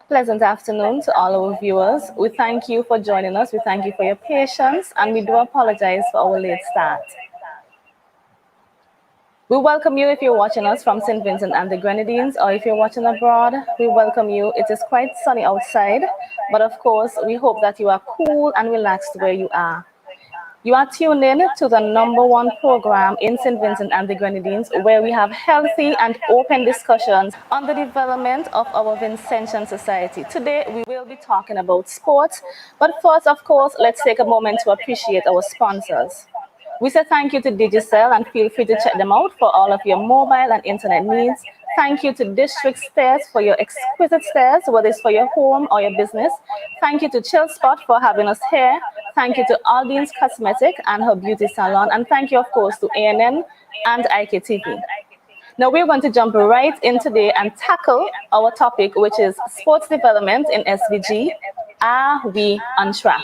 Pleasant afternoon to all our viewers. We thank you for joining us. We thank you for your patience, and we do apologize for our late start. We welcome you if you're watching us from St. Vincent and the Grenadines, or if you're watching abroad, we welcome you. It is quite sunny outside, but of course, we hope that you are cool and relaxed where you are. You are tuned in to the #1 program in St. Vincent and the Grenadines, where we have healthy and open discussions on the development of our Vincentian society. Today, we will be talking about sports, but first, of course, let's take a moment to appreciate our sponsors. We say thank you to Digicel and feel free to check them out for all of your mobile and internet needs. Thank you to District Stairs for your exquisite stairs, whether it's for your home or your business. Thank you to Chill Spot for having us here. Thank you to Aldine's Cosmetic and her beauty salon. And thank you, of course, to ANN and Iktv. Now we're going to jump right in today and tackle our topic, which is sports development in SVG. Are we on track?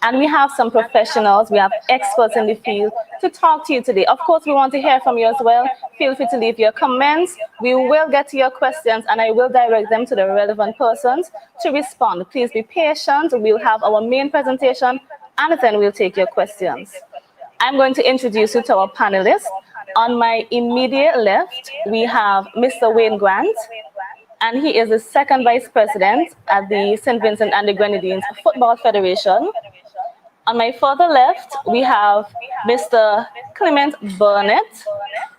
And we have some professionals, we have experts in the field to talk to you today. Of course, we want to hear from you as well. Feel free to leave your comments. We will get to your questions and I will direct them to the relevant persons to respond. Please be patient. We'll have our main presentation and then we'll take your questions. I'm going to introduce you to our panelists. On my immediate left, we have Mr. Wayne Grant, and he is the second vice president at the St. Vincent and the Grenadines Football Federation. On my further left, we have Mr. Clement Burnett.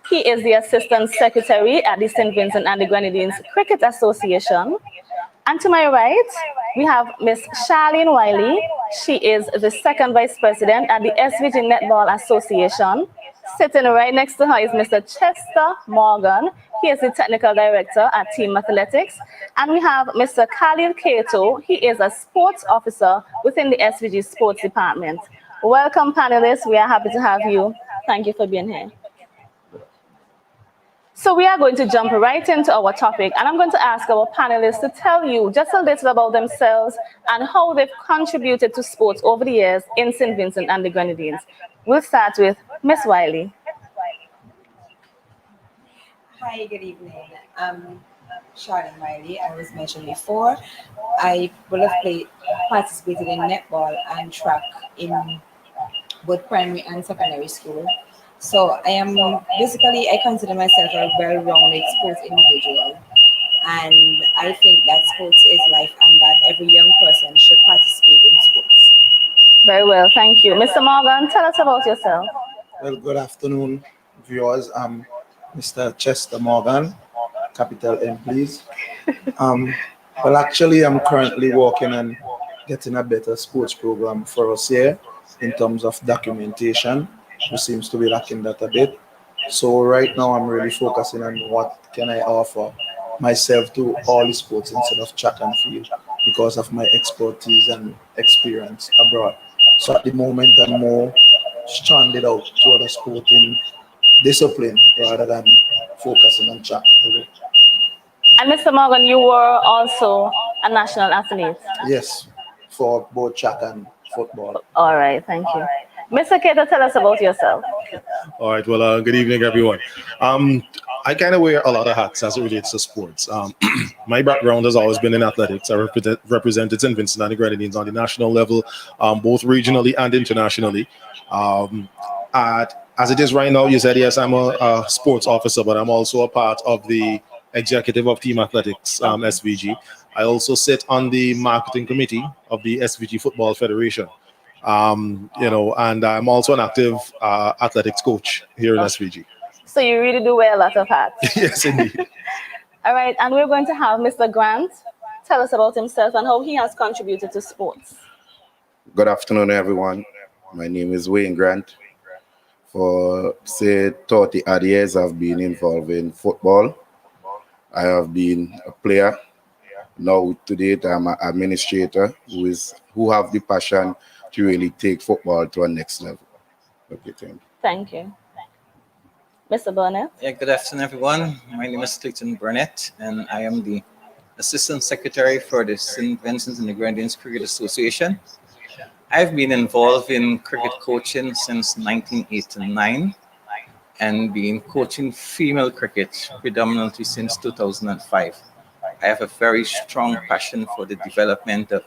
He is the assistant secretary at the St. Vincent and the Grenadines Cricket Association. And to my right, we have Miss Charlene Wiley. She is the second vice president at the SVG Netball Association. Sitting right next to her is Mr. Chester Morgan. He is the technical director at Team Athletics. And we have Mr. Khalil Kato. He is a sports officer within the SVG Sports Department. Welcome, panelists. We are happy to have you. Thank you for being here. So we are going to jump right into our topic, and I'm going to ask our panelists to tell you just a little about themselves and how they've contributed to sports over the years in St. Vincent and the Grenadines. We'll start with Miss Wiley. Hi, good evening. I'm Charlene Wiley. I was mentioned before. I will have participated in netball and track in both primary and secondary school. So I consider myself a well-rounded sports individual. And I think that sports is life and that every young person should participate in sports. Very well, thank you. Mr. Morgan, tell us about yourself. Well, good afternoon, viewers. I'm Mr. Chester Morgan, capital M, please. Well, actually, I'm currently working on getting a better sports program for us here in terms of documentation, which seems to be lacking that a bit. So right now, I'm really focusing on what can I offer myself to all the sports instead of track and field because of my expertise and experience abroad. So at the moment, I'm more stranded out to other sporting discipline rather than focusing on track. And Mr. Morgan, you were also a national athlete. Yes, for both track and football. All right, thank you. Mr. Kato, tell us about yourself. All right. Well, good evening, everyone. I kind of wear a lot of hats as it relates to sports. My background has always been in athletics. I represented St. Vincent and the Grenadines on the national level, both regionally and internationally. As it is right now, you said, yes, I'm a sports officer, but I'm also a part of the executive of Team Athletics, SVG. I also sit on the marketing committee of the SVG Football Federation. And I'm also an active athletics coach here in SVG. So you really do wear a lot of hats. Yes, indeed. All right, and we're going to have Mr. Grant tell us about himself and how he has contributed to sports. Good afternoon, everyone. My name is Wayne Grant. For, say, 30 odd years, I've been involved in football. I have been a player. Now, to date, I'm an administrator who have the passion to really take football to a next level. Okay, thank you. Mr. Burnett? Yeah, good afternoon, everyone. My name is Clayton Burnett, and I am the Assistant Secretary for the St. Vincent and the Grenadines Cricket Association. I've been involved in cricket coaching since 1989 and been coaching female cricket predominantly since 2005. I have a very strong passion for the development of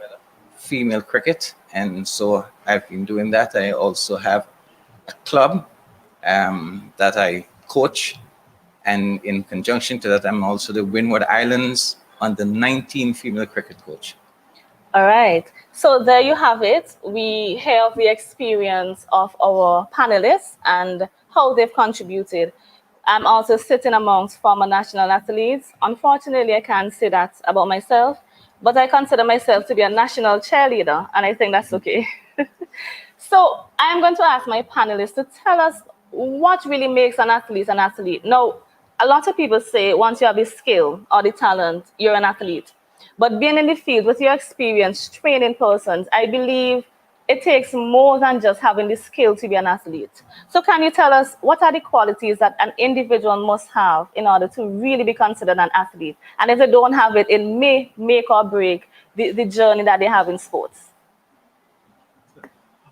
female cricket, and so I've been doing that. I also have a club that I coach, and in conjunction to that, I'm also the Windward Islands under 19 female cricket coach. All right. So there you have it. We have the experience of our panelists and how they've contributed. I'm also sitting amongst former national athletes. Unfortunately, I can't say that about myself, but I consider myself to be a national cheerleader, and I think that's okay. So I'm going to ask my panelists to tell us what really makes an athlete an athlete. Now, a lot of people say once you have the skill or the talent, you're an athlete. But being in the field with your experience training persons, I believe it takes more than just having the skill to be an athlete. So can you tell us what are the qualities that an individual must have in order to really be considered an athlete? And if they don't have it, it may make or break the journey that they have in sports.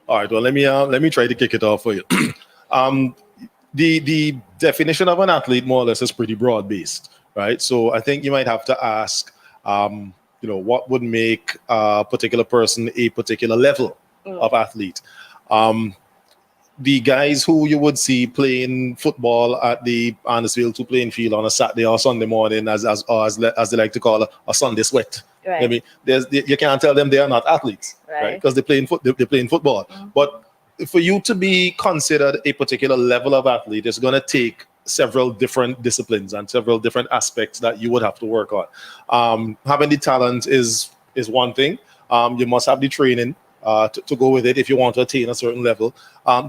All right. Well, let me try to kick it off for you. um, the definition of an athlete more or less is pretty broad based, right? So I think you might have to ask, what would make a particular person a particular level of athlete. The guys who you would see playing football at the Andersville 2 playing field on a Saturday or Sunday morning, as they like to call a Sunday sweat. Right. I mean, you can't tell them they are not athletes, right? Because they're playing football. But for you to be considered a particular level of athlete, it's going to take several different disciplines and several different aspects that you would have to work on. Having the talent is one thing. You must have the training to go with it if you want to attain a certain level.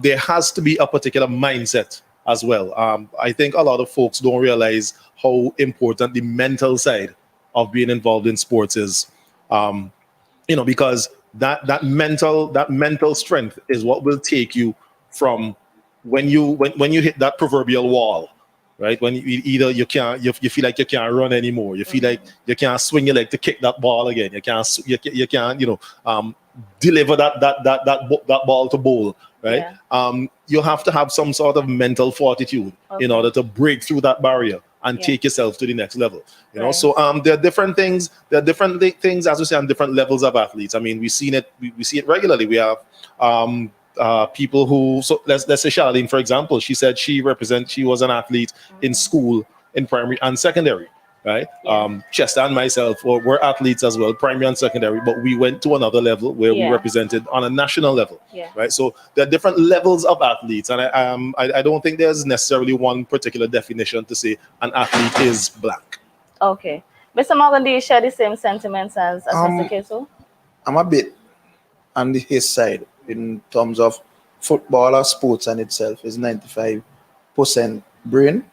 There has to be a particular mindset as well. I think a lot of folks don't realize how important the mental side of being involved in sports is. Because that mental strength is what will take you from when you hit that proverbial wall, right? When you feel like you can't run anymore, you feel like you can't swing your leg to kick that ball again, you can't deliver that ball to bowl, right? You have to have some sort of mental fortitude in order to break through that barrier and take yourself to the next level. So there are different things. There are different things, as we say, on different levels of athletes. I mean, we see it regularly. We have people who, so let's say Charlene, for example. She said she was an athlete in school, in primary and secondary, right? Chester and myself were athletes as well, primary and secondary, but we went to another level where we represented on a national level, right? So there are different levels of athletes, and I don't think there's necessarily one particular definition to say an athlete is blank. Okay. Mr. Morgan, do you share the same sentiments as Mr. Keto? I'm a bit on his side in terms of football or sports and itself is 95% brain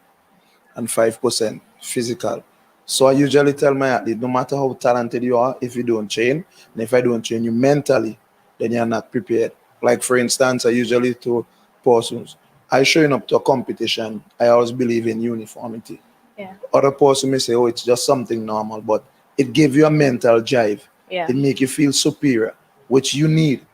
and 5% physical. So I usually tell my athlete, no matter how talented you are, if you don't train, and if I don't train you mentally, then you're not prepared. Like for instance, I usually tell persons, I showing up to a competition, I always believe in uniformity. Other person may say, oh, it's just something normal, but it gives you a mental drive. It make you feel superior, which you need,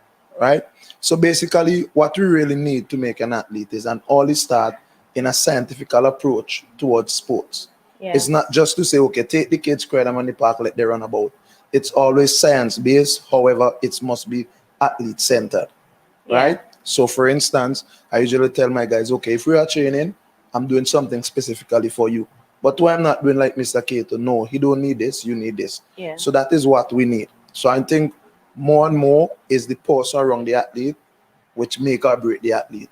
right? So basically, what we really need to make an athlete is an early start in a scientific approach towards sports. It's not just to say, okay, take the kids, square them on the park, let them run about. It's always science-based. However, it must be athlete-centered, right? So for instance, I usually tell my guys, okay, if we are training, I'm doing something specifically for you. But why I'm not doing like Mr. Kato, no, he don't need this, you need this. So that is what we need. So I think more and more is the person around the athlete, which make or break the athlete.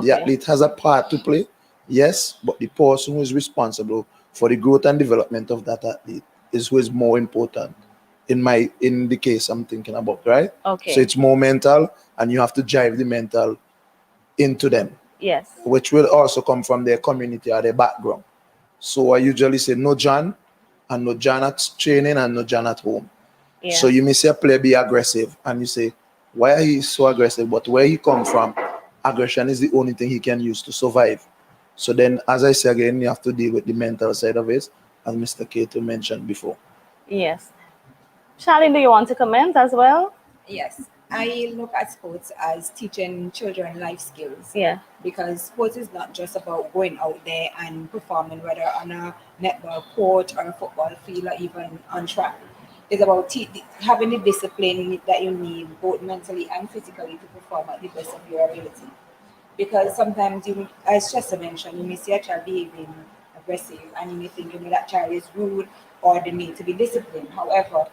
The athlete has a part to play, yes, but the person who is responsible for the growth and development of that athlete is who is more important in the case I'm thinking about, right? So it's more mental, and you have to drive the mental into them. Which will also come from their community or their background. So I usually say no John, and no John at training, and no John at home. So you may see a player be aggressive, and you say, why are he so aggressive? But where he come from, aggression is the only thing he can use to survive. So then, as I say again, you have to deal with the mental side of it, as Mr. Kato mentioned before. Yes. Charlene, do you want to comment as well? Yes. I look at sports as teaching children life skills. Yeah. Because sports is not just about going out there and performing, whether on a netball court or a football field or even on track. It's about having the discipline that you need, both mentally and physically, to perform at the best of your ability. Because sometimes you, as Chester mentioned, you may see a child behaving aggressive and you may think, that child is rude or they need to be disciplined. However,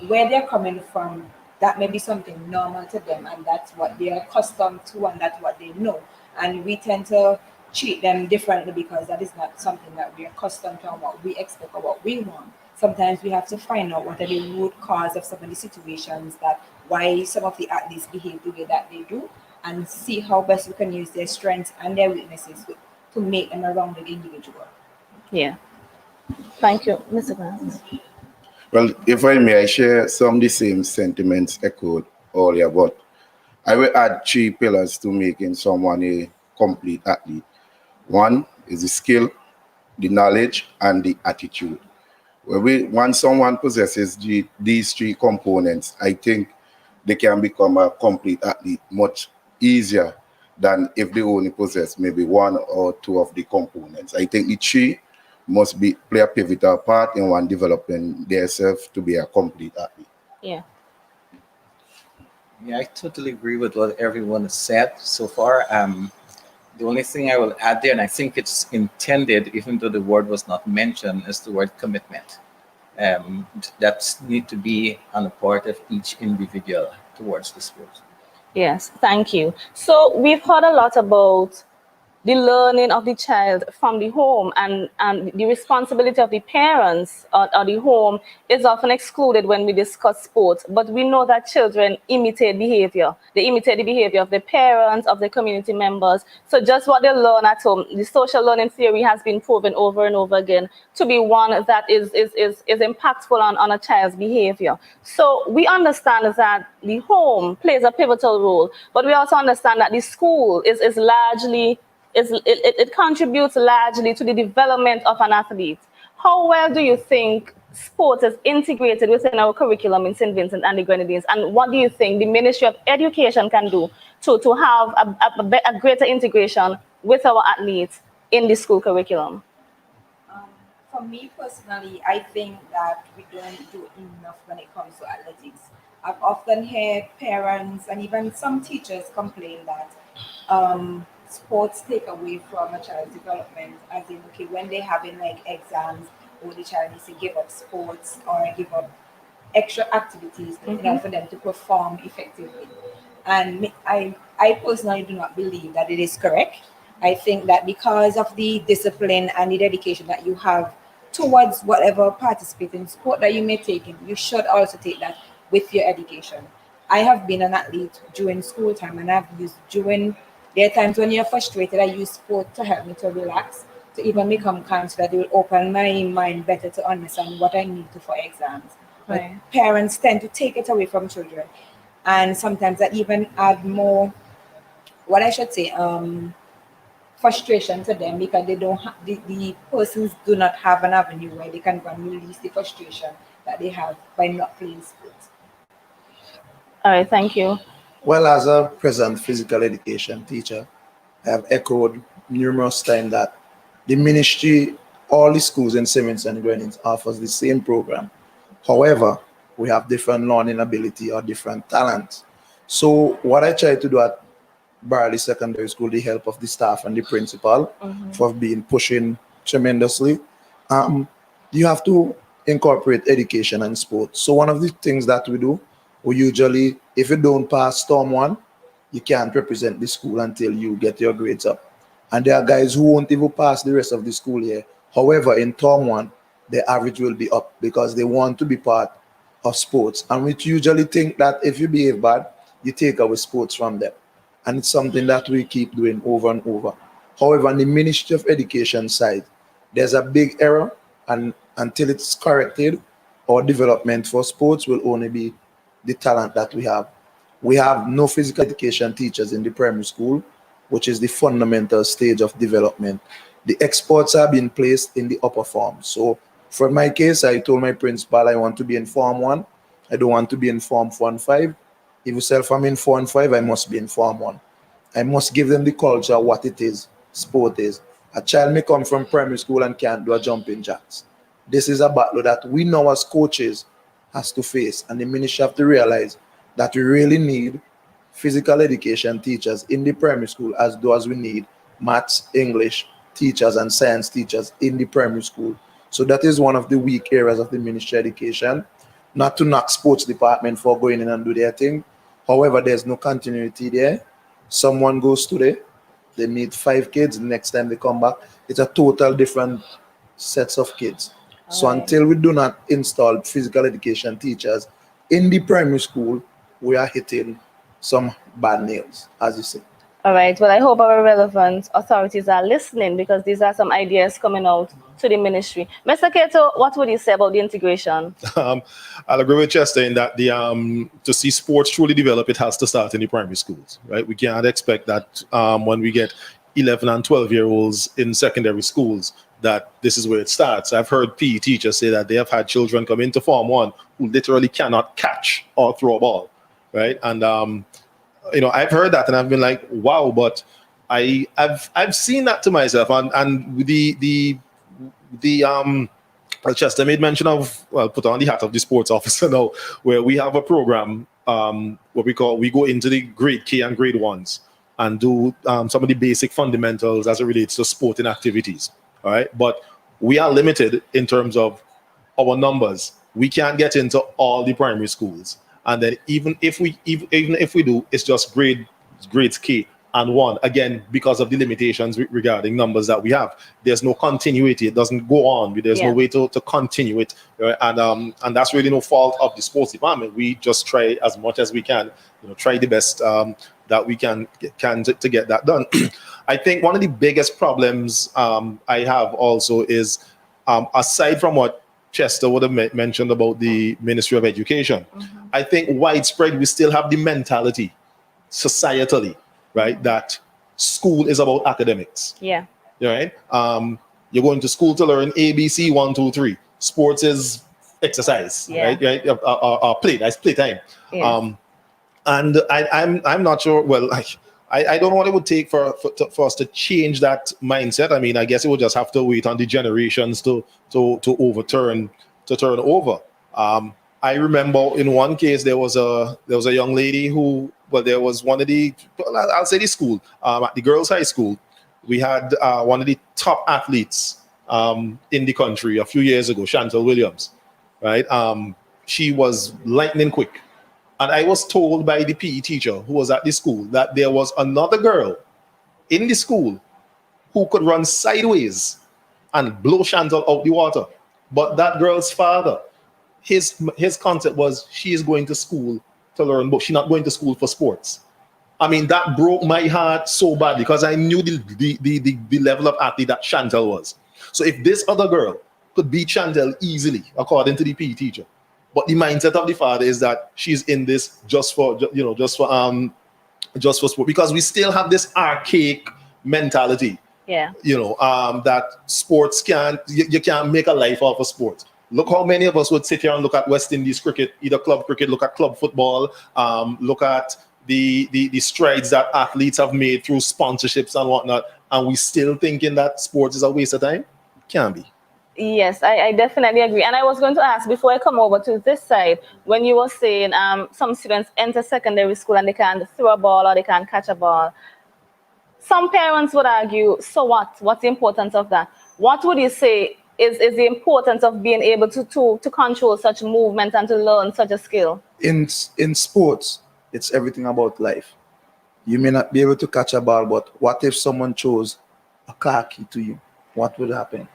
where they're coming from, that may be something normal to them, and that's what they're accustomed to, and that's what they know. And we tend to treat them differently because that is not something that we're accustomed to, and what we expect or what we want. Sometimes we have to find out what are the root cause of some of the situations that why some of the athletes behave the way that they do, and see how best we can use their strengths and their weaknesses to make them a rounded individual. Yeah. Thank you, Mr. Grant. Well, if I may, I share some of the same sentiments echoed earlier, but I will add three pillars to making someone a complete athlete. One is the skill, the knowledge, and the attitude. Once someone possesses these three components, I think they can become a complete athlete much easier than if they only possess maybe one or two of the components. I think the three must play a pivotal part in one developing themselves to be a complete athlete. Yeah. Yeah, I totally agree with what everyone has said so far. The only thing I will add there, and I think it's intended, even though the word was not mentioned, is the word commitment. That need to be on the part of each individual towards the sport. Yes, thank you. So we've heard a lot about the learning of the child from the home, and the responsibility of the parents or the home is often excluded when we discuss sports. But we know that children imitate behavior. They imitate the behavior of their parents, of their community members. So just what they learn at home, the social learning theory has been proven over and over again to be one that is impactful on a child's behavior. So we understand that the home plays a pivotal role, but we also understand that the school is largely it contributes largely to the development of an athlete. How well do you think sport is integrated within our curriculum in St. Vincent and the Grenadines? And what do you think the Ministry of Education can do to have a greater integration with our athletes in the school curriculum? For me personally, I think that we don't do enough when it comes to athletics. I've often heard parents and even some teachers complain that sports take away from a child's development, as in, okay, when they're having like exams, or the child needs to give up sports or give up extra activities in order for them to perform effectively. And I personally do not believe that it is correct. I think that because of the discipline and the dedication that you have towards whatever participating sport that you may take in, you should also take that with your education. I have been an athlete during school time, and I've used during there are times when you're frustrated, I use sport to help me to relax, to even become calm, so that it will open my mind better to understand what I need to for exams. Right. But parents tend to take it away from children, and sometimes that even add more, what I should say, frustration to them, because they don't the persons do not have an avenue where they can go and release the frustration that they have by not playing sports. All right, thank you. Well, as a present physical education teacher, I have echoed numerous times that the ministry, all the schools in Simmons and Grenadines offers the same program. However, we have different learning ability or different talents. So what I try to do at Barley Secondary School, the help of the staff and the principal for being pushing tremendously. You have to incorporate education and sports. So one of the things that we do, we usually, if you don't pass Storm 1, you can't represent the school until you get your grades up. And there are guys who won't even pass the rest of the school year. However, in Term 1, the average will be up because they want to be part of sports. And we usually think that if you behave bad, you take away sports from them. And it's something that we keep doing over and over. However, on the Ministry of Education side, there's a big error, and until it's corrected, our development for sports will only be the talent that we have. We have no physical education teachers in the primary school, which is the fundamental stage of development. The experts are being placed in the upper forms. So for my case, I told my principal I want to be in Form 1. I don't want to be in Form 4 and 5. If you say I'm in 4 and 5, I must be in Form 1. I must give them the culture, what it is, sport is. A child may come from primary school and can't do a jumping jacks. This is a battle that we know as coaches has to face, and the ministry have to realize that we really need physical education teachers in the primary school as though as we need maths, English teachers and science teachers in the primary school. So that is one of the weak areas of the ministry education. Not to knock sports department for going in and do their thing. However, there's no continuity there. Someone goes today, they meet 5 kids, the next time they come back, it's a total different sets of kids. So Alright. until we do not install physical education teachers in the primary school, we are hitting some bad nails, as you say. All right. Well, I hope our relevant authorities are listening because these are some ideas coming out to the ministry. Mr. Kato, what would you say about the integration? I'll agree with Chester in that the to see sports truly develop, it has to start in the primary schools, right? We can't expect that when we get 11 and 12-year-olds in secondary schools that this is where it starts. I've heard PE teachers say that they have had children come into Form 1 who literally cannot catch or throw a ball, right? And I've heard that and I've been like, wow, but I've seen that to myself, and Chester made mention of, well, put on the hat of the sports officer now, where we have a program what we go into the grade K and grade 1s and do some of the basic fundamentals as it relates to sporting activities. All right, but we are limited in terms of our numbers. We can't get into all the primary schools, and then even if we do, it's just grades K and 1, again because of the limitations regarding numbers that we have. There's no continuity. It doesn't go on. There's no way to continue it, right? And that's really no fault of the sports department. We just try as much as we can, try the best that we can to get that done. I think one of the biggest problems I have also is, aside from what Chester would have mentioned about the Ministry of Education, I think widespread we still have the mentality societally, right, that school is about academics. Yeah. Right? You're going to school to learn ABC 1, 2, 3. Sports is exercise, right? Play. That's playtime. Yes. And I'm not sure. Well, I don't know what it would take for us to change that mindset. I mean, I guess it would just have to wait on the generations to turn over. I remember in one case there was a young lady who, well, there was one of the, I'll say the school, at the girls' high school, we had one of the top athletes in the country a few years ago, Chantel Williams, right? She was lightning quick. And I was told by the PE teacher who was at the school that there was another girl in the school who could run sideways and blow Chantal out the water. But that girl's father, his concept was she is going to school to learn, but she's not going to school for sports. I mean, that broke my heart so bad because I knew the level of athlete that Chantal was. So if this other girl could beat Chantal easily, according to the PE teacher, but the mindset of the father is that she's in this just for sport, because we still have this archaic mentality. Yeah. That sports you can't make a life off of sports. Look how many of us would sit here and look at West Indies cricket, either club cricket, look at club football, look at the strides that athletes have made through sponsorships and whatnot, and we still thinking that sports is a waste of time? Can't be. Yes, I definitely agree. And I was going to ask before I come over to this side, when you were saying some students enter secondary school and they can't throw a ball or they can't catch a ball. Some parents would argue, so what? What's the importance of that? What would you say is the importance of being able to control such movement and to learn such a skill? In sports, it's everything about life. You may not be able to catch a ball, but what if someone chose a car key to you? What would happen?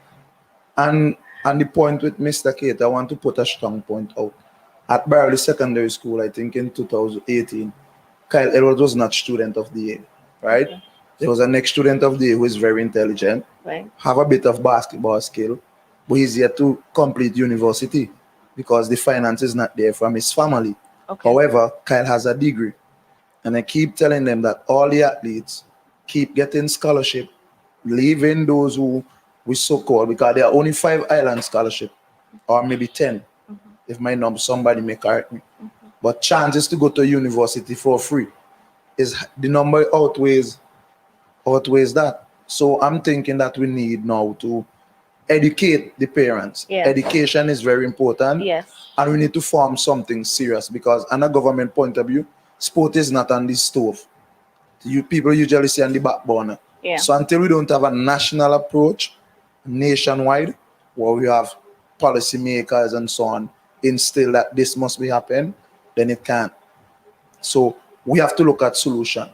And the point with Mr. Kate, I want to put a strong point out. At Barley Secondary School, I think in 2018, Kyle Edwards was not student of the year, right? Okay. There was a next student of the year who is very intelligent, right, have a bit of basketball skill, but he's yet to complete university because the finance is not there from his family. Okay. However, Kyle has a degree. And I keep telling them that all the athletes keep getting scholarship, leaving those who we so-called, because there are only 5 island scholarship, or maybe 10, if my number, somebody may correct me. But but chances to go to university for free is the number outweighs that. So I'm thinking that we need now to educate the parents. Yes. Education is very important. Yes. And we need to form something serious because on a government point of view, sport is not on the stove. You people usually say on the back burner. Yeah. So until we don't have a national approach, nationwide, where we have policymakers and so on, instill that this must be happen, then it can't. So we have to look at solution.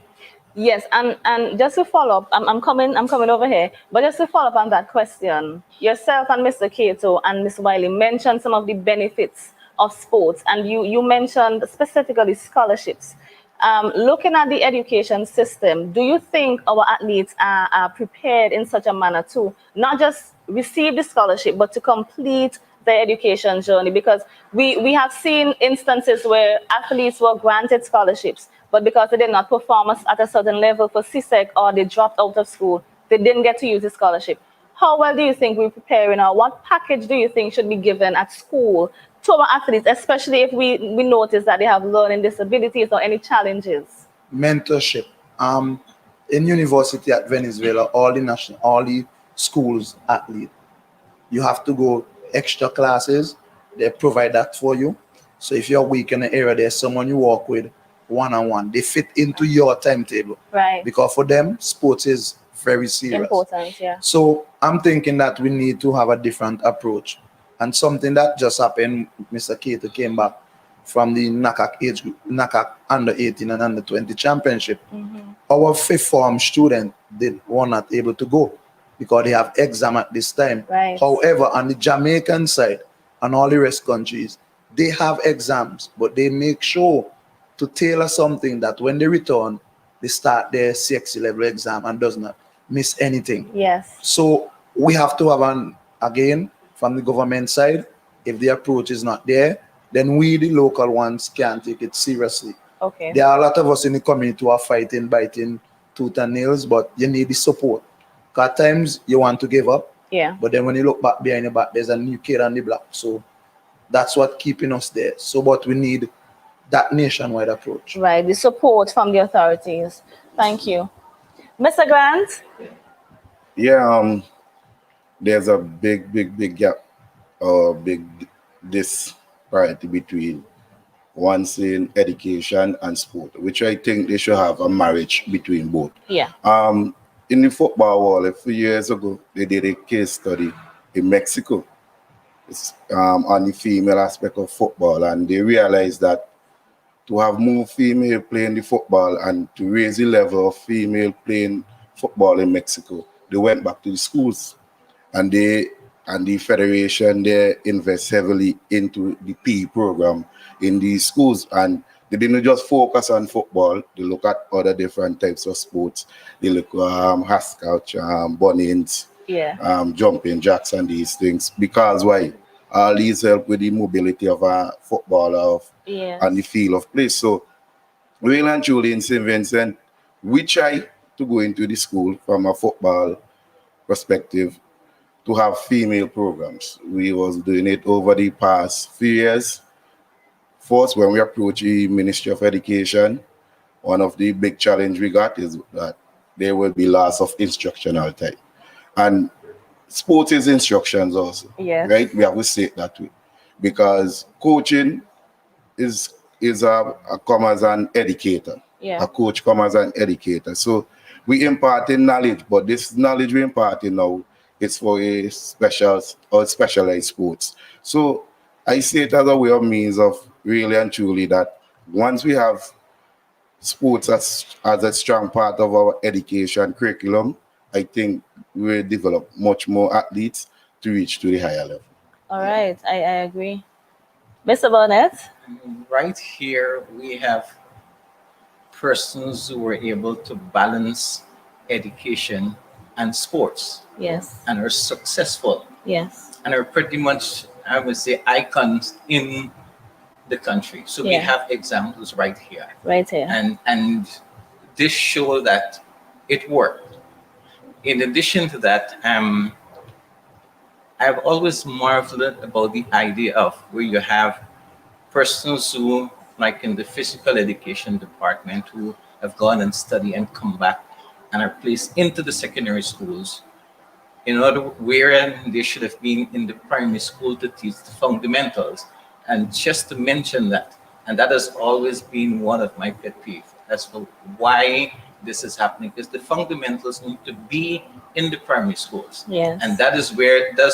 Yes, and just to follow up, I'm coming over here, but just to follow up on that question, yourself and Mr. Cato and Ms. Wiley mentioned some of the benefits of sports, and you mentioned specifically scholarships. Looking at the education system, do you think our athletes are prepared in such a manner to not just receive the scholarship, but to complete their education journey? Because we have seen instances where athletes were granted scholarships, but because they did not perform at a certain level for CSEC or they dropped out of school, they didn't get to use the scholarship. How well do you think we're preparing, or what package do you think should be given at school to our athletes, especially if we notice that they have learning disabilities or any challenges? Mentorship. In university at Venezuela, all the schools athlete, you have to go extra classes. They provide that for you. So if you're weak in an area, there's someone you work with one-on-one. They fit into your timetable. Right. Because for them, sports is very serious. Important, yeah. So I'm thinking that we need to have a different approach. And something that just happened, Mr. Cato came back from the NACAC under 18 and under 20 championship. Our fifth form student were not able to go because they have exam at this time. Right. However, on the Jamaican side and all the rest countries, they have exams, but they make sure to tailor something that when they return, they start their CXC level exam and does not miss anything. Yes. So we have to have again, from the government side, if the approach is not there, then we, the local ones, can take it seriously. Okay. There are a lot of us in the community who are fighting, biting tooth and nails, but you need the support. Because at times you want to give up, Yeah. but then when you look back behind your back, there's a new kid on the block. So that's what keeping us there. So, but we need that nationwide approach. Right, the support from the authorities. Thank you. Mr. Grant? Yeah, there's a big gap or big disparity between one saying education and sport, which I think they should have a marriage between both. Yeah. In the football world, a few years ago, they did a case study in Mexico. On the female aspect of football, and they realized that to have more female playing the football and to raise the level of female playing football in Mexico, they went back to the schools, and the federation there invest heavily into the PE program in these schools, and they didn't just focus on football. They look at other different types of sports. They look hopscotch, bunnings, Yeah. jumping jacks, and these things, because why? All these help with the mobility of a footballer Yes. and the feel of play. So, Will and Julie in St. Vincent, we try to go into the school from a football perspective to have female programs. We was doing it over the past few years. First, when we approach the Ministry of Education, one of the big challenge we got is that there will be loss of instructional time. And sports is instructions also, Yes. right? We have to say it that way. Because coaching is a come as an educator. Yeah. A coach come as an educator. So we imparting knowledge, but this knowledge we imparting now is for a special or specialized sports. So I see it as a way of means of really and truly that once we have sports as a strong part of our education curriculum, I think we will develop much more athletes to reach to the higher level. All right, I agree. Mr. Burnett? Right here, we have persons who were able to balance education and sports Yes. and are successful Yes. and are pretty much, I would say, icons in the country. So we Yeah. have examples right here. Right here. And this show that it worked. In addition to that, I've always marveled about the idea of where you have persons who like in the physical education department, who have gone and studied and come back and are placed into the secondary schools, in order wherein they should have been in the primary school to teach the fundamentals. And just to mention that, and that has always been one of my pet peeves as to why this is happening, because the fundamentals need to be in the primary schools. Yes. And that's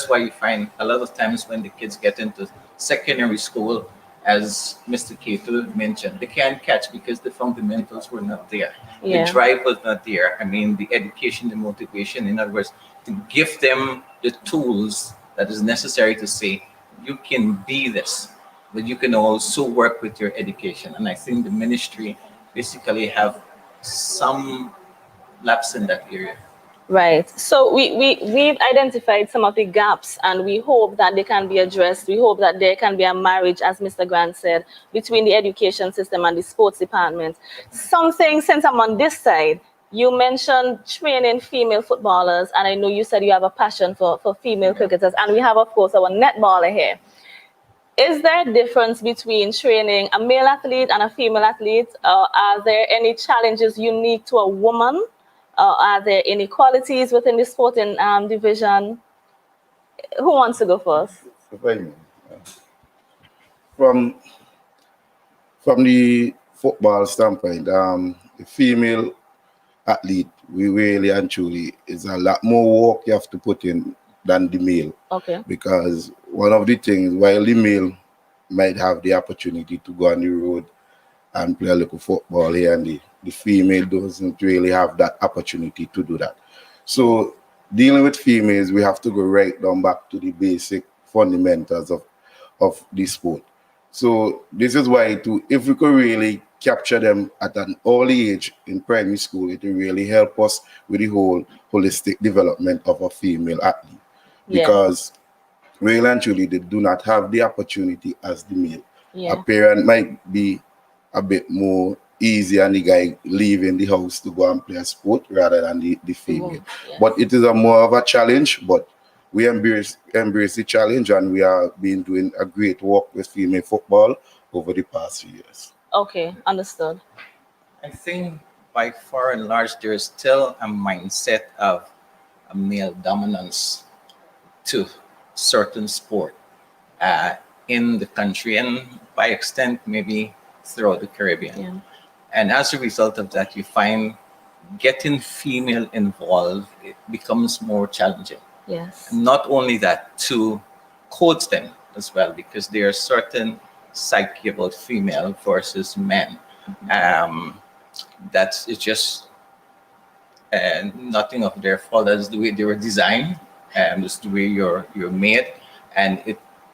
why you find a lot of times when the kids get into secondary school, as Mr. Cato mentioned, they can't catch because the fundamentals were not there. Yeah. The drive was not there. I mean, the education, the motivation, in other words, to give them the tools that is necessary to say, you can be this, but you can also work with your education. And I think the ministry basically have some lapse in that area. Right. So we've identified some of the gaps and we hope that they can be addressed. We hope that there can be a marriage, as Mr. Grant said, between the education system and the sports department. Something, since I'm on this side, you mentioned training female footballers, and I know you said you have a passion for female cricketers, and we have, of course, our netballer here. Is there a difference between training a male athlete and a female athlete? Are there any challenges unique to a woman? Are there inequalities within the sporting division? Who wants to go first? If I may, from from the football standpoint, the female athlete, we really and truly is a lot more work you have to put in than the male. Okay. Because one of the things, while the male might have the opportunity to go on the road and play a little football here and the female doesn't really have that opportunity to do that. So dealing with females, we have to go right down back to the basic fundamentals of the sport. So this is why if we could really capture them at an early age in primary school, it will really help us with the whole holistic development of a female athlete. Yeah. Because really and truly, they do not have the opportunity as the male. Yeah. A parent might be a bit more easy and the guy leaving the house to go and play a sport rather than the female. Yeah. But it is a more of a challenge, but we embrace the challenge, and we have been doing a great work with female football over the past few years. Okay, understood. I think by far and large, there is still a mindset of a male dominance to certain sport in the country, and by extent, maybe throughout the Caribbean. Yeah. And as a result of that, you find getting female involved, it becomes more challenging. Yes. Not only that, to coach them as well, because there are certain psyche about female versus men. That is just nothing of their fault. That's the way they were designed, and that's the way you're made, and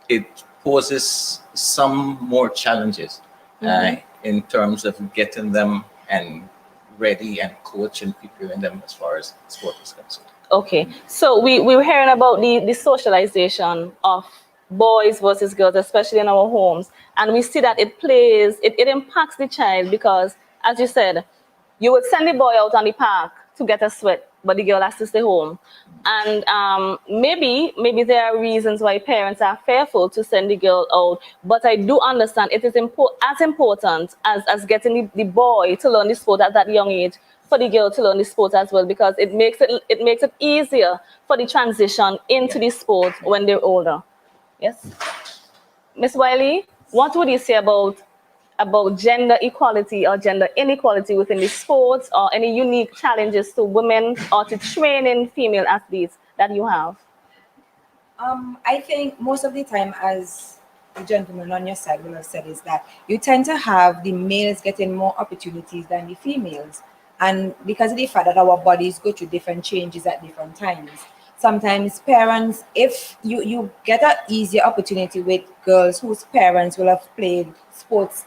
it poses some more challenges in terms of getting them and ready and coach and preparing them as far as sport is concerned. Okay, so we were hearing about the socialization of boys versus girls, especially in our homes, and we see that it impacts the child because, as you said, you would send the boy out on the park to get a sweat, but the girl has to stay home. And maybe there are reasons why parents are fearful to send the girl out, but I do understand it is as important as getting the boy to learn the sport at that young age, for the girl to learn the sport as well, because it makes it easier for the transition into the sport when they're older. Yes, Miss Wiley, what would you say about gender equality or gender inequality within the sports, or any unique challenges to women or to training female athletes that you have? I think most of the time, as the gentleman on your side will have said, is that you tend to have the males getting more opportunities than the females. And because of the fact that our bodies go through different changes at different times, sometimes parents, if you get an easier opportunity with girls whose parents will have played sports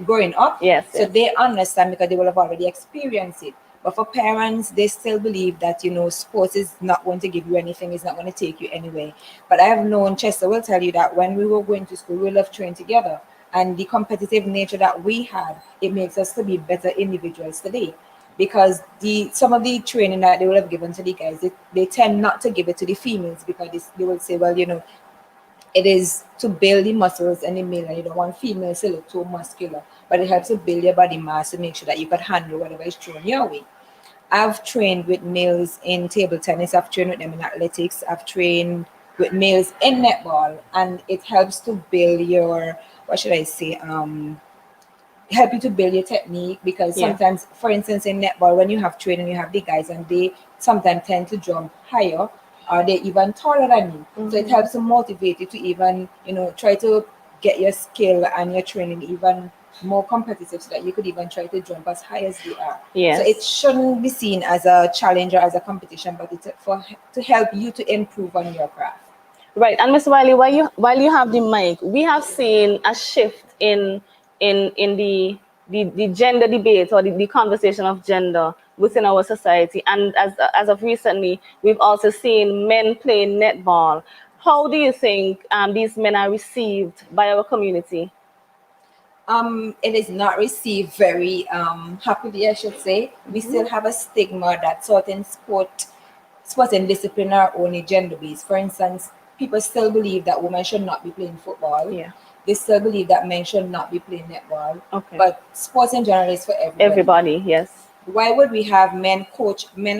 growing up, so they understand because they will have already experienced it. But for parents, they still believe that, sports is not going to give you anything, it's not going to take you anywhere. But I have known, Chester will tell you that when we were going to school, we loved train together. And the competitive nature that we had, it makes us to be better individuals today. Because some of the training that they will have given to the guys, they tend not to give it to the females, because they will say, well, it is to build the muscles and the male, and you don't want females to look too muscular, but it helps to build your body mass to make sure that you can handle whatever is thrown your way. I've trained with males in table tennis, I've trained with them in athletics, I've trained with males in netball, and it helps to build your, what should I say, help you to build your technique, because Yeah. sometimes, for instance, in netball, when you have training, you have the guys and they sometimes tend to jump higher, or they even taller than you. So it helps to motivate you to even, try to get your skill and your training even more competitive, so that you could even try to jump as high as they are. So it Yes. shouldn't be seen as a challenge or as a competition, but it's to help you to improve on your craft. Right. And Miss Wiley, while you have the mic, we have seen a shift in the gender debate, or the conversation of gender within our society. And as of recently, we've also seen men playing netball. How do you think these men are received by our community? It is not received very happily, I should say. We still have a stigma that certain sports and discipline are only gender based. For instance, people still believe that women should not be playing football. Yeah. They still believe that men should not be playing netball. Okay. But sports in general is for everybody. Everybody, yes. Why would we have men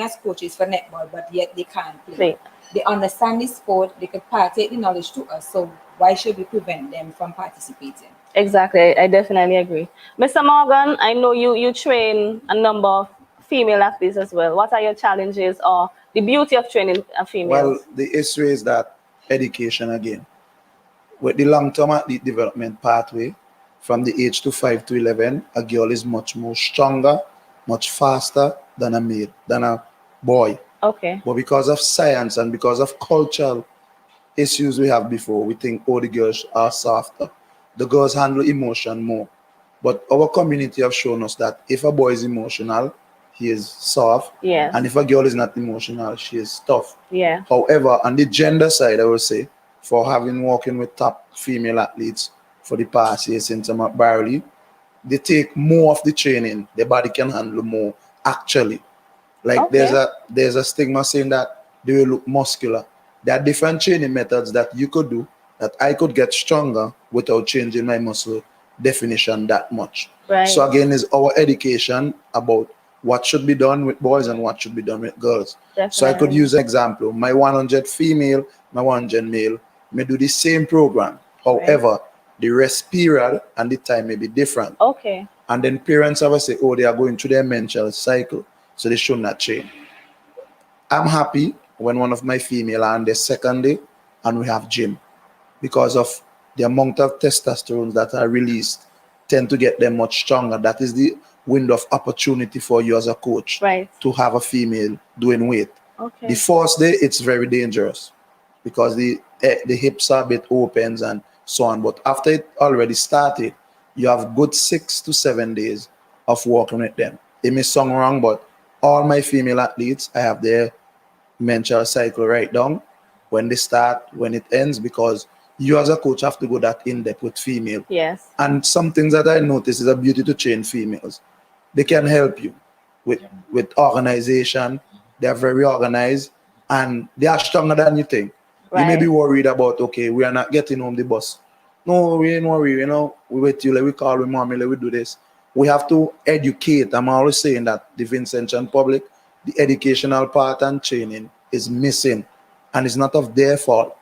as coaches for netball, but yet they can't play? Play. They understand the sport, they could take the knowledge to us, so why should we prevent them from participating? Exactly, I definitely agree. Mr. Morgan, I know you train a number of female athletes as well. What are your challenges, or the beauty of training a female? Well, the issue is that education again. With the long-term athlete development pathway, from the age to 5 to 11, a girl is much more stronger, much faster than a male, than a boy. Okay. But because of science and because of cultural issues we have before, we think, oh, the girls are softer. The girls handle emotion more. But our community have shown us that if a boy is emotional, he is soft. Yes. And if a girl is not emotional, she is tough. Yeah. However, on the gender side, I would say, for having working with top female athletes for the past year since I'm at Barley, they take more of the training. Their body can handle more, actually. Like Okay. there's a stigma saying that they will look muscular. There are different training methods that you could do that I could get stronger without changing my muscle definition that much. Right. So again, is our education about what should be done with boys and what should be done with girls. So I could Definitely. use an example. My 100 female, my 100 male may do the same program. However, the rest period and the time may be different. Okay. And then parents always say, oh, they are going through their menstrual cycle, so they should not change. I'm happy when one of my female are on their second day and we have gym, because of the amount of testosterone that are released tend to get them much stronger. That is the window of opportunity for you as a coach, Right. to have a female doing weight. Okay. The first day, it's very dangerous because the hips are a bit opens and so on. But after it already started, you have good 6 to 7 days of working with them. It may sound wrong, but all my female athletes, I have their menstrual cycle right down, when they start, when it ends, because you as a coach have to go that in depth with female. Yes. And some things that I notice is a beauty to train females. They can help you with organization. They are very organized and they are stronger than you think. You may be Right. worried about, okay, we are not getting home the bus. No, we ain't worried, we wait till we call with mommy, we do this. We have to educate. I'm always saying that the Vincentian public, the educational part and training is missing, and it's not of their fault,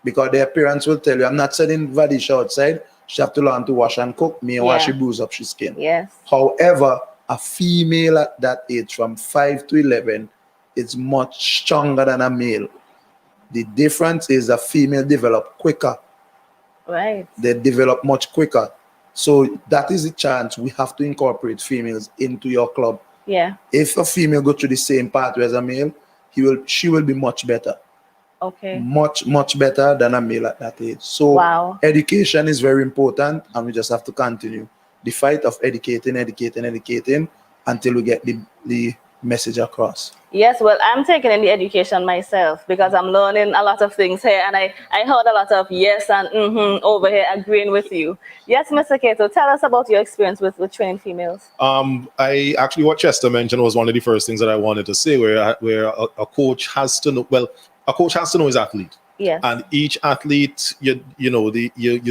because their parents will tell you, I'm not sending Vadisha outside, she have to learn to wash and cook, me and why Yeah. she bruise up she skin. Yes. However, a female at that age from 5 to 11 is much stronger than a male. The difference is a female develop quicker. Right. They develop much quicker. So that is the chance we have to incorporate females into your club. Yeah. If a female go through the same pathway as a male, she will be much better. Okay. Much better than a male at that age. So Wow. education is very important, and we just have to continue the fight of educating until we get the message across. Yes, well, I'm taking in the education myself because I'm learning a lot of things here, and I heard a lot of yes and over here agreeing with you. Yes, Mr. Kato, tell us about your experience with training females. I actually, what Chester mentioned was one of the first things that I wanted to say, where a coach has to know. Well, a coach has to know his athlete. Yes. And each athlete, you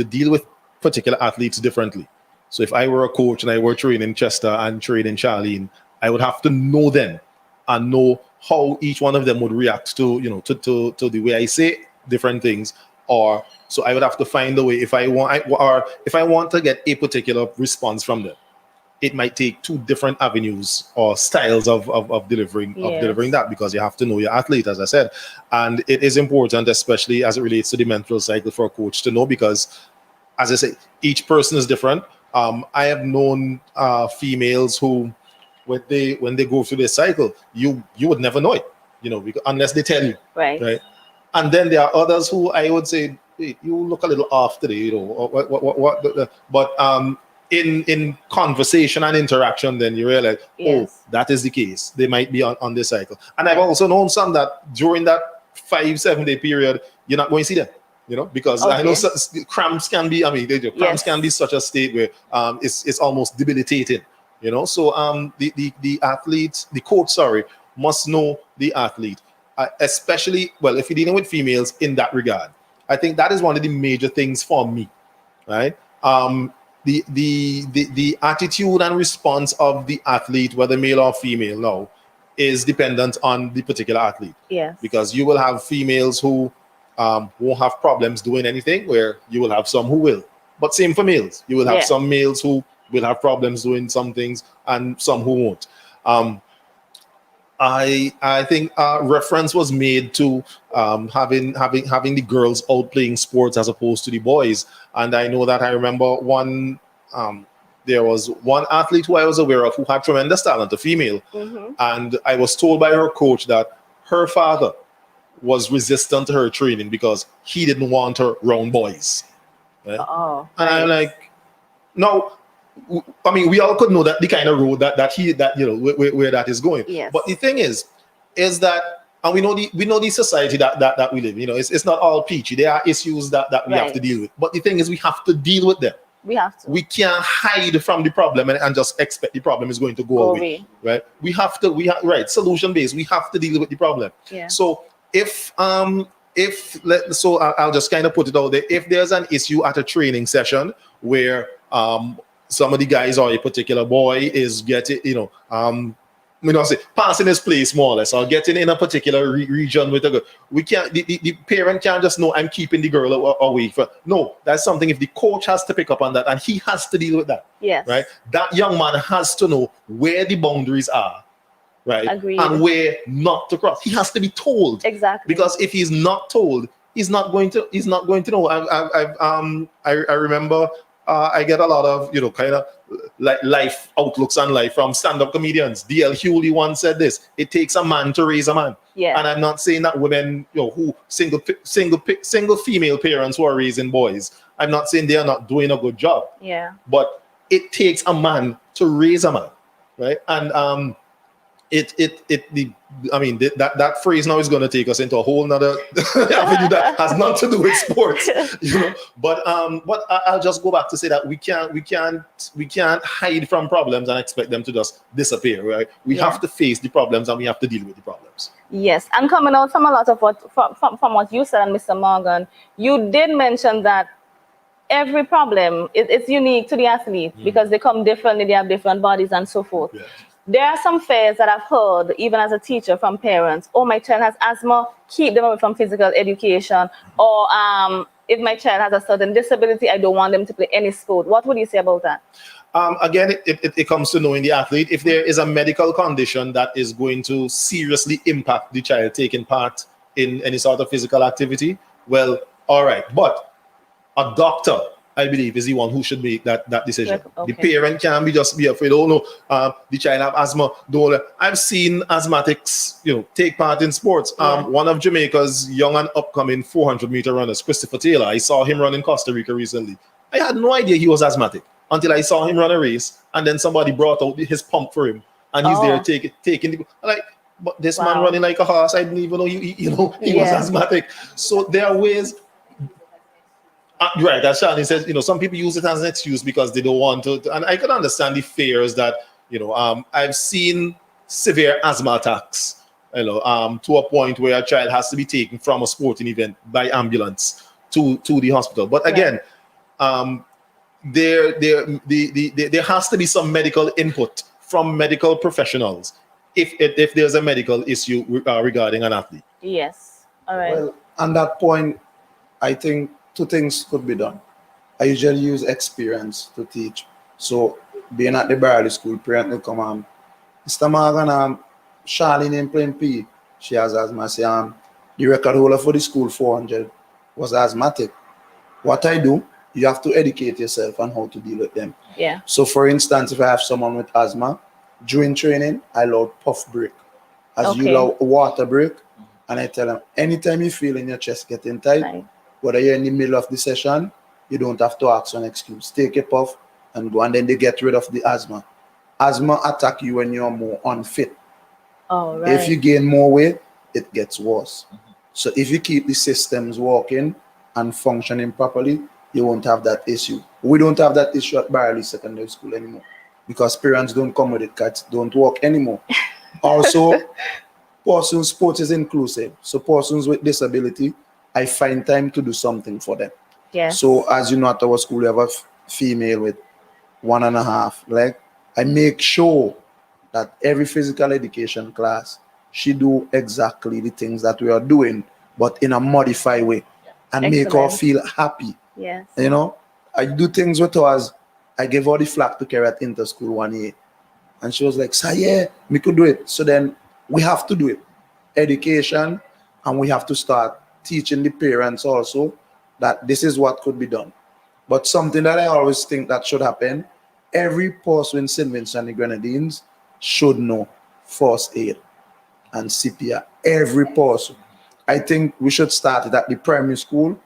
deal with particular athletes differently. So if I were a coach and I were training Chester and training Charlene, I would have to know them and know how each one of them would react to, to the way I say different things. Or so I would have to find a way if I want to get a particular response from them. It might take two different avenues or styles of delivering that, because you have to know your athlete, as I said. And it is important, especially as it relates to the menstrual cycle, for a coach to know, because, as I say, each person is different. I have known females who, when they go through their cycle, you would never know it, because, unless they tell you, Right. And then there are others who I would say, hey, you look a little off today, but in conversation and interaction, then you realize, Yes. oh, that is the case. They might be on this cycle. And I've also known some that during that 5-7 day period, you're not going to see them. Because I know cramps can be. I mean, cramps can be such a state where it's almost debilitating. So the athlete, the coach, must know the athlete, especially, well, if you're dealing with females in that regard. I think that is one of the major things for me, right? The attitude and response of the athlete, whether male or female, now, is dependent on the particular athlete. Yes. Because you will have females who won't have problems doing anything, where you will have some who will. But same for males. You will have some males who will have problems doing some things and some who won't. I think reference was made to having the girls out playing sports as opposed to the boys. And I know that I remember there was one athlete who I was aware of who had tremendous talent, a female. Mm-hmm. And I was told by her coach that her father was resistant to her training because he didn't want her around boys. Right? Oh, and I'm like, no. I mean, we all could know that the kind of road that where that is going. Yes. But the thing is that, and we know the society that we live in. It's not all peachy. There are issues that we have to deal with. But the thing is, we have to deal with them. We have to. We can't hide from the problem and just expect the problem is going to go away. Right? We have to. Solution based. We have to deal with the problem. Yeah. So I'll just kind of put it out there. If there's an issue at a training session where some of the guys or a particular boy is getting, passing his place more or less, or getting in a particular region with a girl, we can't. The parent can't just know I'm keeping the girl away. No, that's something. If the coach has to pick up on that, and he has to deal with that. Yes. Right. That young man has to know where the boundaries are. Right. Agreed. And where not to cross. He has to be told. Exactly. Because if he's not told, he's not going to know. I remember. I get a lot of, kind of like life outlooks on life from stand-up comedians. D.L. Hewley once said this: "It takes a man to raise a man." Yeah. And I'm not saying that women, who single female parents who are raising boys, I'm not saying they are not doing a good job. Yeah. But it takes a man to raise a man, right? And that phrase now is going to take us into a whole nother avenue that has nothing to do with sports, But I'll just go back to say that we can't hide from problems and expect them to just disappear, right? We have to face the problems and we have to deal with the problems. Yes, and coming out from a lot of from what you said, Mr. Morgan, you did mention that every problem it's unique to the athlete because they come differently, they have different bodies and so forth. Yes. There are some fears that I've heard, even as a teacher, from parents. Oh, my child has asthma, keep them away from physical education. Or if my child has a certain disability, I don't want them to play any sport. What would you say about that? Again, it comes to knowing the athlete. If there is a medical condition that is going to seriously impact the child taking part in any sort of physical activity, well, all right. But a doctor, I believe, is the one who should make that decision. Okay. The parent can't be afraid. Oh no, the child have asthma. I've seen asthmatics, take part in sports. One of Jamaica's young and upcoming 400-meter runners, Christopher Taylor. I saw him run in Costa Rica recently. I had no idea he was asthmatic until I saw him run a race, and then somebody brought out his pump for him, and he's there taking. But this man running like a horse. I didn't even know he was asthmatic. So there are ways. Right, as Shani says, some people use it as an excuse because they don't want to, and I can understand the fears that, I've seen severe asthma attacks to a point where a child has to be taken from a sporting event by ambulance to the hospital. But again, there has to be some medical input from medical professionals if there's a medical issue regarding an athlete. Yes. All right. Well, on that point, I think two things could be done. I usually use experience to teach. So being at the Barley School, parent will come Mr. Morgan, Charlene in playing P. She has asthma. I say, the record holder for the school 400 was asthmatic. What I do, you have to educate yourself on how to deal with them. Yeah. So for instance, if I have someone with asthma, during training, I allow puff break. As you allow water break, and I tell them, anytime you feel in your chest getting tight, whether you're in the middle of the session, you don't have to ask an excuse. Take a puff and go, and then they get rid of the asthma. Asthma attack you when you're more unfit. Oh, right. If you gain more weight, it gets worse. So if you keep the systems working and functioning properly, you won't have that issue. We don't have that issue at Barley Secondary School anymore because parents don't come with it, cats don't work anymore. Also, persons sport is inclusive. So persons with disability, I find time to do something for them. Yes. So as you know, at our school, we have a female with 1.5 leg. I make sure that every physical education class, she do exactly the things that we are doing, but in a modified way, and make her feel happy. Yes. You know, I do things with her as I gave her the flag to carry at inter-school 1 year. And she was like, "Sir, yeah, we could do it." So then we have to do it. Education, and we have to start teaching the parents also that this is what could be done. But something that I always think that should happen, every person in St. Vincent and the Grenadines should know first aid and CPR. Every person. I think we should start it at the primary school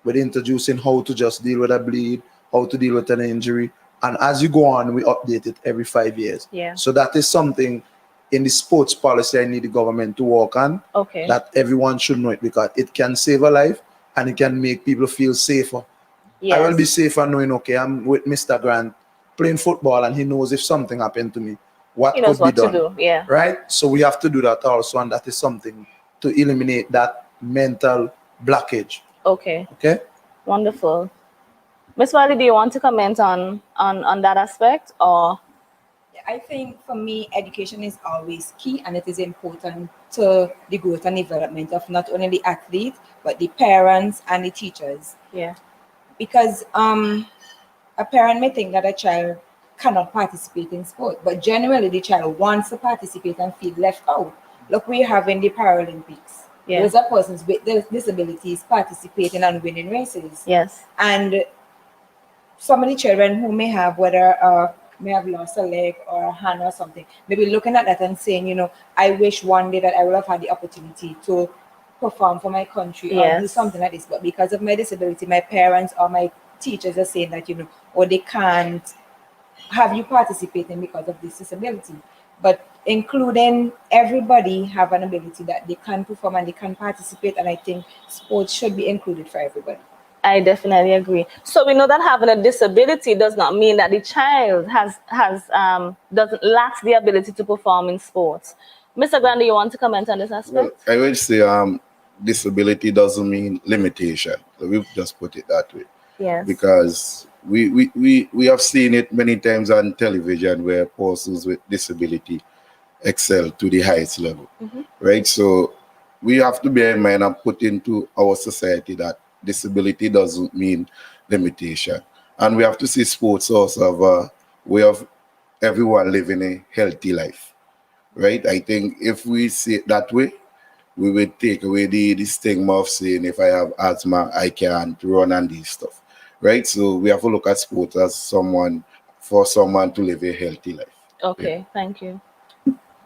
with introducing how to just deal with a bleed, how to deal with an injury. And as you go on, we update it every 5 years. Yeah. So that is something in the sports policy I need the government to work on. Okay. That everyone should know it because it can save a life and it can make people feel safer. Yes. I will be safer knowing, okay, I'm with Mr. Grant playing football and he knows if something happened to me, what He knows could be what done. to do. Yeah. Right? So we have to do that also, and that is something to eliminate that mental blockage. Okay. Okay? Wonderful. Miss Wiley, do you want to comment on that aspect, or? I think for me, education is always key, and it is important to the growth and development of not only the athlete, but the parents and the teachers. Yeah. Because a parent may think that a child cannot participate in sport, but generally the child wants to participate and feel left out. Look, we have in the Paralympics. Yeah. Those are persons with disabilities participating and winning races. Yes. And some of the children who may have may have lost a leg or a hand or something, maybe looking at that and saying, you know, I wish one day that I would have had the opportunity to perform for my country or do something like this. But because of my disability, my parents or my teachers are saying that, you know, or they can't have you participating because of this disability. But including everybody have an ability that they can perform and they can participate. And I think sports should be included for everybody. I definitely agree. So we know that having a disability does not mean that the child doesn't lack the ability to perform in sports. Mr. Grant, do you want to comment on this aspect? Well, I would say disability doesn't mean limitation. So we've just put it that way. Yes. Because we have seen it many times on television where persons with disability excel to the highest level. Mm-hmm. Right? So we have to bear in mind and put into our society that disability doesn't mean limitation. And we have to see sports also have a way of everyone living a healthy life. Right? I think if we see it that way, we will take away the stigma of saying if I have asthma, I can't run and these stuff. Right? So we have to look at sports as for someone to live a healthy life. Okay, yeah. Thank you.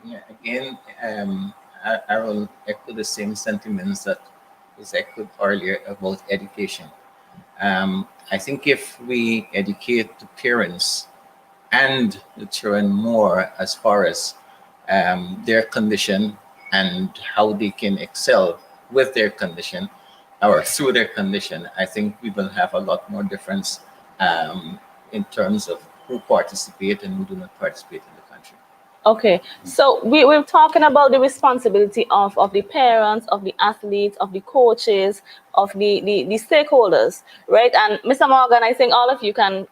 Yeah, again, I will echo the same sentiments that was echoed earlier about education. I think if we educate the parents and the children more as far as their condition and how they can excel with their condition or through their condition, I think we will have a lot more difference in terms of who participate and who do not participate in the country. Okay, so we're talking about the responsibility of the parents, of the athletes, of the coaches, of the stakeholders, right? And Mr. Morgan, I think all of you can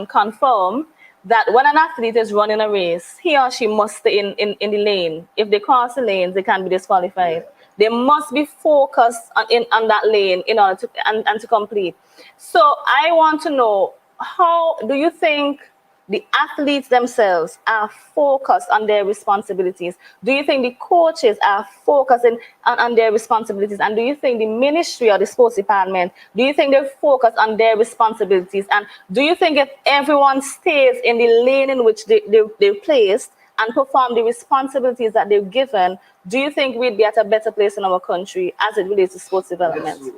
confirm that when an athlete is running a race, he or she must stay in the lane. If they cross the lanes, they can be disqualified. They must be focused on that lane in order to and to complete. So I want to know, how do you think the athletes themselves are focused on their responsibilities? Do you think the coaches are focusing on their responsibilities? And do you think the ministry or the sports department, do you think they're focused on their responsibilities? And do you think if everyone stays in the lane in which they're placed and perform the responsibilities that they're given, do you think we'd be at a better place in our country as it relates to sports development?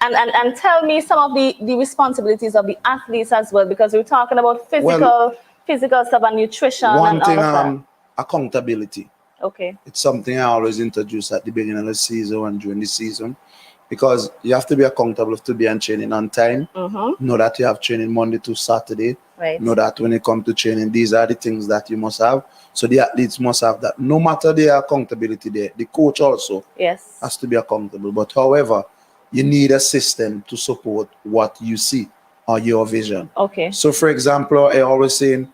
And tell me some of the responsibilities of the athletes as well, because we're talking about physical stuff and nutrition One and all thing, of that. accountability. Okay. It's something I always introduce at the beginning of the season and during the season, because you have to be accountable to be on training on time. Know that you have training Monday to Saturday. Right. Know that when it comes to training, these are the things that you must have. So the athletes must have that. No matter their accountability there, the coach also Yes. has to be accountable. But however, you need a system to support what you see or your vision. Okay. So for example, I always saying,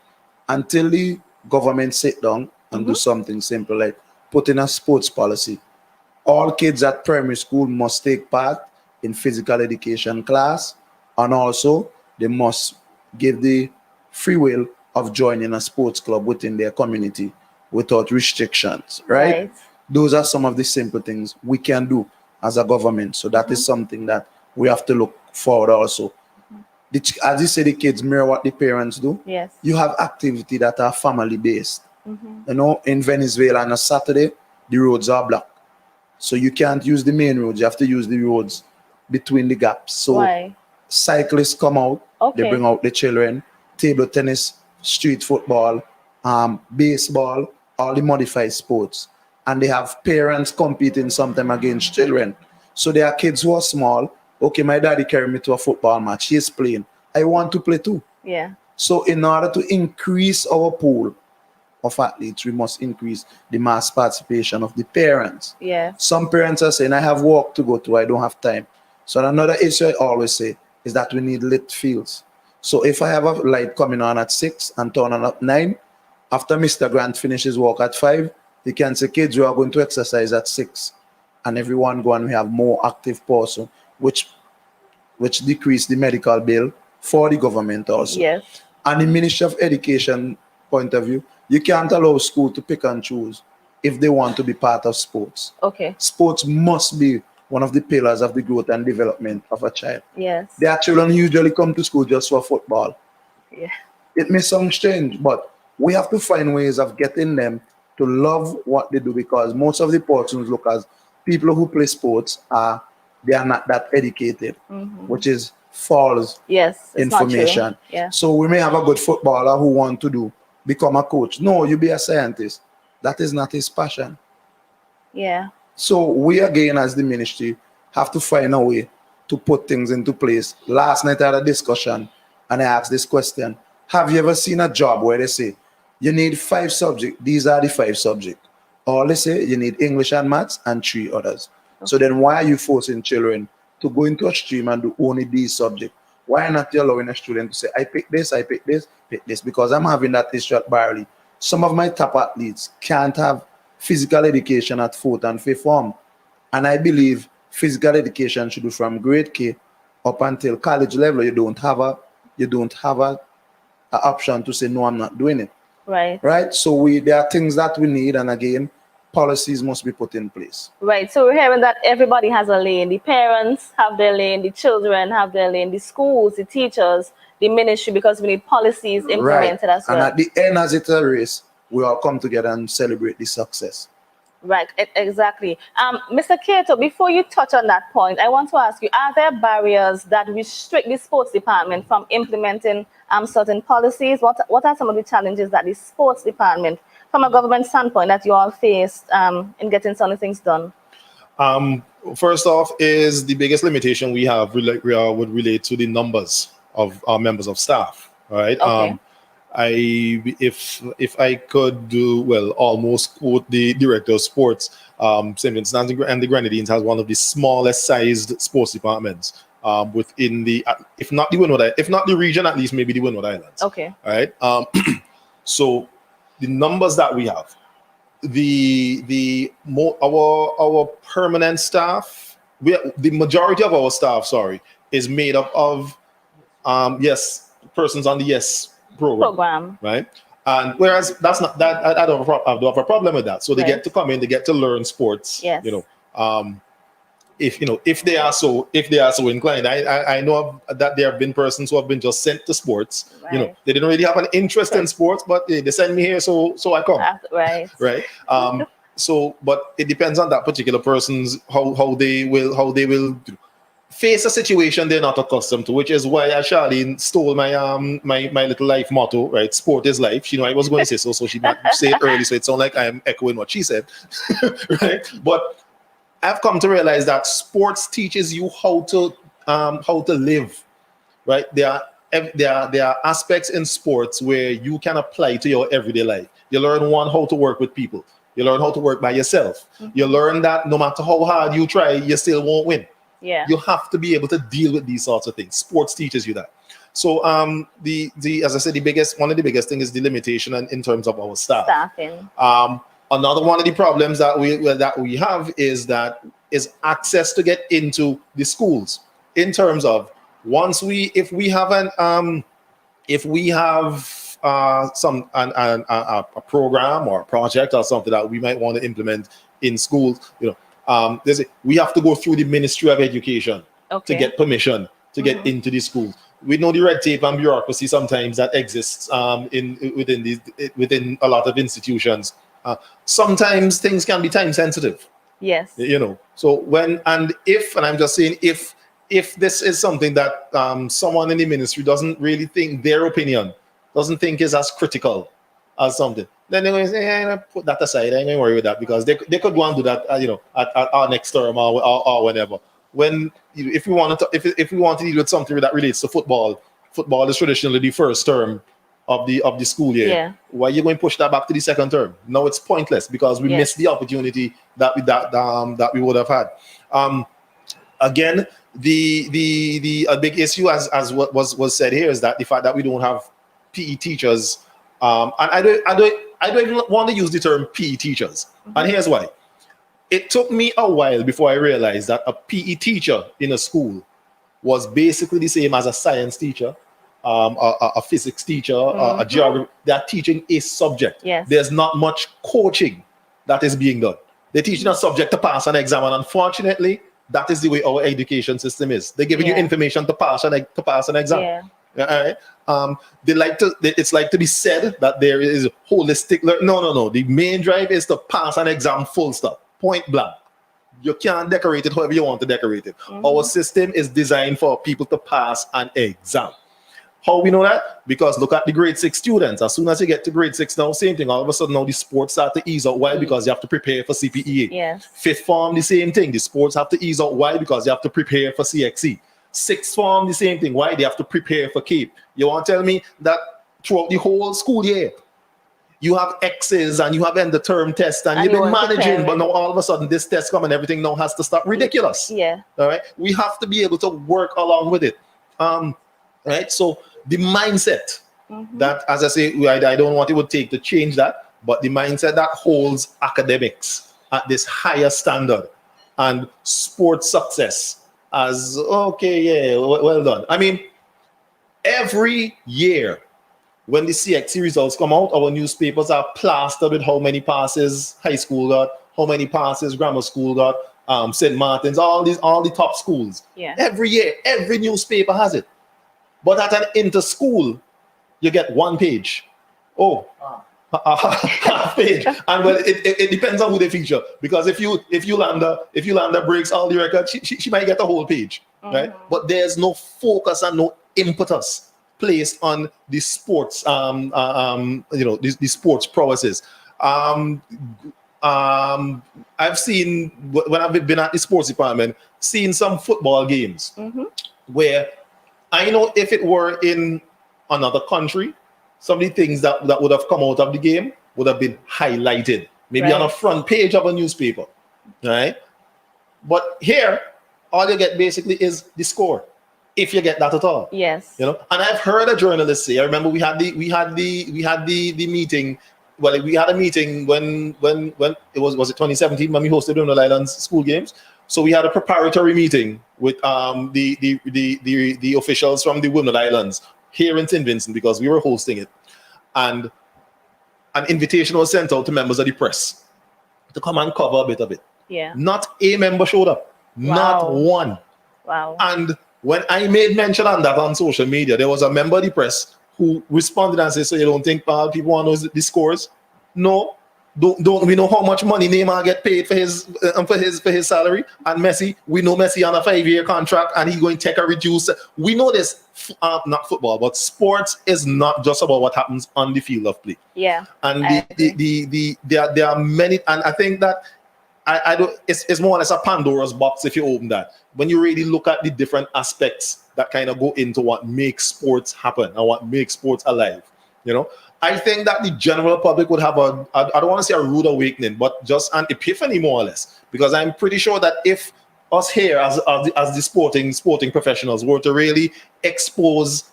until the government sit down and do something simple like put in a sports policy, all kids at primary school must take part in physical education class, and also they must give the free will of joining a sports club within their community without restrictions, right? Right. Those are some of the simple things we can do as a government. So that is something that we have to look forward also. As you say, the kids mirror what the parents do. Yes. You have activity that are family based. You know, in Venezuela on a Saturday, the roads are blocked. So you can't use the main roads. You have to use the roads between the gaps. So Why? cyclists come out, they Okay. bring out the children, table tennis, street football, baseball, all the modified sports. And they have parents competing sometimes against children. So there are kids who are small. Okay, my daddy carried me to a football match. He's playing. I want to play too. Yeah. So in order to increase our pool of athletes, we must increase the mass participation of the parents. Yeah. Some parents are saying, I have work to go to, I don't have time. So another issue I always say is that we need lit fields. So if I have a light coming on at 6 and turn on at 9, after Mr. Grant finishes work at 5, he can say, kids, we are going to exercise at 6. And everyone go and we have more active person, which decrease the medical bill for the government also. Yes. And the Ministry of Education point of view, you can't allow school to pick and choose if they want to be part of sports. Okay. Sports must be one of the pillars of the growth and development of a child. Yes. Their children usually come to school just for football. Yeah. It may sound strange, but we have to find ways of getting them to love what they do, because most of the persons look as people who play sports they are not that educated, which is false Yes. It's not true. information. Yeah. So we may have a good footballer who want to become a coach. No, you be a scientist. That is not his passion. Yeah. So we again, as the ministry, have to find a way to put things into place. Last night I had a discussion and I asked this question. Have you ever seen a job where they say, you need 5 subjects, these are the 5 subjects? Or they say you need English and maths and 3 others. Okay. So then why are you forcing children to go into a stream and do only these subjects? Why not you allowing a student to say, I pick this, pick this? Because I'm having that issue at Barley. Some of my top athletes can't have physical education at 4th and 5th form. And I believe physical education should be from grade K up until college level. You don't have a option to say, no, I'm not doing it. Right. Right? So there are things that we need, and again, policies must be put in place. Right. So we're hearing that everybody has a lane. The parents have their lane, the children have their lane, the schools, the teachers, the ministry, because we need policies implemented as well. And at the end, as it's a race, we all come together and celebrate the success. Right, exactly. Mr. Kato, before you touch on that point, I want to ask you, are there barriers that restrict the sports department from implementing certain policies? What are some of the challenges that the sports department, from a government standpoint, that you all faced in getting some things done? First off, is the biggest limitation we have would relate to the numbers of our members of staff, right? Okay. If I could do well, almost quote the director of sports, St. Vincent and the Grenadines has one of the smallest sized sports departments within the, if not the if not the region, at least maybe the Windward Islands. Okay. All right. So the numbers that we have, our permanent staff, the majority of our staff, is made up of persons on the yes program. Right. And whereas that's not that I don't have a problem with that. So they get to come in, they get to learn sports. Yes. If they are so inclined. I know that there have been persons who have been just sent to sports. Right. They didn't really have an interest in sports, but they send me here, so I come. Right. Right. So, but it depends on that particular person's how they will face a situation they're not accustomed to, which is why Charlene stole my little life motto, right? Sport is life. She knew I was going to say so she didn't say it early, so it sounds like I'm echoing what she said, right? But I've come to realize that sports teaches you how to live, right? There are aspects in sports where you can apply to your everyday life. You learn how to work with people. You learn how to work by yourself. You learn that no matter how hard you try, you still won't win. Yeah. You have to be able to deal with these sorts of things. Sports teaches you that. So the as I said, one of the biggest things is the limitation in terms of our staff. Staffing. Another one of the problems that we have is access to get into the schools. In terms of if we have a program or a project or something that we might want to implement in schools, we have to go through the Ministry of Education to get permission to get into the school. We know the red tape and bureaucracy sometimes that exists within a lot of institutions. Sometimes things can be time sensitive. Yes. So I'm just saying, if this is something that someone in the ministry doesn't really think their opinion doesn't think is as critical as something, then they're going to say, put that aside. I ain't going to worry with that, because they could go and do that, at our next term or whenever. When if we want to deal with something that relates to football is traditionally the first term of the school year. Yeah. Why are you going to push that back to the second term? No, it's pointless, because we missed the opportunity that we would have had. Again, the big issue, as what was said here, is that the fact that we don't have PE teachers, and I don't even want to use the term PE teachers, and here's why. It took me a while before I realized that a PE teacher in a school was basically the same as a science teacher, a physics teacher, a geography. They're teaching a subject. Yes. There's not much coaching that is being done. They're teaching a subject to pass an exam, and unfortunately, that is the way our education system is. They're giving you information to pass an exam. Yeah. All right. It's like to be said that there is holistic learning. No. The main drive is to pass an exam, full stop, point blank. You can't decorate it however you want to decorate it. Our system is designed for people to pass an exam. How we know that? Because look at the grade 6 students. As soon as you get to grade 6 now, same thing. All of a sudden now the sports start to ease out. Why? Because you have to prepare for CPEA. Yes. 5th form, the same thing. The sports have to ease out. Why? Because you have to prepare for CXC. 6th form, the same thing. Why? They have to prepare for CAPE. You want to tell me that throughout the whole school year, you have X's and you have end of term tests and you've been managing, but now all of a sudden this test come and everything now has to stop. Ridiculous. Yeah. All right. We have to be able to work along with it. Right. So the mindset that, as I say, I don't know what it would take to change that, but the mindset that holds academics at this higher standard and sports success as well done. I mean, every year when the CXC results come out, our newspapers are plastered with how many passes high school got, how many passes grammar school got, St. Martin's, all the top schools. Yeah. Every year, every newspaper has it. But at an inter-school, you get one page. Half page. And well, it depends on who they feature. Because if Yolanda breaks all the records, she might get a whole page. Right? But there's no focus and no impetus placed on the sports, the sports prowesses. I've seen, when I've been at the sports department, seen some football games where I know if it were in another country, some of the things that would have come out of the game would have been highlighted, maybe on a Right. front page of a newspaper, right? But here, all you get basically is the score, if you get that at all. Yes. You know, and I've heard a journalist say, I remember we had the meeting. Well, we had a meeting when it was it 2017 when we hosted Wimbledon Islands school games. So we had a preparatory meeting with the officials from the Wimbledon Islands here in St. Vincent because we were hosting it, and an invitation was sent out to members of the press to come and cover a bit of it. Yeah. Not a member showed up, not Wow. one. Wow. And when I made mention on that on social media, there was a member of the press who responded and said, "So you don't think people want to know the scores? No. Don't we know how much money Neymar get paid for his salary? And Messi, we know Messi on a 5-year contract and he's going to take a reduced. We know this, not football, but sports is not just about what happens on the field of play. Yeah. And I there are many, and I think that I don't. It's more or less a Pandora's box if you open that. When you really look at the different aspects that kind of go into what makes sports happen and what makes sports alive, you know, I think that the general public would have I don't want to say a rude awakening, but just an epiphany more or less, because I'm pretty sure that if us here as the sporting professionals were to really expose.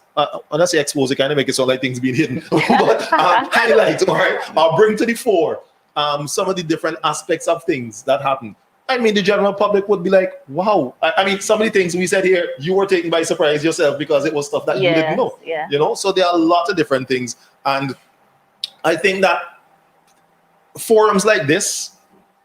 When I say expose, it kind of make it sound like things being hidden, but highlight, all right, or bring to the fore some of the different aspects of things that happen. I mean, the general public would be like, wow. I mean, some of the things we said here, you were taken by surprise yourself because it was stuff that you didn't know. Yeah. You know, so there are a lot of different things. And I think that forums like this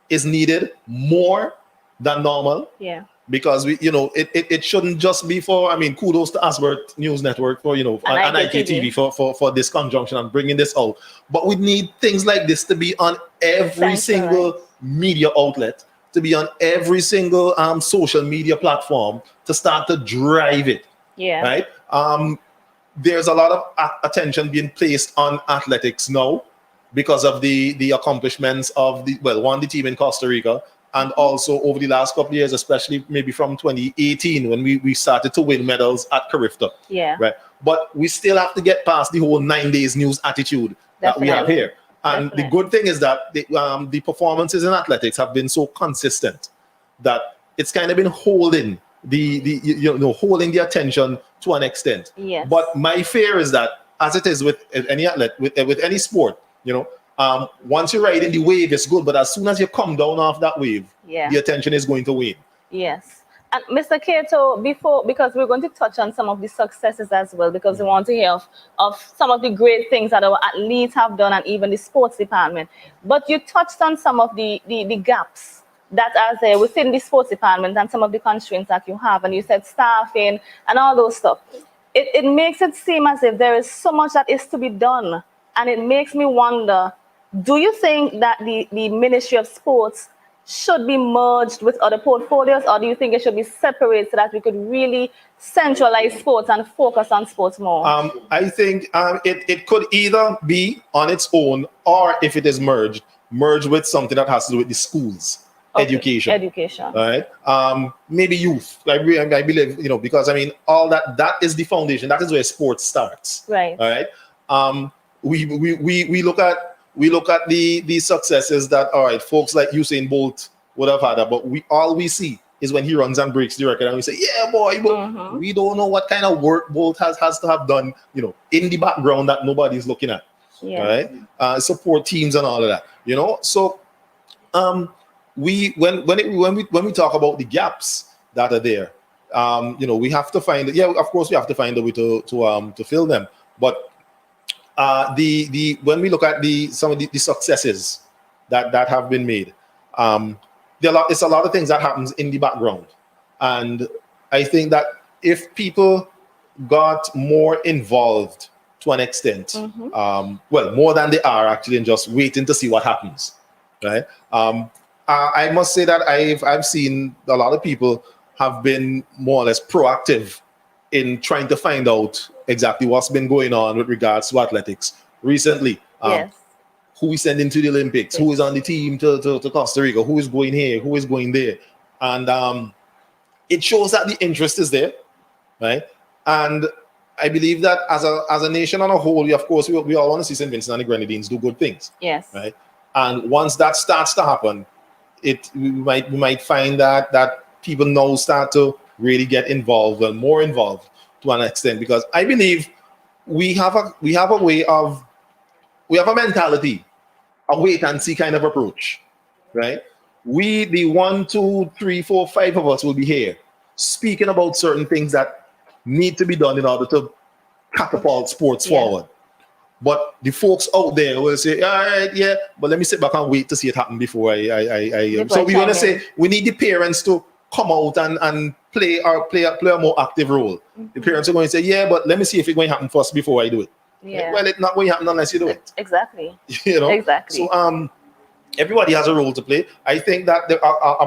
is needed more than normal. Yeah. Because it shouldn't just be for, I mean, kudos to Asbert News Network for, and Iktv for this conjunction and bringing this out. But we need things like this to be on every single media outlet, to be on every single social media platform, to start to drive it. Yeah. Right? There's a lot of attention being placed on athletics now because of the accomplishments of the team in Costa Rica. And also over the last couple of years, especially maybe from 2018, when we started to win medals at Carifta. Yeah. Right. But we still have to get past the whole 9 days news attitude that we have here. And the good thing is that the performances in athletics have been so consistent that it's kind of been holding holding the attention to an extent. Yes. But my fear is that, as it is with any athlete, with any sport, once you're riding the wave, it's good. But as soon as you come down off that wave, the attention is going to wane. Yes. And Mr. Kato, because we're going to touch on some of the successes as well, because we want to hear of some of the great things that our athletes have done and even the sports department. But you touched on some of the gaps that are there within the sports department and some of the constraints that you have. And you said staffing and all those stuff. It makes it seem as if there is so much that is to be done. And it makes me wonder, do you think that the Ministry of Sports should be merged with other portfolios, or do you think it should be separate so that we could really centralize sports and focus on sports more? I think it could either be on its own, or if it is merged with something that has to do with the schools. Education. All right. Maybe youth. I believe, because I mean, all that is the foundation. That is where sports starts. Right. All right. We look at the successes that, all right, folks like Usain Bolt would have had, but all we see is when he runs and breaks the record, and we say, yeah, boy, but we don't know what kind of work Bolt has to have done, in the background that nobody's looking at. Yeah. Right. Support teams and all of that. So when we talk about the gaps that are there, we have to find of course we have to find a way to fill them. But when we look at some of the successes that have been made, it's a lot of things that happens in the background. And I think that if people got more involved to an extent, more than they are actually, and just waiting to see what happens, right? I must say that I've seen a lot of people have been more or less proactive in trying to find out exactly what's been going on with regards to athletics recently. Who is sending to the Olympics, who is on the team to Costa Rica, who is going here, who is going there. And it shows that the interest is there, right? And I believe that as a nation on a whole, we, of course, we all want to see St. Vincent and the Grenadines do good things, Yes. right? And once that starts to happen, we might find that people now start to really get involved and more involved to an extent, because I believe we have a mentality, a wait and see kind of approach, right? We, the 1, 2, 3, 4, 5 of us will be here speaking about certain things that need to be done in order to catapult sports forward. But the folks out there will say, all right, yeah, but let me sit back and wait to see it happen before I so we're gonna say we need the parents to come out and play a more active role. The parents are going to say, yeah, but let me see if it's going to happen first before I do it. Yeah. Well, it's not going to happen unless you do it. Exactly. You know? Exactly. So everybody has a role to play. I think that the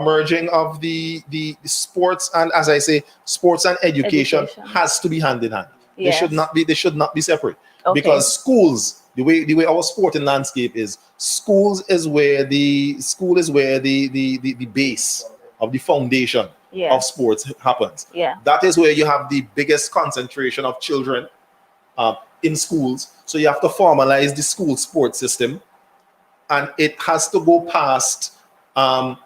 merging of the sports and, as I say, sports and education has to be hand in hand. Yes. They should not be separate. Okay. Because schools, the way our sporting landscape is, school is where the base of the foundation of sports happens. Yeah. That is where you have the biggest concentration of children in schools. So you have to formalize the school sports system, and it has to go past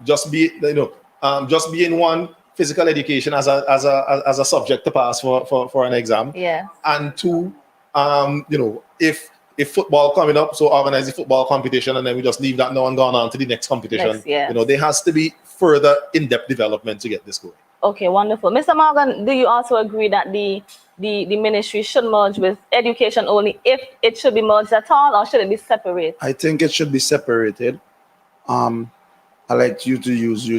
just being one, physical education as a subject to pass for an exam. Yeah. And two, if football coming up, so organize the football competition, and then we just leave that now and go on to the next competition. There has to be further in-depth development to get this going. Okay, wonderful. Mr. Morgan, do you also agree that the ministry should merge with education only, if it should be merged at all, or should it be separate? I think it should be separated. I like you to use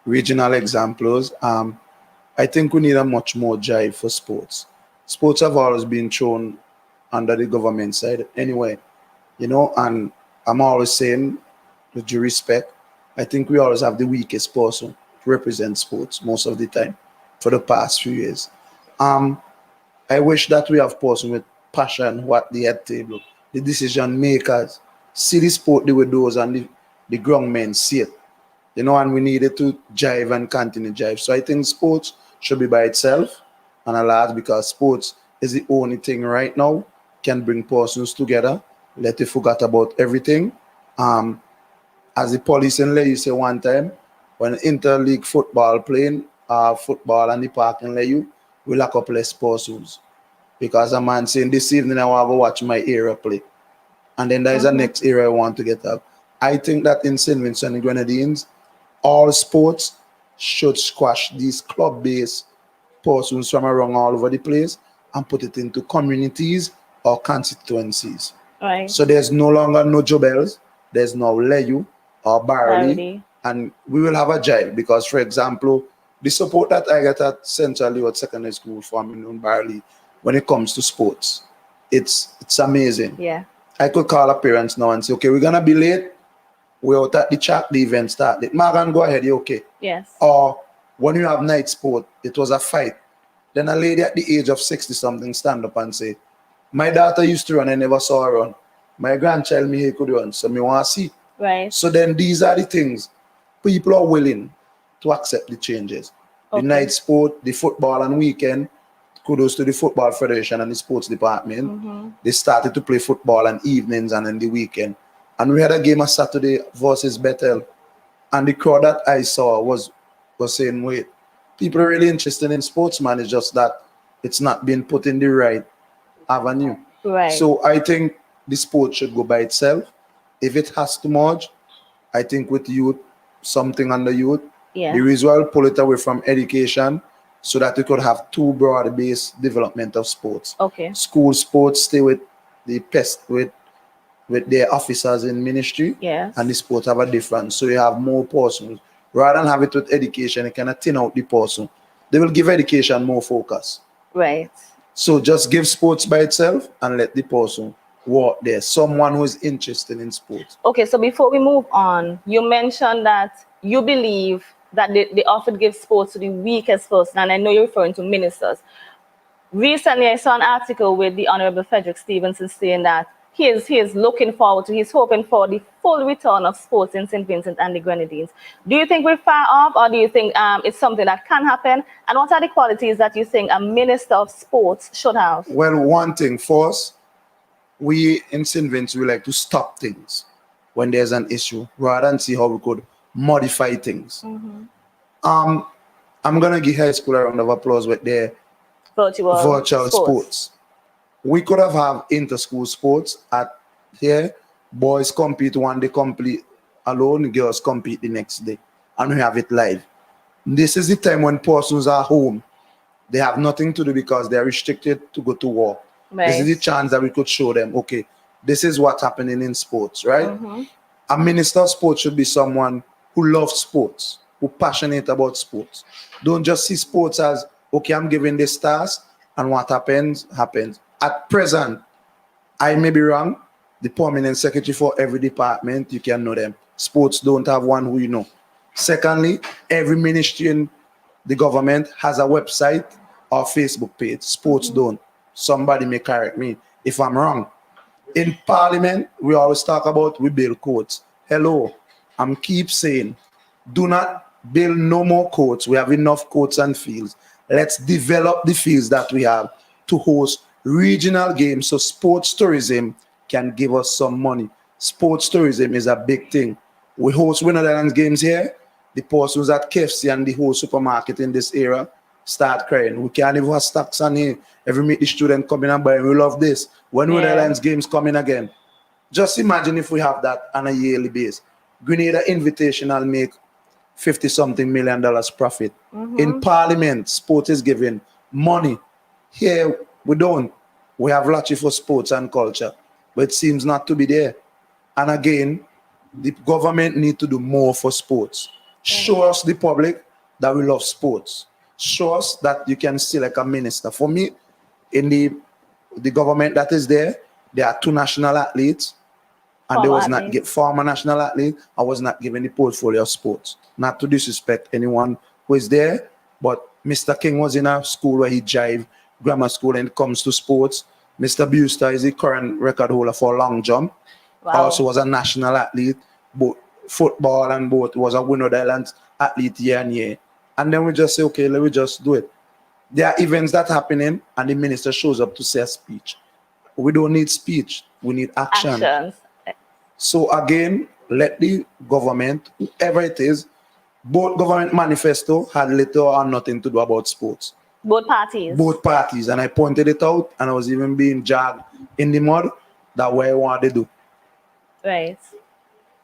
regional examples. I think we need a much more drive for sports. Sports have always been thrown under the government side anyway, and I'm always saying, with due respect, I think we always have the weakest person to represent sports most of the time for the past few years. I wish that we have person with passion who at the head table, the decision makers, see the sport the way those and the grown men see it, and we needed to jive and continue jive. So I think sports should be by itself and a lot, because sports is the only thing right now can bring persons together. Let you forget about everything. As the police in Layu say one time, when interleague football playing, football and the park in Layu, we lock up less persons. Because a man saying, this evening I want to watch my area play. And then there's a next area I want to get up. I think that in St. Vincent and Grenadines, all sports should squash these club-based persons from around all over the place and put it into communities or constituencies. Right. So there's no longer no Jobels, there's no Layu or Barley, and we will have a jive. Because, for example, the support that I get at Central Youth Secondary School from in Barley, when it comes to sports, it's amazing. Yeah. I could call a parents now and say, okay, we're gonna be late. We're out at the chat, the event started. Morgan, go ahead, you okay? Yes. Or when you have night sport, it was a fight. Then a lady at the age of 60-something stand up and say, my daughter used to run, I never saw her run. My grandchild, he could run, so me want to see. Right. So then these are the things. People are willing to accept the changes. Okay. The night sport, the football and weekend, kudos to the Football Federation and the sports department. They started to play football on evenings and in the weekend. And we had a game on Saturday versus Bethel. And the crowd that I saw was saying, wait, people are really interested in sports, man. It's just that it's not being put in the right avenue. Right. So I think the sport should go by itself. If it has to merge, I think with youth, something under youth, the reason I'll pull it away from education so that we could have two broad-based development of sports. Okay. School sports stay with the with their officers in ministry, and the sports have a difference. So you have more persons. Rather than have it with education, you kind of thin out the person. They will give education more focus. Right. So just give sports by itself and let the person walk there. Someone who is interested in sports. Okay, so before we move on, you mentioned that you believe that they often give sports to the weakest person, and I know you're referring to ministers. Recently, I saw an article with the Honorable Frederick Stevenson saying that he is looking forward to. He's hoping for the full return of sports in St. Vincent and the Grenadines. Do you think we're far off, or do you think it's something that can happen? And what are the qualities that you think a minister of sports should have? Well, one thing first, we in St. Vincent, we like to stop things when there's an issue rather than see how we could modify things. I'm gonna give high school a round of applause with their virtual sports. We could have inter-school sports at here. Boys compete one day complete alone, girls compete the next day, and we have it live. This is the time when persons are home. They have nothing to do because they're restricted to go to war. Right. This is the chance that we could show them, okay, this is what's happening in sports, right? A minister of sports should be someone who loves sports, who passionate about sports. Don't just see sports as, okay, I'm giving this task, and what happens, happens. At present, I may be wrong, the permanent secretary for every department, you can know them. Sports don't have one who you know. Secondly, every ministry in the government has a website or Facebook page. Sports don't. Somebody may correct me if I'm wrong. In Parliament, we always talk about we build courts. Hello, I'm keep saying, do not build no more courts. We have enough courts and fields. Let's develop the fields that we have to host regional games so sports tourism can give us some money. Sports tourism is a big thing. We host Winter Islands games here. The persons at KFC and the whole supermarket in this area start crying. We can't even have stocks on here. Every meet the student coming and buying. We love this. When Winter Islands games coming again. Just imagine if we have that on a yearly basis. Grenada Invitational make $50-something million profit. In Parliament, sport is giving money. Here, we don't. We have lottery for sports and culture, but it seems not to be there. And again, the government need to do more for sports. Show us, the public, that we love sports. Show us that you can select a minister. For me, in the government that is there are 2 national athletes, and there was not former national athlete. I was not given the portfolio of sports. Not to disrespect anyone who is there, but Mr. King was in a school where he jive, grammar school, and it comes to sports. Mr. Buster is the current record holder for long jump. Wow. Also was a national athlete, both football and both was a Winter Islands athlete year and year. And then we just say, okay, let me just do it. There are events that happening, and the minister shows up to say a speech. We don't need speech. We need action. Actions. So again, let the government, whoever it is, both government manifesto had little or nothing to do about sports. Both parties. Both parties. And I pointed it out, and I was even being jagged in the mud that what I wanted to do. Right.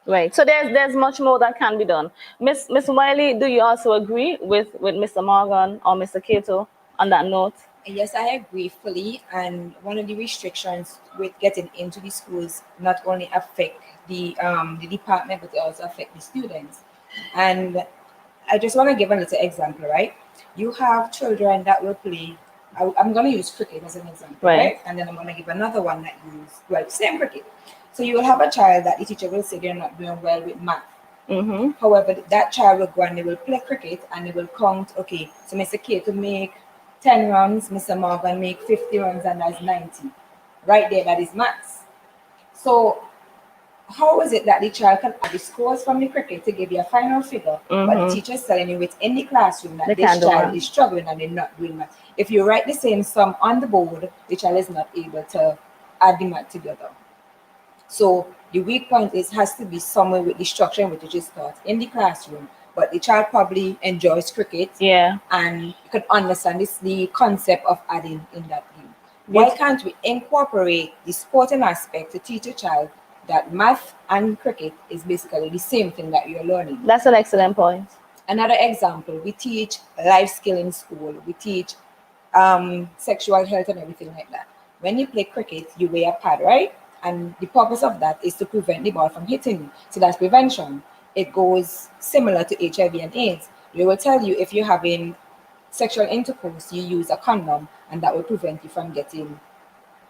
Right. So there's much more that can be done. Miss Wiley, do you also agree with Mr. Morgan or Mr. Cato on that note? Yes, I agree fully. And one of the restrictions with getting into the schools not only affect the department, but they also affect the students. And I just want to give a little example, right? You have children that will play. I'm going to use cricket as an example, right? And then I'm going to give another one that same cricket. So you will have a child that the teacher will say they're not doing well with math. However, that child will go and they will play cricket and they will count, okay, so Mr. K to make 10 runs, Mr. Morgan make 50 runs, and that's 90. Right there, that is maths. So how is it that the child can add the scores from the cricket to give you a final figure, but the teacher is telling you within the classroom that this child is struggling and they're not doing math? If you write the same sum on the board, the child is not able to add the math together. So the weak point has to be somewhere with the structure in which it is taught in the classroom. But the child probably enjoys cricket, and could understand the concept of adding in that game. Why can't we incorporate the sporting aspect to teach a child that math and cricket is basically the same thing that you're learning? That's an excellent point. Another example, we teach life skill in school. We teach sexual health and everything like that. When you play cricket, you wear a pad, right? And the purpose of that is to prevent the ball from hitting you. So that's prevention. It goes similar to HIV and AIDS. They will tell you if you're having sexual intercourse, you use a condom, and that will prevent you from getting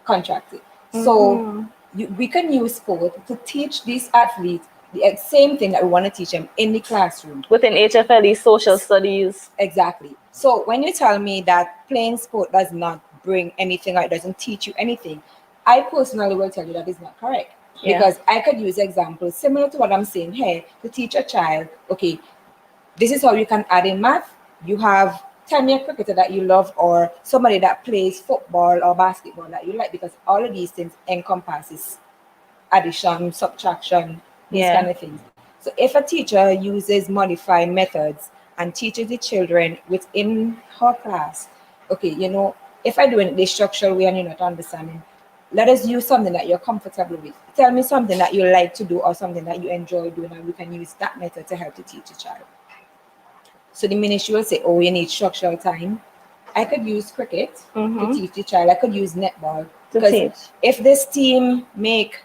contracted. So we can use sport to teach these athletes the same thing that we want to teach them in the classroom. Within HFLE, social studies. Exactly. So when you tell me that playing sport does not bring anything or it doesn't teach you anything, I personally will tell you that is not correct. Yeah. Because I could use examples similar to what I'm saying here to teach a child, okay, this is how you can add in math. You have tell me a cricketer that you love or somebody that plays football or basketball that you like, because all of these things encompasses addition, subtraction, these Yeah. kind of things. So if a teacher uses modified methods and teaches the children within her class, okay, if I do it the structural way and you're not understanding, let us use something that you're comfortable with. Tell me something that you like to do or something that you enjoy doing, and we can use that method to help to teach a child. So the minute she will say, oh, you need structural time, I could use cricket to teach the child. I could use netball. To Because teach. if this team make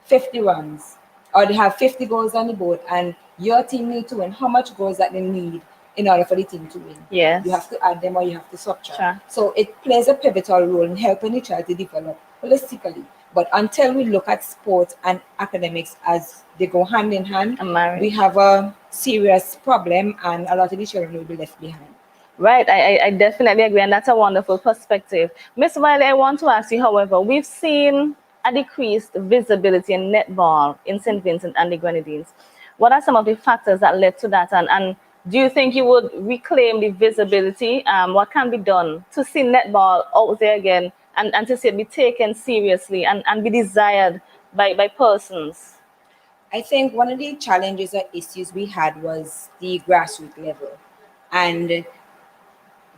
50 runs or they have 50 goals on the board and your team need to win, how much goals that they need in order for the team to win? Yes. You have to add them or you have to subtract. Sure. So it plays a pivotal role in helping the child to develop holistically. But until we look at sports and academics as they go hand in hand, And marriage. we have a serious problem and a lot of the children will be left behind. Right, I definitely agree, and that's a wonderful perspective. Miss Wiley, I want to ask you, however, we've seen a decreased visibility in netball in St. Vincent and the Grenadines. What are some of the factors that led to that, and do you think you would reclaim the visibility? What can be done to see netball out there again and to see it be taken seriously and be desired by persons? I think one of the challenges or issues we had was the grassroots level. And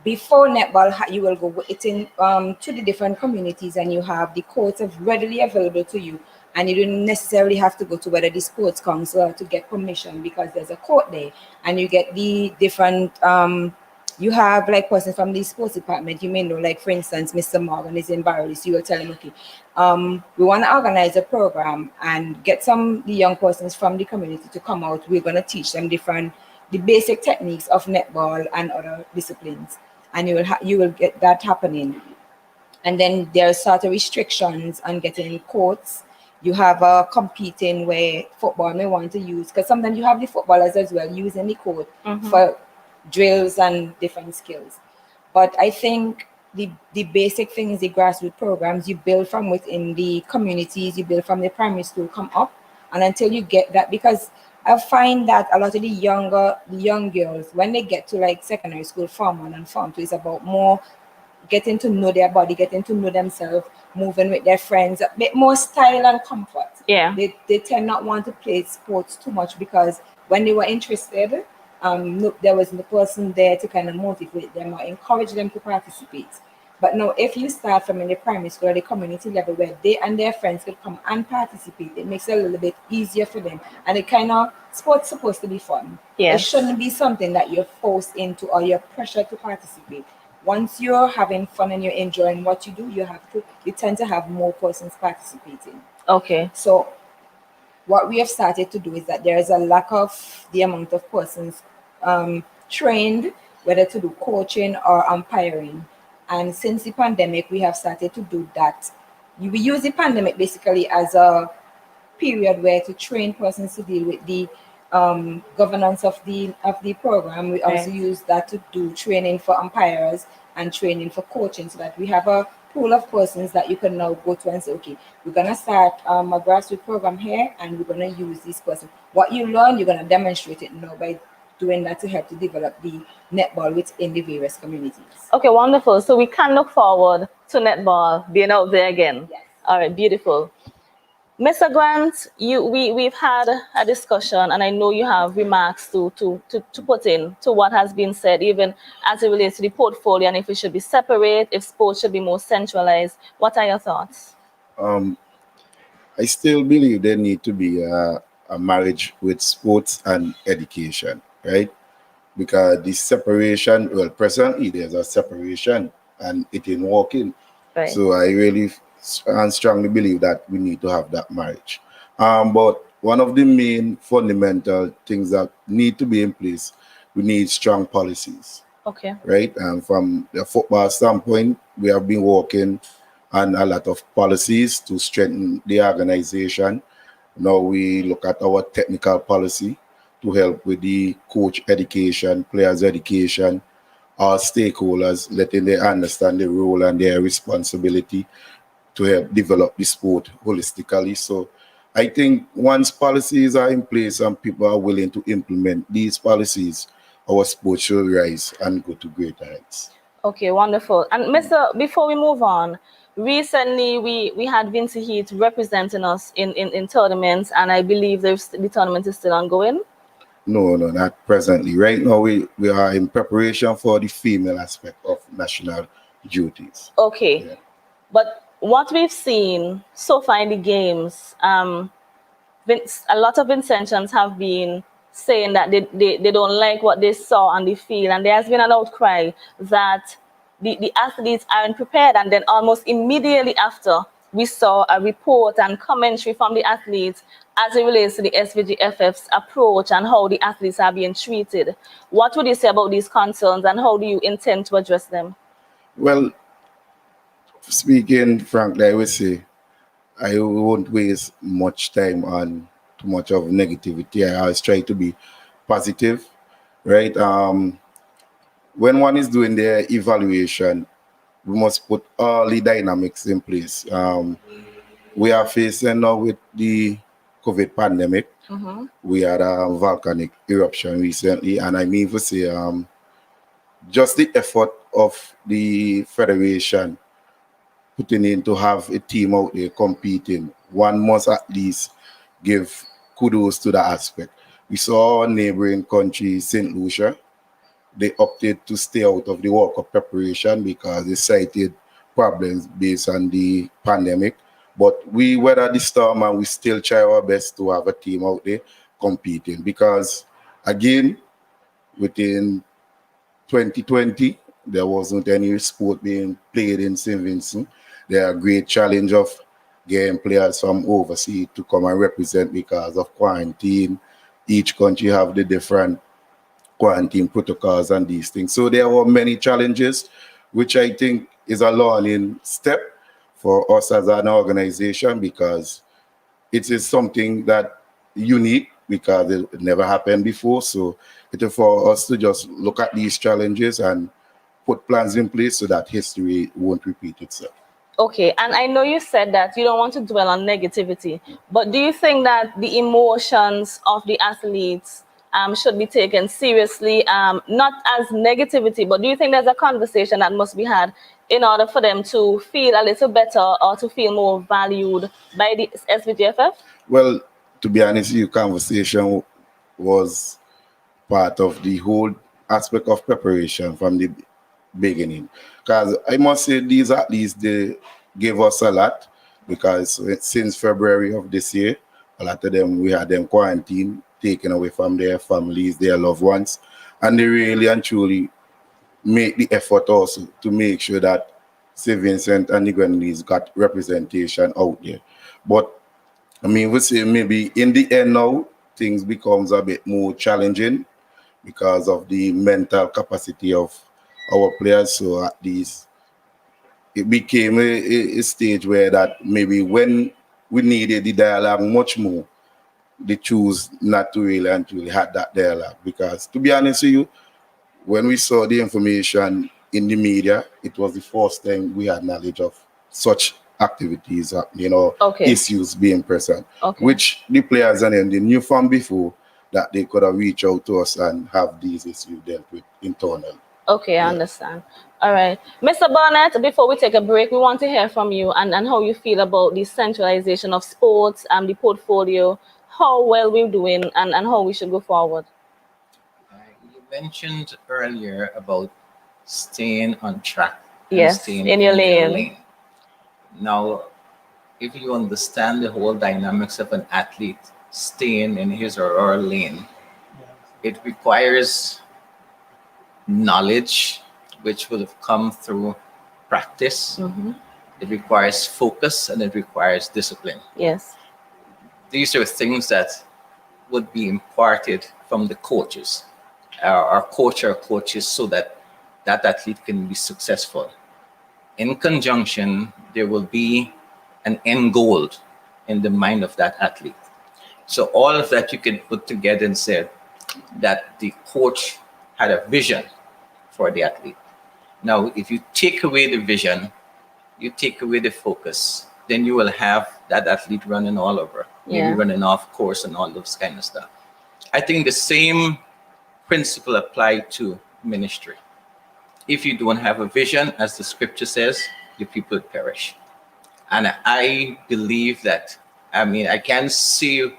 before netball, you will go to the different communities and you have the courts readily available to you. And you don't necessarily have to go to whether the sports council to get permission, because there's a court there and you get the different, you have like persons from the sports department, you may know, like for instance, Mr. Morgan is in Barrows, you will tell him, okay, we want to organize a program and get the young persons from the community to come out. We're going to teach them the basic techniques of netball and other disciplines, and you will get that happening. And then there are sort of restrictions on getting courts. You have a competing where football may want to use, because sometimes you have the footballers as well using the court for drills and different skills. But I think the basic thing is the grassroots programs you build from within the communities, you build from the primary school, come up, and until you get that, because I find that a lot of the young girls, when they get to like secondary school, Form 1 and Form 2, is about more getting to know their body, getting to know themselves, moving with their friends, a bit more style and comfort. Yeah. They tend not want to play sports too much, because when they were interested, there was the person there to kind of motivate them or encourage them to participate. But no, if you start from in the primary school or the community level where they and their friends could come and participate, it makes it a little bit easier for them. And it kind of, sports supposed to be fun. Yes. It shouldn't be something that you're forced into or you're pressured to participate. Once you're having fun and you're enjoying what you do, you tend to have more persons participating. Okay. So what we have started to do is that there is a lack of the amount of persons trained, whether to do coaching or umpiring. And since the pandemic, we have started to do that. We use the pandemic basically as a period where to train persons to deal with the governance of the program. We also Right. use that to do training for umpires and training for coaching, so that we have a pool of persons that you can now go to and say, okay, we're gonna start a grassroots program here, and we're gonna use this person. What you learn, you're gonna demonstrate it now by doing that to help to develop the netball within the various communities. Okay, wonderful. So we can look forward to netball being out there again. Yes. All right, beautiful. Mr. Grant, we've had a discussion, and I know you have remarks to put in to what has been said, even as it relates to the portfolio, and if it should be separate, if sports should be more centralized. What are your thoughts? I still believe there need to be a marriage with sports and education, right? Because the separation, well, presently there's a separation and it ain't working. Right. So I really and strongly believe that we need to have that marriage. But one of the main fundamental things that need to be in place, we need strong policies, Okay. right? And from the football standpoint, we have been working on a lot of policies to strengthen the organization. Now we look at our technical policy to help with the coach education, players education, our stakeholders, letting them understand the role and their responsibility to help develop the sport holistically. So I think once policies are in place and people are willing to implement these policies, our sport should rise and go to greater heights. Okay, wonderful. And Mr. Before we move on, recently we had Vince Heat representing us in tournaments, and I believe the tournament is still ongoing. No, no, not presently. Right now, we are in preparation for the female aspect of national duties. Okay, Yeah. but what we've seen so far in the games, a lot of Vincentians have been saying that they don't like what they saw on the field, and there has been an outcry that the athletes aren't prepared. And then almost immediately after, we saw a report and commentary from the athletes as it relates to the SVGFF's approach and how the athletes are being treated. What would you say about these concerns, and how do you intend to address them? Well, speaking frankly, I would say I won't waste much time on too much of negativity. I always try to be positive, right? When one is doing their evaluation, we must put all the dynamics in place. We are facing now with the COVID pandemic. We had a volcanic eruption recently, and I mean to say, just the effort of the federation putting in to have a team out there competing, one must at least give kudos to that aspect. We saw our neighboring country, St. Lucia, they opted to stay out of the World Cup preparation because they cited problems based on the pandemic. But we weathered the storm and we still try our best to have a team out there competing because, again, within 2020, there wasn't any sport being played in St. Vincent. There are a great challenge of getting players from overseas to come and represent because of quarantine. Each country have the different quarantine protocols and these things. So there were many challenges, which I think is a learning step for us as an organization because it is something that unique because it never happened before. So it is for us to just look at these challenges and put plans in place so that history won't repeat itself. Okay, and I know you said that you don't want to dwell on negativity, but do you think that the emotions of the athletes should be taken seriously, not as negativity, but do you think there's a conversation that must be had in order for them to feel a little better or to feel more valued by the SVGFF? Well, to be honest, your conversation was part of the whole aspect of preparation from the beginning. Because I must say, these athletes, they gave us a lot because since February of this year, a lot of them, we had them quarantined, taken away from their families, their loved ones, and they really and truly make the effort also to make sure that St. Vincent and the Grenadines got representation out there. But I mean, we say maybe in the end now, things becomes a bit more challenging because of the mental capacity of our players. So at least it became a stage where that maybe when we needed the dialogue much more, they choose not to really and truly have that dialogue. Because to be honest with you, when we saw the information in the media, it was the first time we had knowledge of such activities, Okay. issues being present, Okay. which the players and them they knew from before that they could have reached out to us and have these issues dealt with internally. Okay, I Yeah. understand. All right. Mr. Barnett, before we take a break, we want to hear from you and how you feel about the centralization of sports and the portfolio, how well we're doing and how we should go forward. You mentioned earlier about staying on track and Yes, staying in your lane. Now, if you understand the whole dynamics of an athlete staying in his or her lane, it requires knowledge, which will have come through practice. It requires focus and it requires discipline. Yes. These are things that would be imparted from the coaches, our coach or coaches, so that that athlete can be successful. In conjunction, there will be an end goal in the mind of that athlete. So all of that you can put together and say that the coach had a vision for the athlete. Now, if you take away the vision, you take away the focus, then you will have that athlete running all over, maybe Yeah. running off course and all those kind of stuff. I think the same principle apply to ministry. If you don't have a vision, as the scripture says, your people perish. And I believe that, I mean, I can see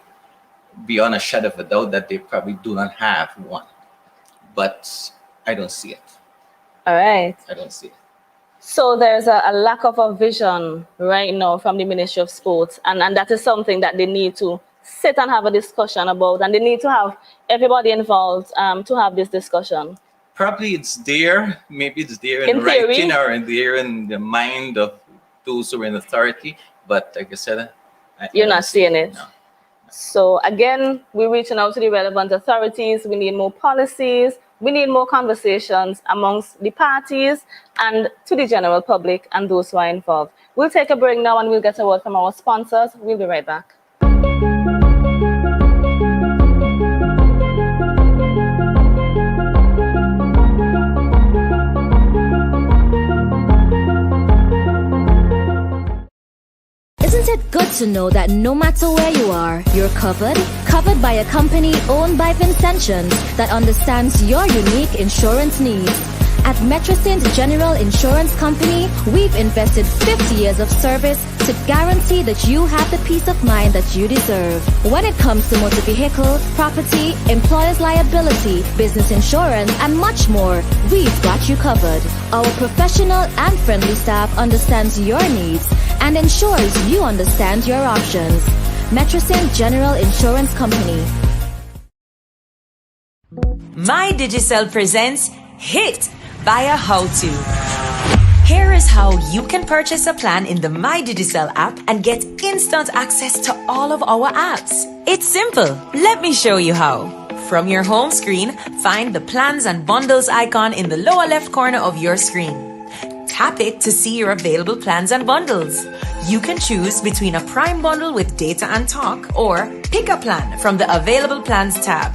beyond a shadow of a doubt that they probably do not have one. But I don't see it. All right. I don't see it. So there's a lack of a vision right now from the Ministry of Sports, and that is something that they need to sit and have a discussion about, and they need to have everybody involved to have this discussion. Probably it's there, maybe it's there In in writing theory. or in there in the mind of those who are in authority. But like I said, You're don't not see seeing it. No. So again, we're reaching out to the relevant authorities. We need more policies. We need more conversations amongst the parties and to the general public and those who are involved. We'll take a break now and we'll get a word from our sponsors. We'll be right back. Isn't it good to know that no matter where you are, you're covered? Covered by a company owned by Vincentians that understands your unique insurance needs. At Metrosint General Insurance Company, we've invested 50 years of service to guarantee that you have the peace of mind that you deserve. When it comes to motor vehicle, property, employer's liability, business insurance, and much more, we've got you covered. Our professional and friendly staff understands your needs and ensures you understand your options. Metrosint General Insurance Company. My Digicel presents HIT via How To. Here is how you can purchase a plan in the My Digicel app and get instant access to all of our apps. It's simple. Let me show you how. From your home screen, find the plans and bundles icon in the lower left corner of your screen. Tap it to see your available plans and bundles. You can choose between a Prime bundle with data and talk or pick a plan from the Available Plans tab.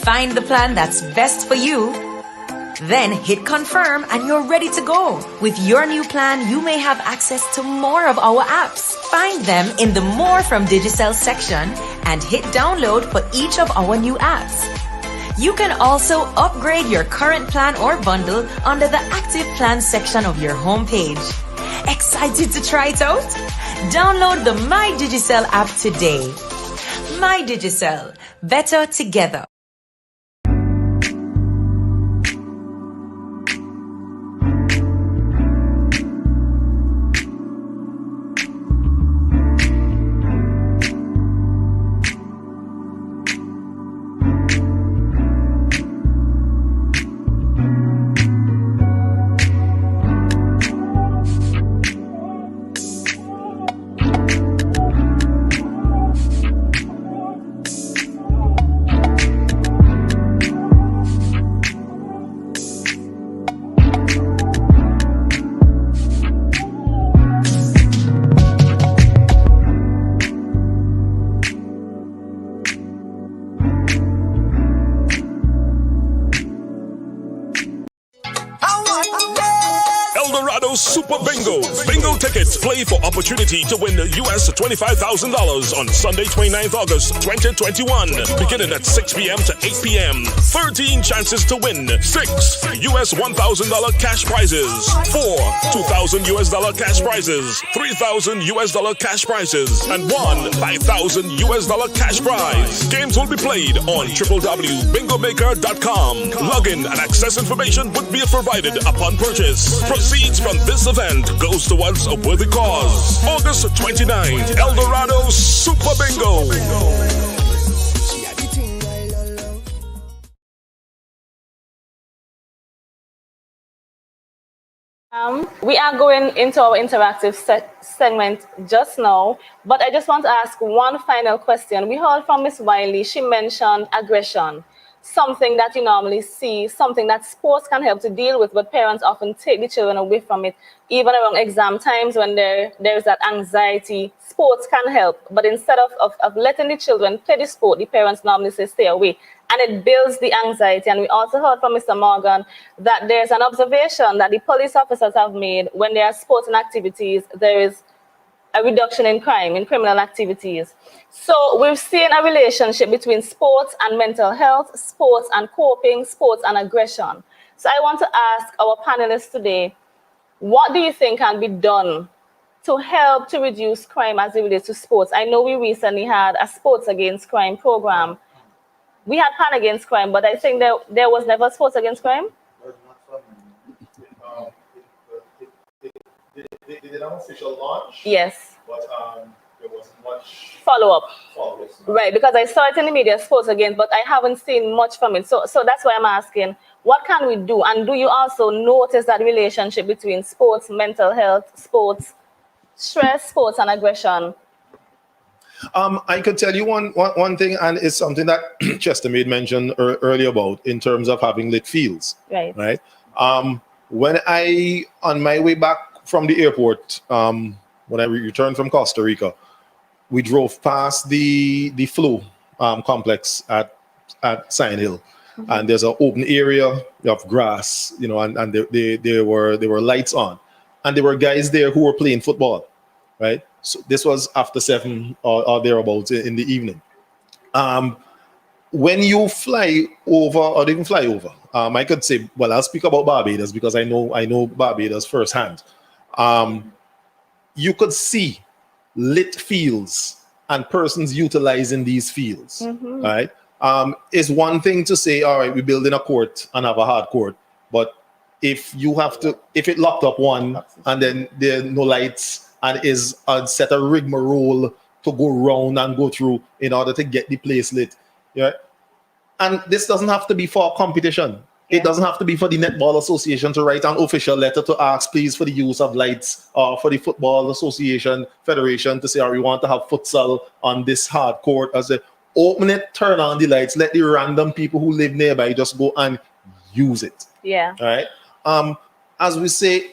Find the plan that's best for you. Then hit confirm and you're ready to go. With your new plan, you may have access to more of our apps. Find them in the More from Digicel section and hit download for each of our new apps. You can also upgrade your current plan or bundle under the Active Plans section of your homepage. Excited to try it out? Download the My Digicel app today. My Digicel, better together. Super Bingo. Bingo tickets play for opportunity to win US $25,000 on Sunday, 29th August 2021. Beginning at 6 p.m. to 8 p.m. 13 chances to win. 6 US $1,000 cash prizes. 4 $2,000 US cash prizes. 3,000 US cash prizes. And 1 5,000 US cash prize. Games will be played on www.bingomaker.com. Login and access information would be provided upon purchase. Proceeds from this event goes towards a worthy cause. August 29th, El Dorado Super Bingo. We are going into our interactive segment just now, but I just want to ask one final question. We heard from Miss Wiley. She mentioned aggression, something that you normally see, something that sports can help to deal with, but parents often take the children away from it. Even around exam times when there's that anxiety, sports can help. But instead of letting the children play the sport, the parents normally say stay away. and it builds the anxiety. And we also heard from Mr. Morgan that there's an observation that the police officers have made when there are sporting activities, there is a reduction in crime, in criminal activities. So we've seen a relationship between sports and mental health, sports and coping, sports and aggression. So I want to ask our panelists today, what do you think can be done to help to reduce crime as it relates to sports? I know we recently had a Sports Against Crime program. We had Pan Against Crime, but I think there was never Sports Against Crime. They did an official launch. Yes. But there wasn't much follow-up. Follow-up. Right, because I saw it in the media, Sports Against, but I haven't seen much from it. So that's why I'm asking, what can we do? And do you also notice that relationship between sports, mental health, sports, stress, sports, and aggression? I could tell you one thing, and it's something that Chester made mention earlier about in terms of having lit fields. Right. When on my way back from the airport, when I returned from Costa Rica, we drove past the Flow complex at Sign Hill, and there's an open area of grass, and there were lights on, and there were guys there who were playing football, right? So this was after 7 or thereabouts in the evening. When you fly over, or even fly over, I could say, well, I'll speak about Barbados because I know Barbados firsthand. You could see lit fields and persons utilizing these fields. Right? It's one thing to say, all right, we're building a court and have a hard court, but if it locked up one and then there are no lights and is a set of rigmarole to go round and go through in order to get the place lit. Yeah. And this doesn't have to be for competition. It doesn't have to be for the Netball Association to write an official letter to ask, please, for the use of lights, or for the Football Association Federation to say, we want to have futsal on this hard court. I say, open it, turn on the lights, let the random people who live nearby just go and use it. Yeah. All right. As we say,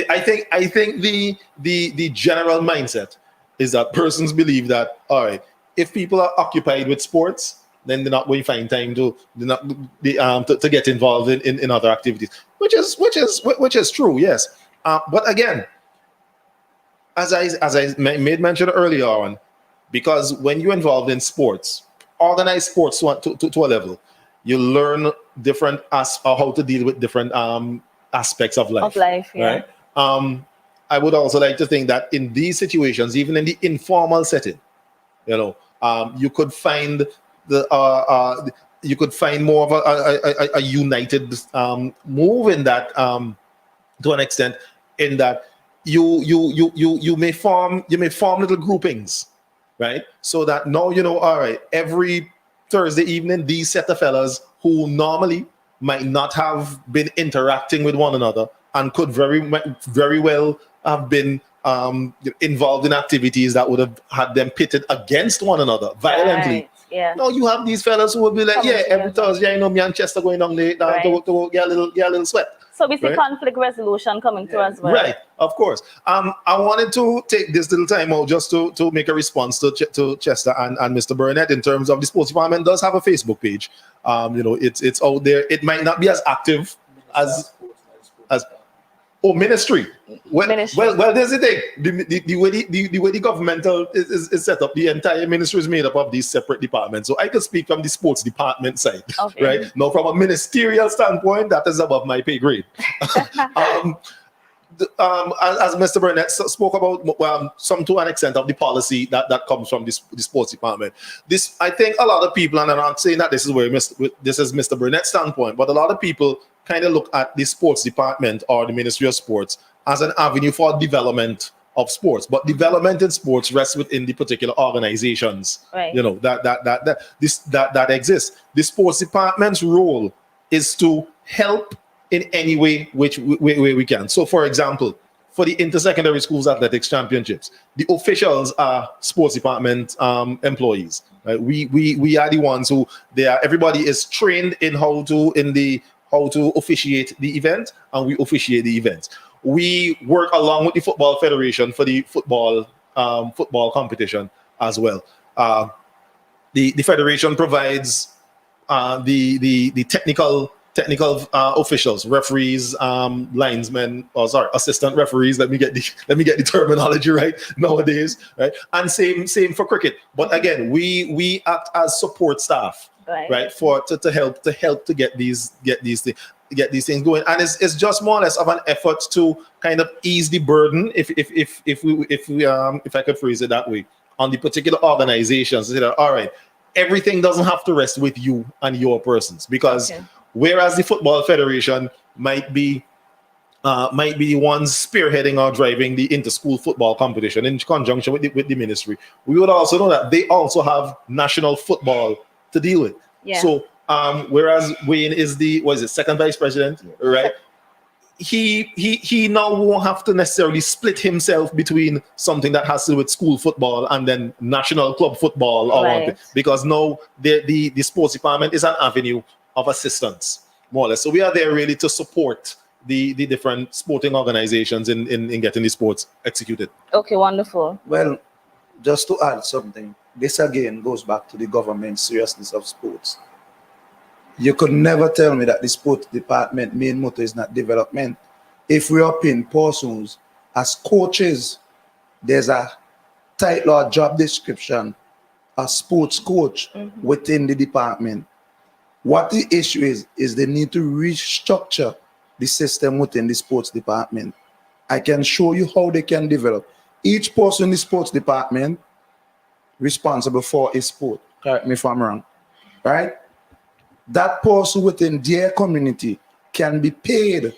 I think the general mindset is that persons believe that, all right, if people are occupied with sports, then they're not going to find time to get involved in other activities, which is true, yes. But again, as I made mention earlier on, because when you're involved in sports, organized sports to a level, you learn different how to deal with different aspects of life. Yeah. Right? I would also like to think that in these situations, even in the informal setting, you could find you could find more of a united move in that, to an extent, in that you may form little groupings, right? So that now all right, every Thursday evening, these set of fellas who normally might not have been interacting with one another and could very well have been involved in activities that would have had them pitted against one another violently. Right. Yeah. No, you have these fellas who will be like, every Thursday, me and Chester going down late to get a little sweat. So we see conflict resolution coming through as well. Right, of course. I wanted to take this little time out just to make a response to Chester and Mr. Burnett in terms of the sports department does have a Facebook page. It's out there. It might not be as active as ministry. Well, there's the thing. The way the governmental is set up, the entire ministry is made up of these separate departments. So I could speak from the sports department side, right? Now, from a ministerial standpoint, that is above my pay grade. As Mr. Burnett spoke about, some to an extent of the policy that comes from the sports department. This, I think, a lot of people, and I'm not saying that this is Mr. Burnett's standpoint, but a lot of people kind of look at the sports department or the Ministry of Sports as an avenue for development of sports, but development in sports rests within the particular organizations, right, that exist. The sports department's role is to help in any way which we can. So, for example, for the intersecondary schools athletics championships, the officials are sports department employees. Right? We are the ones who everybody is trained in how to officiate the event, and we officiate the event. We work along with the Football Federation for the football competition as well. the federation provides the technical officials, referees, linesmen, assistant referees. Let me get the terminology right nowadays, right? And same for cricket. But again, we act as support staff, right? For to help to get these things going. And it's just more or less of an effort to kind of ease the burden, if I could phrase it that way, on the particular organizations. Say that, all right, everything doesn't have to rest with you and your persons, because whereas the Football Federation might be the ones spearheading or driving the inter-school football competition in conjunction with the ministry, we would also know that they also have national football to deal with. So whereas Wayne is the second vice president, right? He now won't have to necessarily split himself between something that has to do with school football and then national club football, or because now the sports department is an avenue of assistance, more or less. So we are there really to support the different sporting organizations in getting the sports executed. Okay, wonderful. Well, just to add something, this again goes back to the government's seriousness of sports. You could never tell me that the sports department main motto is not development. If we are paying persons as coaches, there's a title or job description, a sports coach within the department. What the issue is they need to restructure the system within the sports department. I can show you how they can develop. Each person in the sports department responsible for a sport. Correct me if I'm wrong, right? That person within their community can be paid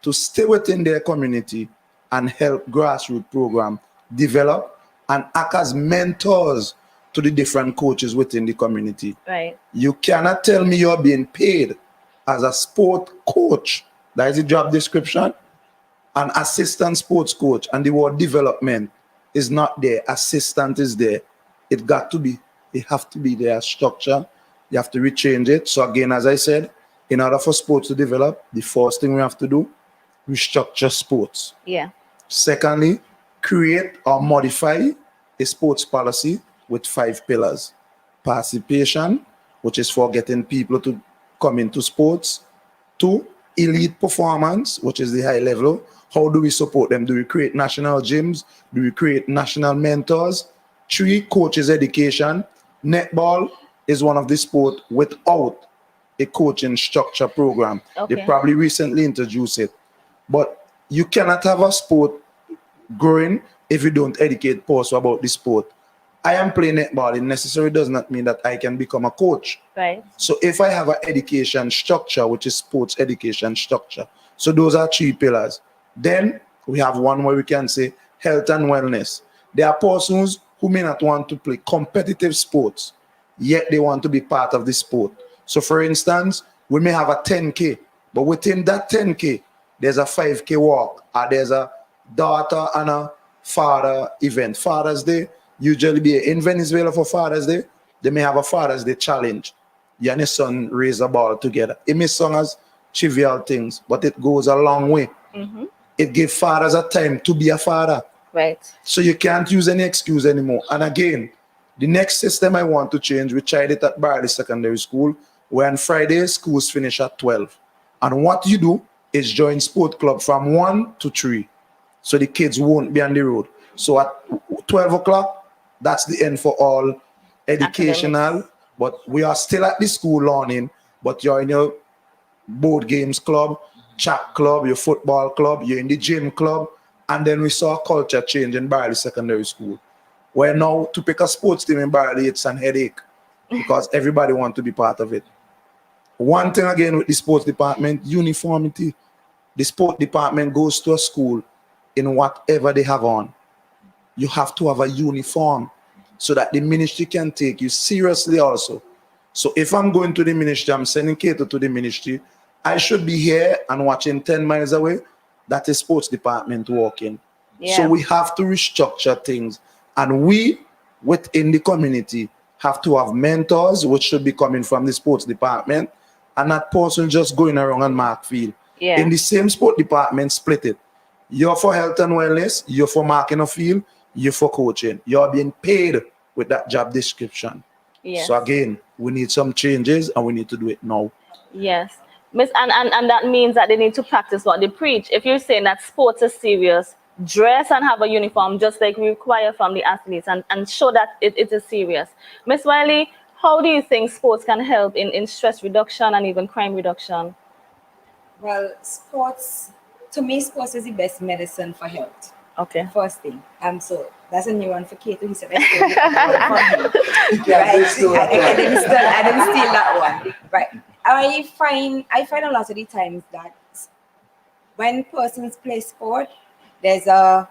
to stay within their community and help grassroots program develop and act as mentors to the different coaches within the community. Right. You cannot tell me you're being paid as a sport coach. That is the job description. An assistant sports coach, and the word development is not there. Assistant is there. It have to be there structure. You have to rechange it. So again, as I said, in order for sports to develop, the first thing we have to do, restructure sports. Yeah. Secondly, create or modify a sports policy with 5 pillars. Participation, which is for getting people to come into sports. 2, elite performance, which is the high level. How do we support them? Do we create national gyms? Do we create national mentors? 3, coaches education. Netball is one of the sport without a coaching structure program. Okay. They probably recently introduced it. But you cannot have a sport growing if you don't educate people about the sport. I am playing netball. It necessarily does not mean that I can become a coach. Right. So if I have an education structure, which is sports education structure, so those are 3 pillars. Then we have one where we can say health and wellness. There are persons who may not want to play competitive sports, yet they want to be part of the sport. So for instance, we may have a 10K, but within that 10K, there's a 5K walk, or there's a daughter and a father event. Father's Day, usually be in Venezuela for Father's Day, they may have a Father's Day challenge. You and your son raise a ball together. It may sound as trivial things, but it goes a long way. It gives fathers a time to be a father. Right. So you can't use any excuse anymore. And again, the next system I want to change, we tried it at Barley Secondary School, where on Fridays, schools finish at 12. And what you do is join sport club from 1 to 3. So the kids won't be on the road. So at 12 o'clock, that's the end for all educational. Academics. But we are still at the school learning, but you're in your board games club, chat club, your football club, you're in the gym club. And then we saw a culture change in Barley Secondary School, where now to pick a sports team in Barley, it's an headache because everybody wants to be part of it. One thing again with the sports department, uniformity. The sport department goes to a school in whatever they have on. You have to have a uniform so that the ministry can take you seriously also. So if I'm going to the ministry, I'm sending Kato to the ministry, I should be here and watching 10 miles away. That is sports department working. Yeah. So we have to restructure things. And we, within the community, have to have mentors, which should be coming from the sports department, and that person just going around and mark field. Yeah. In the same sport department, split it. You're for health and wellness, you're for marking a field, you're for coaching. You're being paid with that job description. Yes. So again, we need some changes and we need to do it now. Yes. Miss, and that means that they need to practice what they preach. If you're saying that sports is serious, dress and have a uniform just like we require from the athletes and show that it is serious. Miss Wiley, how do you think sports can help in stress reduction and even crime reduction? Well, sports, to me, sports is the best medicine for health. Okay. First thing. So that's a new one for Kato. He said, I stole the other one from him. Right? I didn't steal that one. Right. I find a lot of the times that when persons play sport, there's a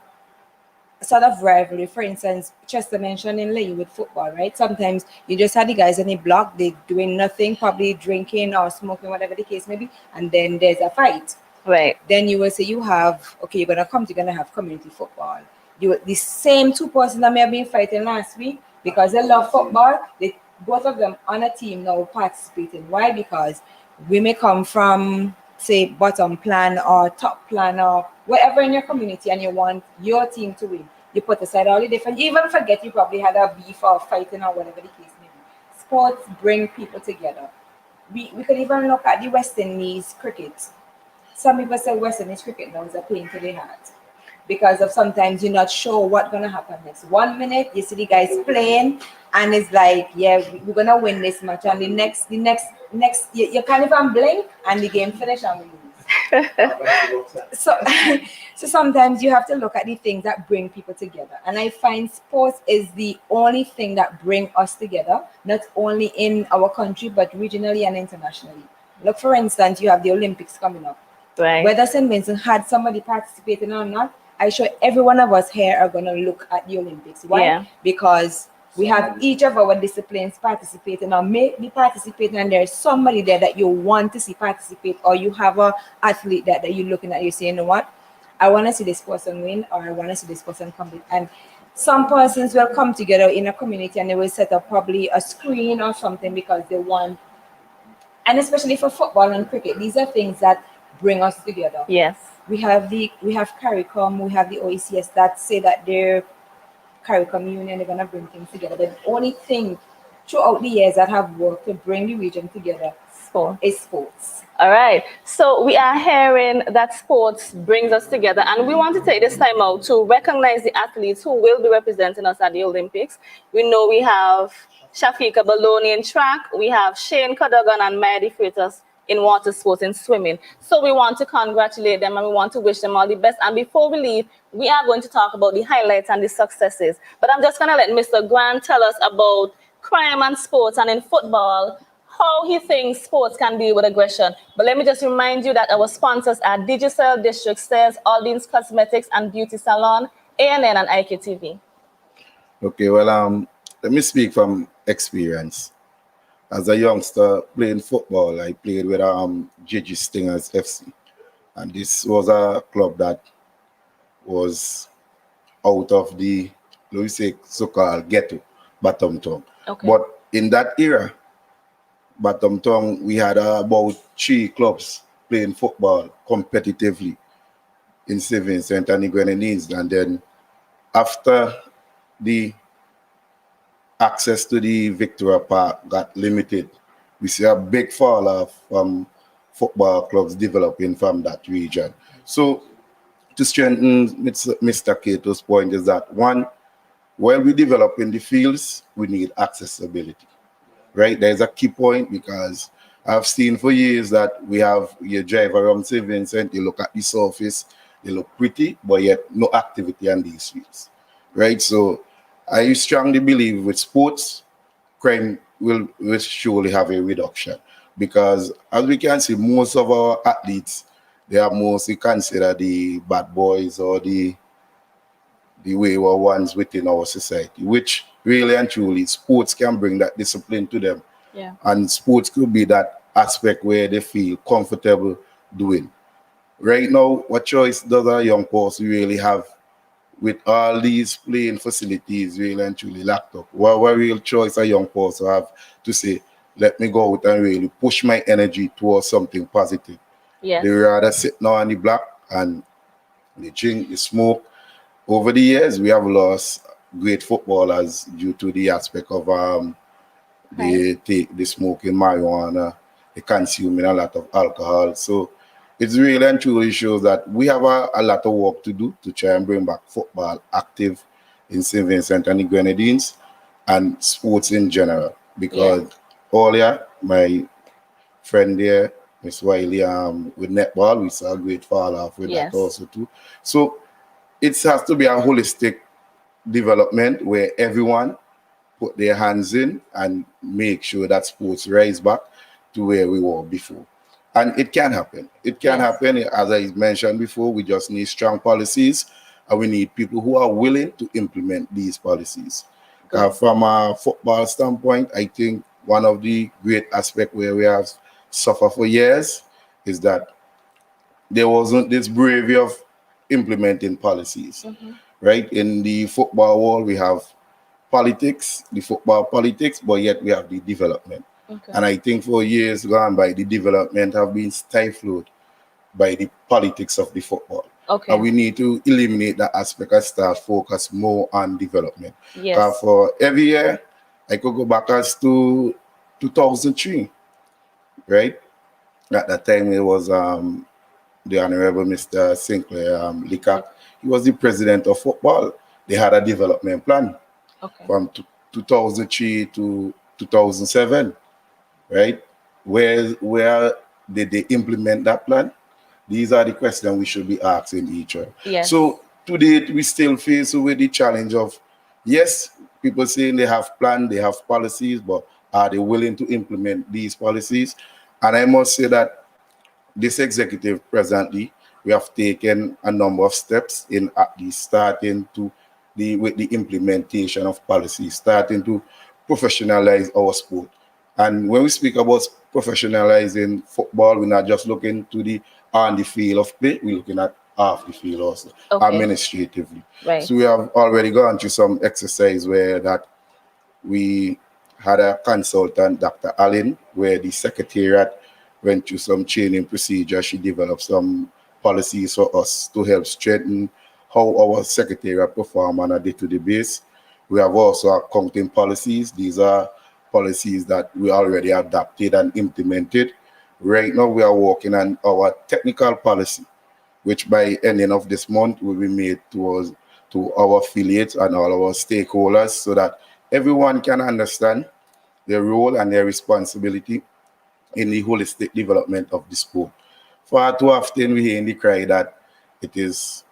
sort of rivalry. For instance, Chester mentioned in Lay with football, right? Sometimes you just have the guys on the block, they doing nothing, probably drinking or smoking, whatever the case may be, and then there's a fight. Right. Then you will say you have, okay, you're gonna have community football. The same two persons that may have been fighting last week because they love football, both of them on a team now participating. Why? Because we may come from, say, bottom plan or top plan or whatever in your community, and you want your team to win. You put aside all the different, you even forget you probably had a beef or fighting or whatever the case may be. Sports bring people together. We could even look at the West Indies cricket. Some people say West Indies cricket now is a pain to the heart because of sometimes you're not sure what's gonna happen next. 1 minute you see the guys playing and it's like, yeah, we're gonna win this match, and the next you can't even blink and the game finish and we lose. so so sometimes you have to look at the things that bring people together, and I find sports is the only thing that bring us together, not only in our country but regionally and internationally. Look, for instance, you have the Olympics coming up. Right. Whether St. Vincent had somebody participating or not, I'm sure every one of us here are going to look at the Olympics. Why? Yeah. Because we have each of our disciplines participating or may be participating, and there's somebody there that you want to see participate, or you have a athlete that you're looking at, you're saying, you know what, I want to see this person win, or I want to see this person compete. And some persons will come together in a community and they will set up probably a screen or something because they want, and especially for football and cricket, these are things that bring us together. Yes. We have CARICOM, we have the OECS that say that they're CARICOM union, they're gonna bring things together. But the only thing throughout the years that have worked to bring the region together is sports. All right. So we are hearing that sports brings us together, and we want to take this time out to recognize the athletes who will be representing us at the Olympics. We know we have Shafika Baloney in track, we have Shane Cadogan and Maddie Freitas in water sports and swimming. So we want to congratulate them and we want to wish them all the best. And before we leave, we are going to talk about the highlights and the successes. But I'm just going to let Mr. Grant tell us about crime and sports and in football, how he thinks sports can deal with aggression. But let me just remind you that our sponsors are Digicel, District Stairs, Aldines Cosmetics and Beauty Salon, ANN and Iktv. Okay, well, let me speak from experience. As a youngster playing football, I played with JG Stingers FC. And this was a club that was out of the, let me say, so-called ghetto, Bottom Town. Okay. But in that era, Bottom Town, we had about 3 clubs playing football competitively in St. Vincent and the Grenadines. And then after the access to the Victoria Park got limited, we see a big fall off from football clubs developing from that region. So to strengthen Mr. Cato's point is that, one, while we develop in the fields, we need accessibility, right? There's a key point because I've seen for years that you drive around St. Vincent, you look at the surface, they look pretty, but yet no activity on these fields, right? So I strongly believe with sports, crime will surely have a reduction because, as we can see, most of our athletes, they are mostly considered the bad boys or the wayward ones within our society, which really and truly sports can bring that discipline to them. Yeah. And sports could be that aspect where they feel comfortable doing. Right now, what choice does a young person really have with all these playing facilities really and truly locked up? What real choice a young person have to say, let me go out and really push my energy towards something positive? Yes. They rather sit now on the block and they drink, they smoke. Over the years, we have lost great footballers due to the aspect of they smoking marijuana, they consuming a lot of alcohol. So it's really and truly shows that we have a lot of work to do to try and bring back football active in St. Vincent and the Grenadines and sports in general. Because earlier, my friend there, Miss Wiley, with netball, we saw a great fall off with that also too. So it has to be a holistic development where everyone put their hands in and make sure that sports rise back to where we were before. And it can happen. It can happen. As I mentioned before, we just need strong policies and we need people who are willing to implement these policies. From a football standpoint, I think one of the great aspects where we have suffered for years is that there wasn't this bravery of implementing policies, right? In the football world, we have politics, the football politics, but yet we have the development. And I think for years gone by, the development have been stifled by the politics of the football. And we need to eliminate that aspect and start focus more on development. For every year, I could go back as to 2003, right? At that time, it was the Honorable Mr. Sinclair Leacock. He was the president of football. They had a development plan from 2003 to 2007, right? Where did they implement that plan? These are the questions we should be asking each other. So today, we still face with the challenge of, yes, people saying they have plans, they have policies, but are they willing to implement these policies? And I must say that this executive presently, we have taken a number of steps in at least starting to with the implementation of policies, starting to professionalize our sport. And when we speak about professionalizing football, we're not just looking to the on the field of play, we're looking at off the field also, administratively. So we have already gone through some exercise where that we had a consultant, Dr. Allen, where the secretariat went through some training procedure. She developed some policies for us to help strengthen how our secretariat perform on a day-to-day basis. We have also accounting policies. These are policies that we already adopted and implemented. Right now, we are working on our technical policy, which by ending of this month will be made to our affiliates and all our stakeholders so that everyone can understand their role and their responsibility in the holistic development of the sport. Far too often we hear in the cry that it is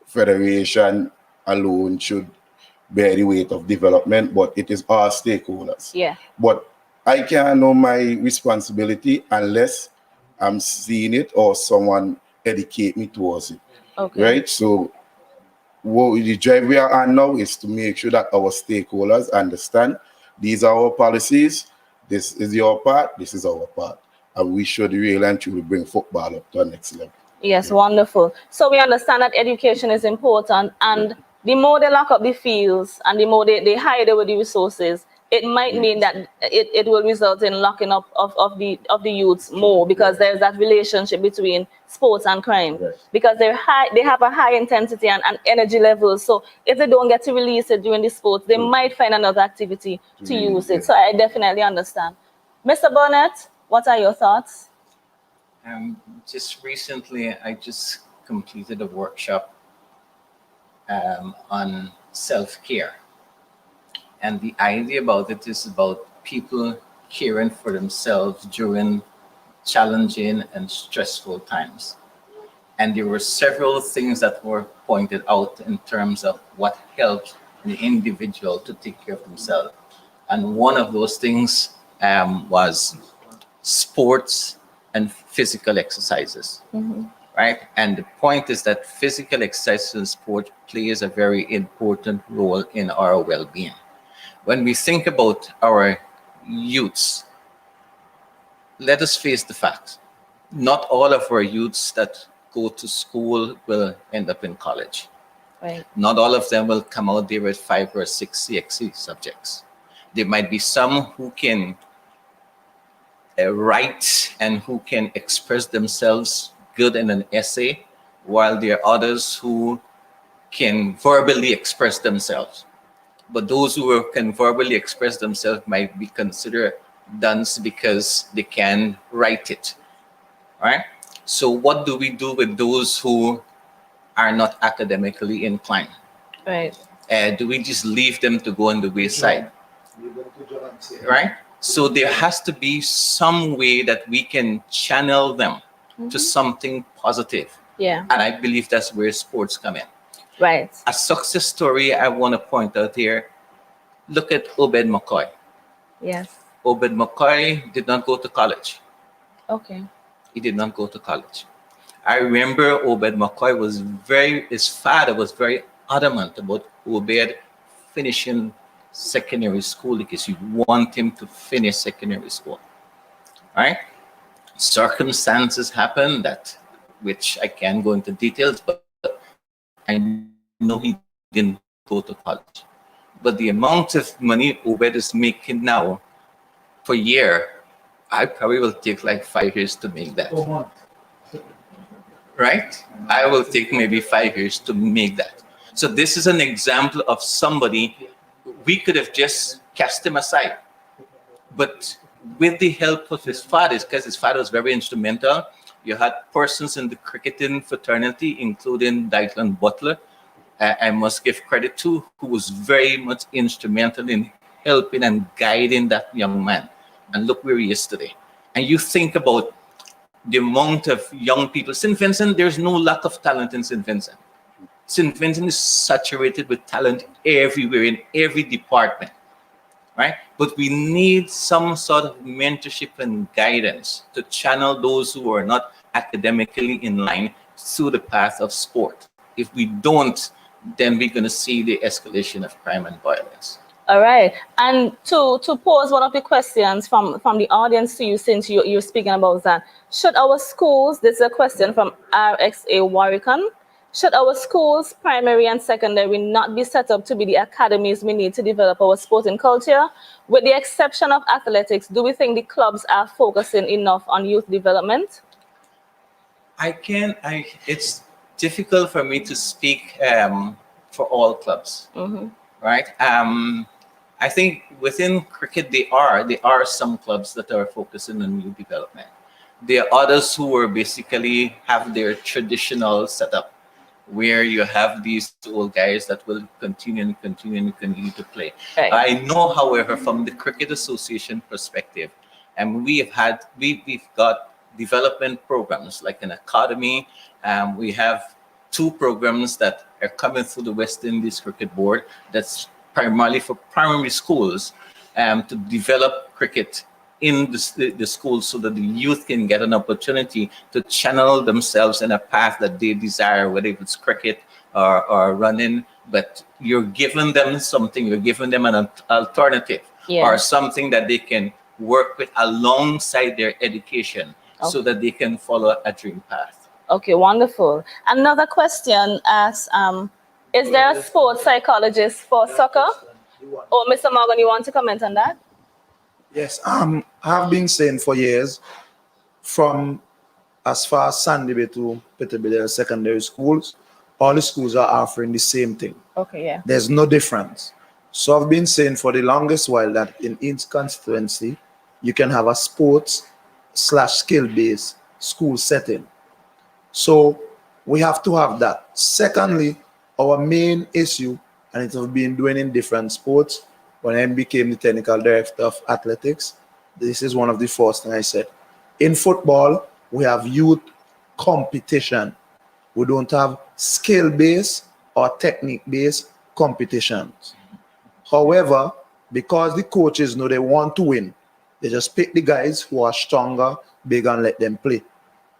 federation alone should bear the weight of development, but it is our stakeholders. But I can't know my responsibility unless I'm seeing it or someone educate me towards it. Right? So what the drive we are on now is to make sure that our stakeholders understand these are our policies, this is your part, this is our part. And we should really and truly bring football up to the next level. Yes, wonderful. So we understand that education is important, and the more they lock up the fields and the more they hide away the resources, it might mean that it will result in locking up of the youths more, because there's that relationship between sports and crime, because they have a high intensity and energy level. So if they don't get to release it during the sports, they might find another activity to use it. So I definitely understand. Mr. Burnett, what are your thoughts? Just recently, I just completed a workshop on self-care. And the idea about it is about people caring for themselves during challenging and stressful times. And there were several things that were pointed out in terms of what helps the individual to take care of themselves. And one of those things was sports and physical exercises, right? And the point is that physical exercise and sport plays a very important role in our well-being. When we think about our youths, let us face the fact. Not all of our youths that go to school will end up in college. Not all of them will come out there with 5 or 6 CXC subjects. There might be some who can write and who can express themselves good in an essay, while there are others who can verbally express themselves. but those who can verbally express themselves might be considered dunce because they can write it. Right? So what do we do with those who are not academically inclined? Right. Do we just leave them to go on the wayside? Right? So there has to be some way that we can channel them to something positive. Yeah. And I believe that's where sports come in. Right. A success story I want to point out here, look at Obed McCoy. Yes. Obed McCoy did not go to college. Okay. He did not go to college. I remember Obed McCoy his father was very adamant about Obed finishing secondary school because you want him to finish secondary school. Right? Circumstances happen that, which I can't go into details, but I know he didn't go to college. But the amount of money Obed is making now per year, I probably will take like 5 years to make that. Right? I will take maybe 5 years to make that. So this is an example of somebody we could have just cast him aside. But with the help of his father, because his father was very instrumental, you had persons in the cricketing fraternity, including Dylan Butler, I must give credit to, who was very much instrumental in helping and guiding that young man. And look where he is today. And you think about the amount of young people. St. Vincent, there's no lack of talent in St. Vincent. St. Vincent is saturated with talent everywhere in every department, right? But we need some sort of mentorship and guidance to channel those who are not academically in line through the path of sport. If we don't, then we're going to see the escalation of crime and violence. All right. And to pose one of the questions from the audience to you, since you're speaking about that, should our schools, this is a question from RXA Warwican, should our schools, primary and secondary, not be set up to be the academies we need to develop our sporting culture? With the exception of athletics, do we think the clubs are focusing enough on youth development? It's difficult for me to speak for all clubs, right? I think within cricket, there are some clubs that are focusing on youth development. There are others who are basically have their traditional setup, where you have these old guys that will continue to play. Right. I know, however, from the Cricket Association perspective, and we've got development programs like an academy. We have 2 programs that are coming through the West Indies Cricket Board that's primarily for primary schools to develop cricket in the schools so that the youth can get an opportunity to channel themselves in a path that they desire, whether it's cricket or running. But you're giving them something, you're giving them an alternative or something that they can work with alongside their education so that they can follow a dream path. Okay, wonderful. Another question asks, is there a sports psychologist for soccer? Or Mr. Morgan, you want to comment on that? Yes, I've been saying for years, from as far as Sandy to Peterborough secondary schools, all the schools are offering the same thing. Okay, yeah. There's no difference. So I've been saying for the longest while that in each constituency, you can have a sports/skill-based school setting. So we have to have that. Secondly, our main issue, and it has been doing in different sports, when I became the technical director of athletics, this is one of the first things I said. In football, we have youth competition. We don't have skill-based or technique-based competitions. However, because the coaches know they want to win, they just pick the guys who are stronger, bigger, and let them play.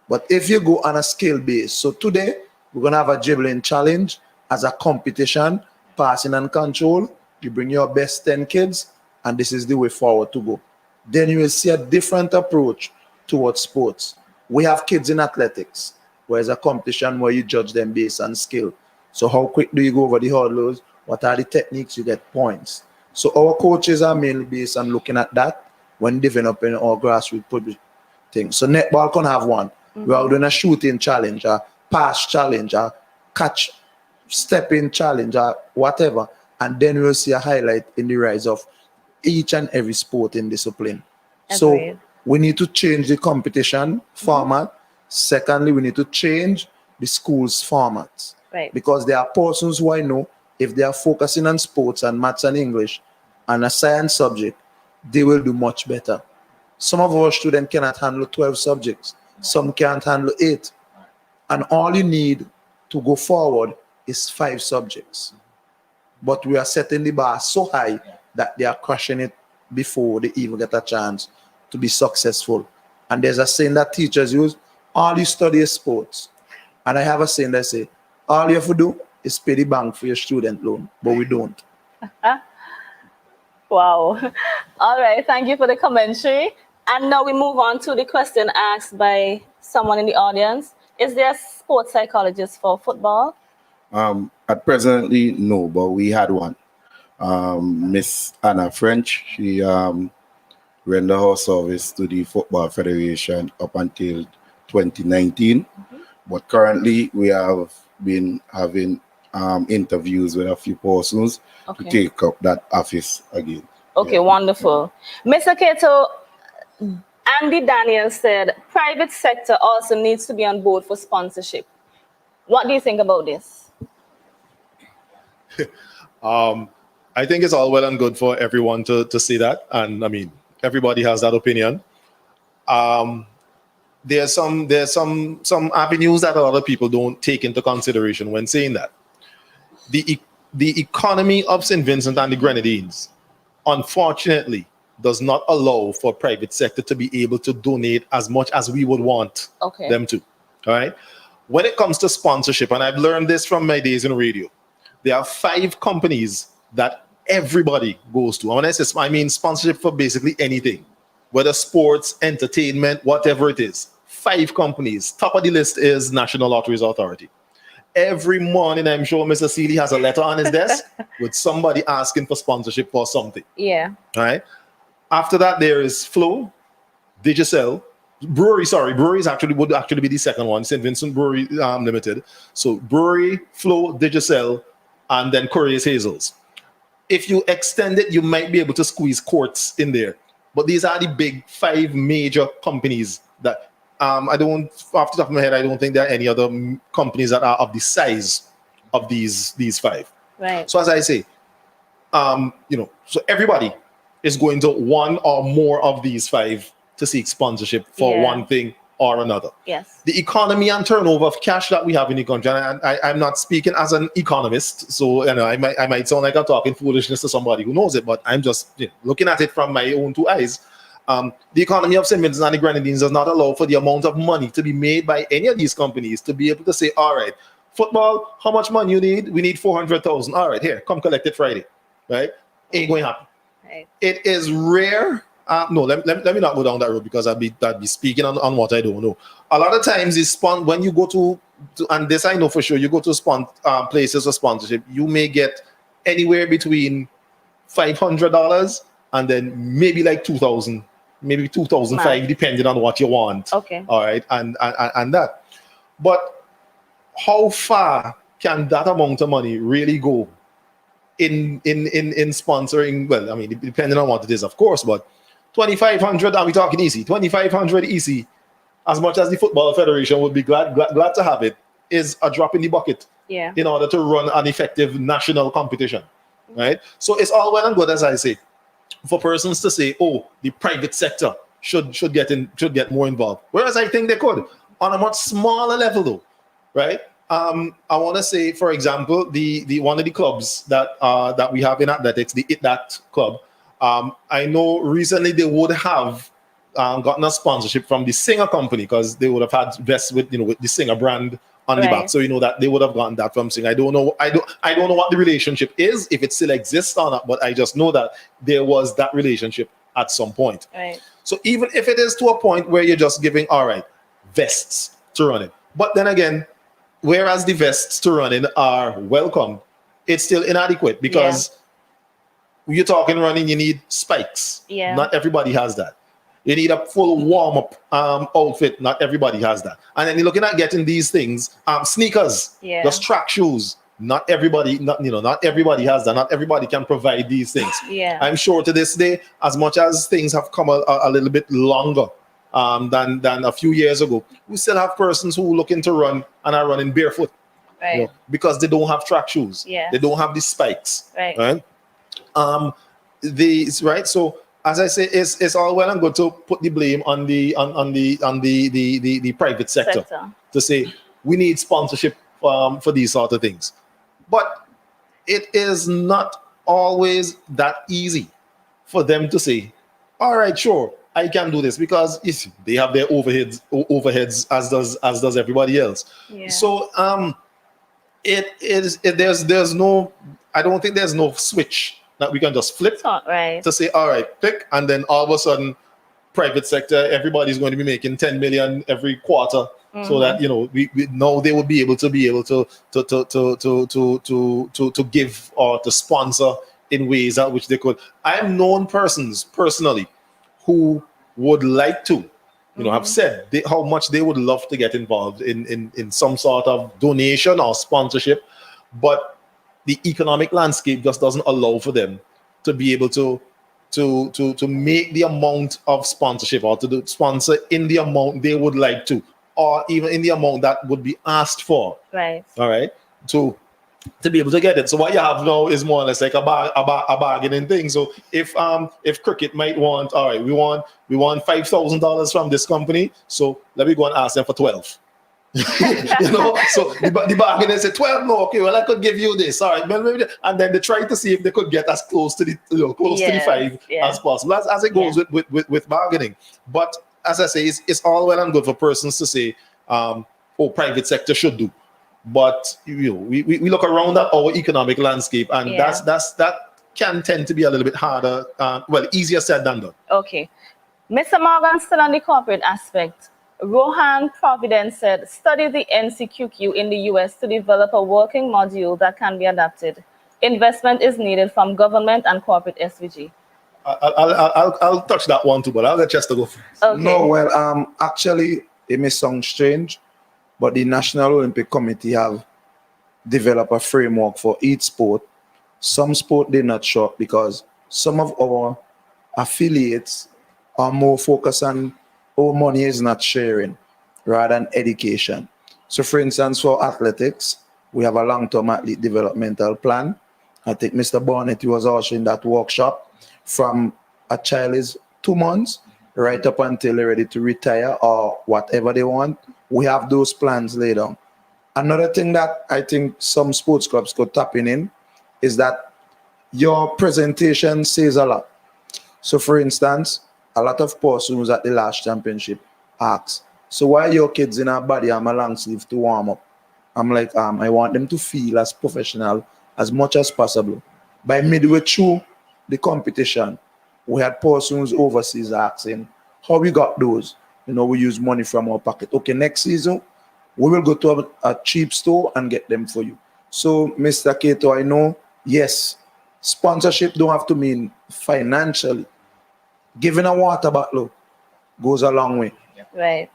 But if you go on a skill base, so today we're going to have a dribbling challenge as a competition, passing and control. You bring your best 10 kids, and this is the way forward to go. Then you will see a different approach towards sports. We have kids in athletics, where it's a competition where you judge them based on skill. So how quick do you go over the hurdles? What are the techniques? You get points. So our coaches are mainly based on looking at that when developing our grassroots things. So netball can have one. We are doing a shooting challenge, a pass challenge, a catch, stepping challenge, or whatever. and then we'll see a highlight in the rise of each and every sporting discipline. So Agreed. we need to change the competition format. Secondly, we need to change the school's formats. Right. Because there are persons who I know, if they are focusing on sports and maths and English and a science subject, they will do much better. Some of our students cannot handle 12 subjects. Some can't handle 8. And all you need to go forward is 5 subjects. But we are setting the bar so high that they are crushing it before they even get a chance to be successful. And there's a saying that teachers use, all you study is sports. And I have a saying that say, all you have to do is pay the bank for your student loan, but we don't. Wow. All right. Thank you for the commentary. And now we move on to the question asked by someone in the audience. Is there a sports psychologist for football? At presently, no, but we had one. Miss Anna French, she rendered her service to the Football Federation up until 2019. But currently, we have been having interviews with a few persons to take up that office again. Okay, wonderful. Mr. Kato, Andy Daniel said private sector also needs to be on board for sponsorship. What do you think about this? I think it's all well and good for everyone to say that. And I mean, everybody has that opinion. There's some avenues that a lot of people don't take into consideration when saying that. The economy of St. Vincent and the Grenadines, unfortunately, does not allow for private sector to be able to donate as much as we would want them to. All right. When it comes to sponsorship, and I've learned this from my days in radio, there are 5 companies that everybody goes to. And when I say, I mean sponsorship for basically anything, whether sports, entertainment, whatever it is. 5 companies. Top of the list is National Lotteries Authority. Every morning, I'm sure Mr. Seeley has a letter on his desk with somebody asking for sponsorship for something. Yeah. All right. After that, there is Flow, Digicel, Brewery. Sorry, Brewery would actually be the second one. St. Vincent Brewery Limited. So Brewery, Flow, Digicel, and then Courier's Hazels. If you extend it, you might be able to squeeze Courts in there. But these are the big 5 major companies that I don't, off the top of my head, I don't think there are any other companies that are of the size of these 5. Right. So as I say, so everybody is going to one or more of these 5 to seek sponsorship for one thing or another. Yes. The economy and turnover of cash that we have in the country, and I'm not speaking as an economist, so I might sound like I'm talking foolishness to somebody who knows it, but I'm just looking at it from my own 2 eyes. The economy of St. Vincent and the Grenadines does not allow for the amount of money to be made by any of these companies to be able to say, all right, football, how much money you need? We need 400,000. All right, here, come collect it Friday. Right? Ain't going to happen. Right. It is rare. No, let me not go down that road because I'd be speaking on what I don't know. A lot of times it's when you go to and this I know for sure, you go to places for sponsorship, you may get anywhere between $500 and then maybe like 2,000, maybe 2,500, depending on what you want. Okay. All right, and that. But how far can that amount of money really go in sponsoring? Well, I mean, depending on what it is, of course, but 2,500, are we talking easy? 2,500 easy, as much as the Football Federation would be glad to have it, is a drop in the bucket in order to run an effective national competition, right? So it's all well and good, as I say, for persons to say, oh, the private sector should get more involved. Whereas I think they could, on a much smaller level though, right? I want to say, for example, the one of the clubs that we have in athletics, the ITDAT club, I know recently they would have gotten a sponsorship from the Singer company because they would have had vests with the Singer brand on the back. So that they would have gotten that from Singer. I don't know what the relationship is, if it still exists or not, but I just know that there was that relationship at some point. Right. So even if it is to a point where you're just giving, all right, vests to run it, but then again, whereas the vests to run in are welcome, it's still inadequate because when you're talking running, you need spikes. Yeah. Not everybody has that. You need a full warm-up outfit. Not everybody has that. And then you're looking at getting these things, sneakers, just track shoes. not everybody, not everybody has that. Not everybody can provide these things. Yeah. I'm sure to this day, as much as things have come a little bit longer than a few years ago, we still have persons who looking to run and are running barefoot. Right. Because they don't have track shoes. Yeah. They don't have the spikes. Right. Right. So as I say, it's all well and good to put the blame on the private sector to say we need sponsorship for these sort of things. But it is not always that easy for them to say, all right, sure, I can do this, because if they have their overheads as does everybody else. Yeah. So there's no, I don't think there's no switch that we can just flip to say, all right, click, and then all of a sudden, private sector, everybody's going to be making 10 million every quarter, so that we know they will be able to give or to sponsor in ways at which they could. I have known persons personally who would like to, have said how much they would love to get involved in some sort of donation or sponsorship, but the economic landscape just doesn't allow for them to be able to make the amount of sponsorship or to sponsor in the amount they would like to, or even in the amount that would be asked for. Right. All right. To be able to get it. So what you have now is more or less like a bargaining thing. So if cricket might want, all right, we want $5,000 from this company, so let me go and ask them for 12. So the bargainer said 12. No, okay, well I could give you this. All right, and then they try to see if they could get as close to the to the 5 as possible, as it goes with bargaining. But as I say, it's all well and good for persons to say, private sector should do. But we look around at our economic landscape, and that can tend to be a little bit harder. Easier said than done. Okay, Mr. Morgan, still on the corporate aspect. Rohan Providence said, study the NCQQ in the US to develop a working module that can be adapted. Investment is needed from government and corporate SVG. I'll touch that one too, but I'll let Chester go first. Okay. No, actually, it may sound strange, but the National Olympic Committee have developed a framework for each sport. Some sport they're not sure because some of our affiliates are more focused on our money is not sharing rather than education. So for instance, for athletics, we have a long-term athlete developmental plan. I think Mr. Barnett was also in that workshop from a child is 2 months right up until they're ready to retire or whatever they want. We have those plans laid on. Another thing that I think some sports clubs could tap in is that your presentation says a lot. So for instance, a lot of persons at the last championship ask, so why your kids in our body I'm a long sleeve to warm up? I'm like, I want them to feel as professional as much as possible. By midway through the competition, we had persons overseas asking, how we got those? We use money from our pocket. Okay, next season, we will go to a cheap store and get them for you. So, Mr. Kato, I know, yes, sponsorship don't have to mean financially. Giving a water bottle goes a long way. Right.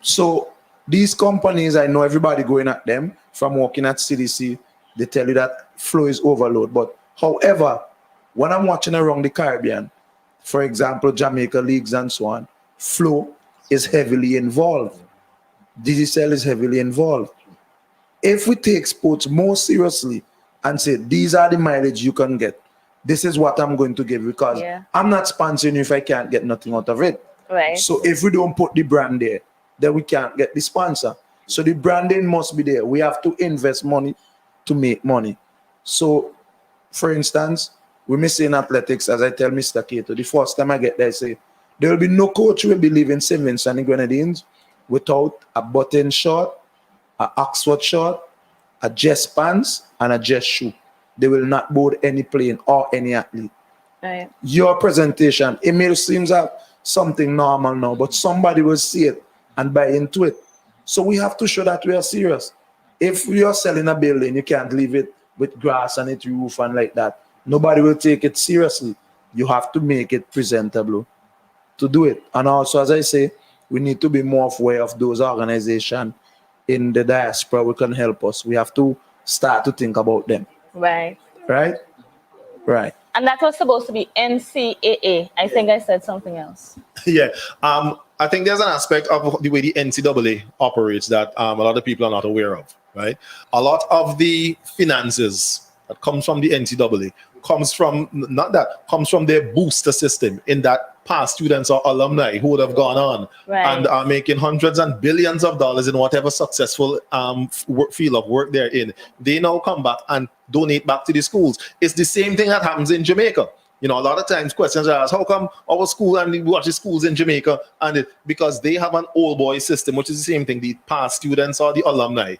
So these companies, I know everybody going at them from working at CDC, they tell you that flow is overload. But however, when I'm watching around the Caribbean, for example, Jamaica leagues and so on, flow is heavily involved. Digicel is heavily involved. If we take sports more seriously and say, these are the mileage you can get, this is what I'm going to give, because I'm not sponsoring you if I can't get nothing out of it. Right. So if we don't put the brand there, then we can't get the sponsor. So the branding must be there. We have to invest money to make money. So, for instance, we may say in athletics, as I tell Mr. Kato, the first time I get there, I say, there will be no coach who will be leaving St. Vincent and the Grenadines without a button short, a Oxford short, a Jess pants, and a Jess shoe. They will not board any plane or any athlete. Right. Your presentation, it may seem like something normal now, but somebody will see it and buy into it. So we have to show that we are serious. If we are selling a building, you can't leave it with grass and its roof and like that. Nobody will take it seriously. You have to make it presentable to do it. And also, as I say, we need to be more aware of those organizations in the diaspora who can help us. We have to start to think about them. Right. Right? Right. And that was supposed to be NCAA. I think I said something else. Yeah. I think there's an aspect of the way the NCAA operates that a lot of people are not aware of, right? A lot of the finances that comes from the NCAA comes from comes from their booster system, in that past students or alumni who would have gone on and are making hundreds and billions of dollars in whatever successful field of work they're in. They now come back and donate back to the schools. It's the same thing that happens in Jamaica. You know, a lot of times questions are asked, how come our school and we watch the schools in Jamaica? And because they have an old boy system, which is the same thing, the past students or the alumni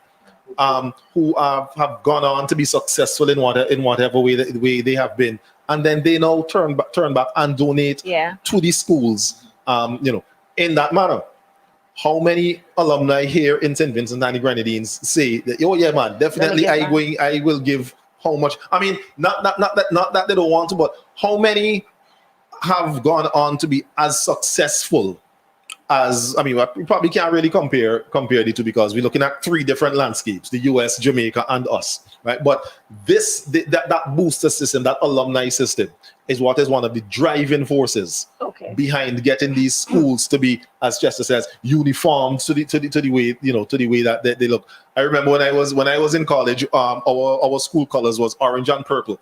who have gone on to be successful in whatever way they have been. And then they now turn back and donate to the schools, in that manner. How many alumni here in St. Vincent and the Grenadines say that, oh yeah, man, definitely I will give how much? I mean, not that they don't want to, but how many have gone on to be as successful as, I mean, we probably can't really compare the two, because we're looking at three different landscapes: the US, Jamaica, and us, right? But that booster system, that alumni system, is what is one of the driving forces behind getting these schools to be, as Chester says, uniform to the way, to the way that they look. I remember when I was in college, our school colors was orange and purple,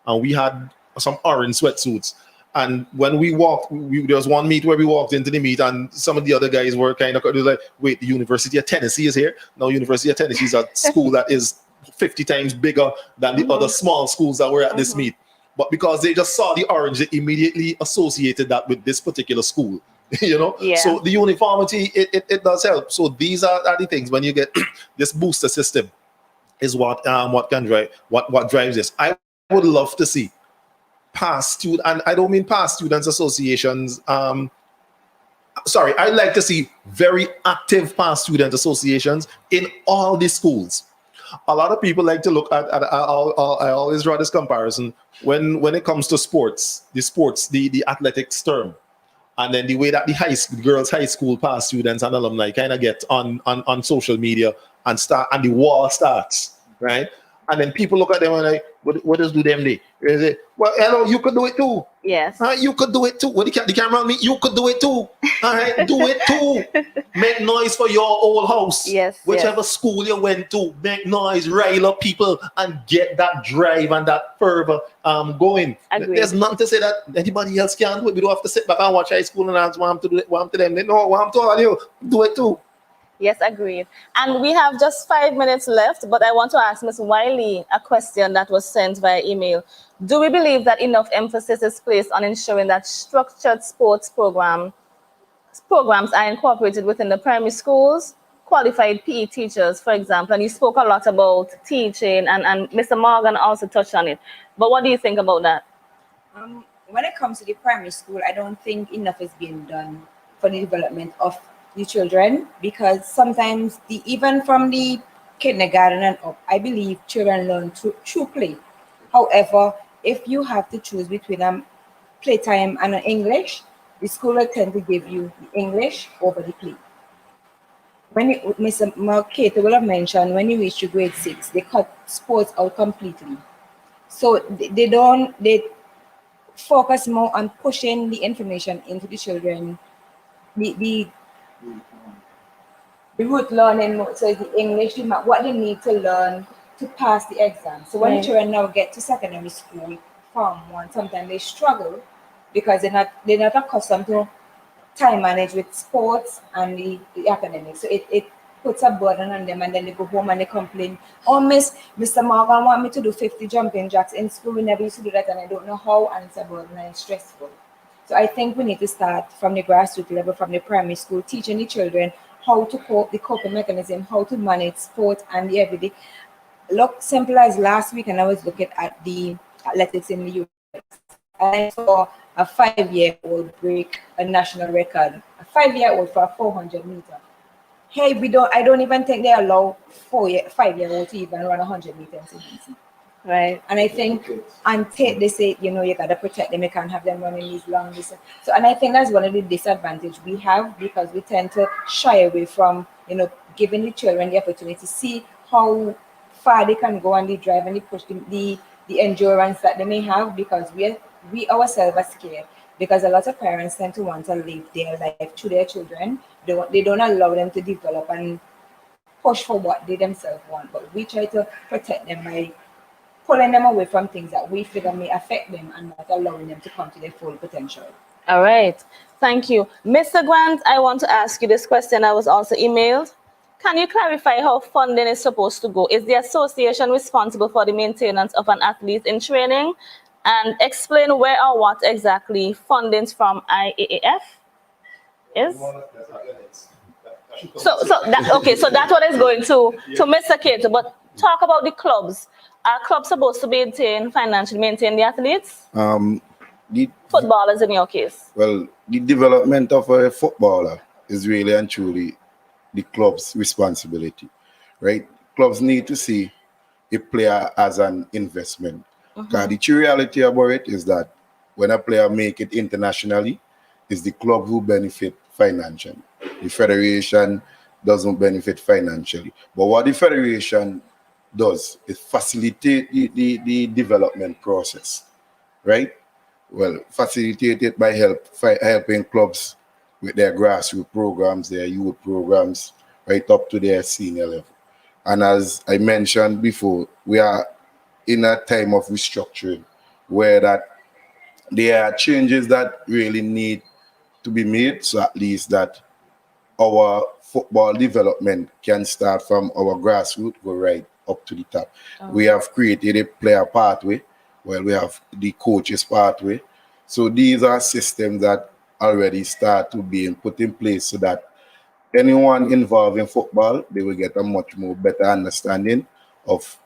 and we had some orange sweatsuits. And when we walked, there was one meet where we walked into the meet, and some of the other guys were kind of like, wait, the University of Tennessee is here? No, University of Tennessee is a school that is 50 times bigger than the other small schools that were at this meet. But because they just saw the orange, they immediately associated that with this particular school. So the uniformity, it does help. So these are the things. When you get this booster system, is what can drive what drives this. I would love to see past student, and I don't mean past students associations. I'd like to see very active past student associations in all the schools. A lot of people like to look at I always draw this comparison when it comes to sports, the athletics term, and then the way that the girls' high school past students and alumni kind of get on social media and the war starts, right? And then people look at them and like, what does do them do? Well, hello, you could do it too. Yes. You could do it too. What the camera on me? You could do it too. All right, do it too. Make noise for your old house. Yes. Whichever school you went to, make noise, rile up people, and get that drive and that fervor going. Agreed. There's nothing to say that anybody else can't do it. We don't have to sit back and watch high school and ask want to do it. Want to them. No, want to all you. Do it too. Yes, agreed. And we have just 5 minutes left, but I want to ask Ms. Wiley a question that was sent via email. Do we believe that enough emphasis is placed on ensuring that structured sports programs are incorporated within the primary schools? Qualified PE teachers, for example, and you spoke a lot about teaching, and Mr. Morgan also touched on it. But what do you think about that? When it comes to the primary school, I don't think enough is being done for the development of the children, because sometimes even from the kindergarten and up, I believe children learn through play. However, if you have to choose between playtime and English, the school will tend to give you the English over the play. When Mr. Marketa will have mentioned, when you reach to grade 6, they cut sports out completely. So they focus more on pushing the information into the children, the root learning, so the English, what they need to learn to pass the exam. So when children now get to secondary school, Form 1, sometimes they struggle because they're not accustomed to time manage with sports and the academics. So it puts a burden on them, and then they go home and they complain, oh, Mr. Morgan want me to do 50 jumping jacks in school. We never used to do that, and I don't know how, and it's a burden and it's stressful. So I think we need to start from the grassroots level, from the primary school, teaching the children how to cope, the coping mechanism, how to manage sport and the everyday. Look, simple as last week, and I was looking at the athletics in the US. I saw a 5-year-old break a national record, a 5-year-old for a 400 meter. Hey, I don't even think they allow 5-year-olds to even run 100 meters in DC. Right. And I think, they say, you got to protect them. You can't have them running these long distances. So, and I think that's one of the disadvantages we have, because we tend to shy away from, giving the children the opportunity to see how far they can go and they drive and they push the endurance that they may have, because we ourselves are scared, because a lot of parents tend to want to live their life to their children. They don't allow them to develop and push for what they themselves want, but we try to protect them by pulling them away from things that we figure may affect them and not allowing them to come to their full potential. All right. Thank you. Mr. Grant, I want to ask you this question. I was also emailed. Can you clarify how funding is supposed to go? Is the association responsible for the maintenance of an athlete in training? And explain where or what exactly fundings from IAAF is? So that's what is going to Mr. Cato. But talk about the clubs. Are clubs supposed to financially maintain the athletes? The Footballers in your case. Well, the development of a footballer is really and truly the club's responsibility, right? Clubs need to see a player as an investment. Because the true reality about it is that when a player make it internationally, it's the club who benefit financially. The federation doesn't benefit financially. But what the federation does is facilitate the development process, right? Well, facilitate it by helping clubs with their grassroots programs, their youth programs, right up to their senior level. And as I mentioned before, we are in a time of restructuring where that there are changes that really need to be made, so at least that our football development can start from our grassroots, go right up to the top. We have created a player pathway, where we have the coaches pathway. So these are systems that already start to be put in place so that anyone involved in football, they will get a much more better understanding of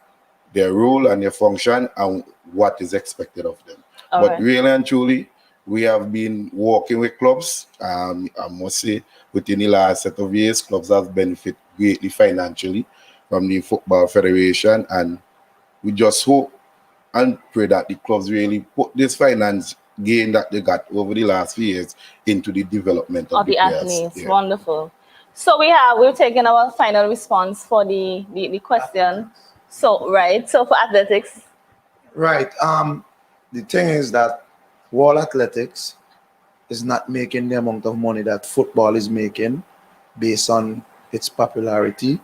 their role and their function and what is expected of them. But really and truly, we have been working with clubs. I must say, within the last set of years, clubs have benefited greatly financially from the Football Federation, and we just hope and pray that the clubs really put this finance gain that they got over the last few years into the development of the athletes. Yeah. Wonderful. So we've taken our final response for the question. So for athletics. Right. The thing is that World Athletics is not making the amount of money that football is making based on its popularity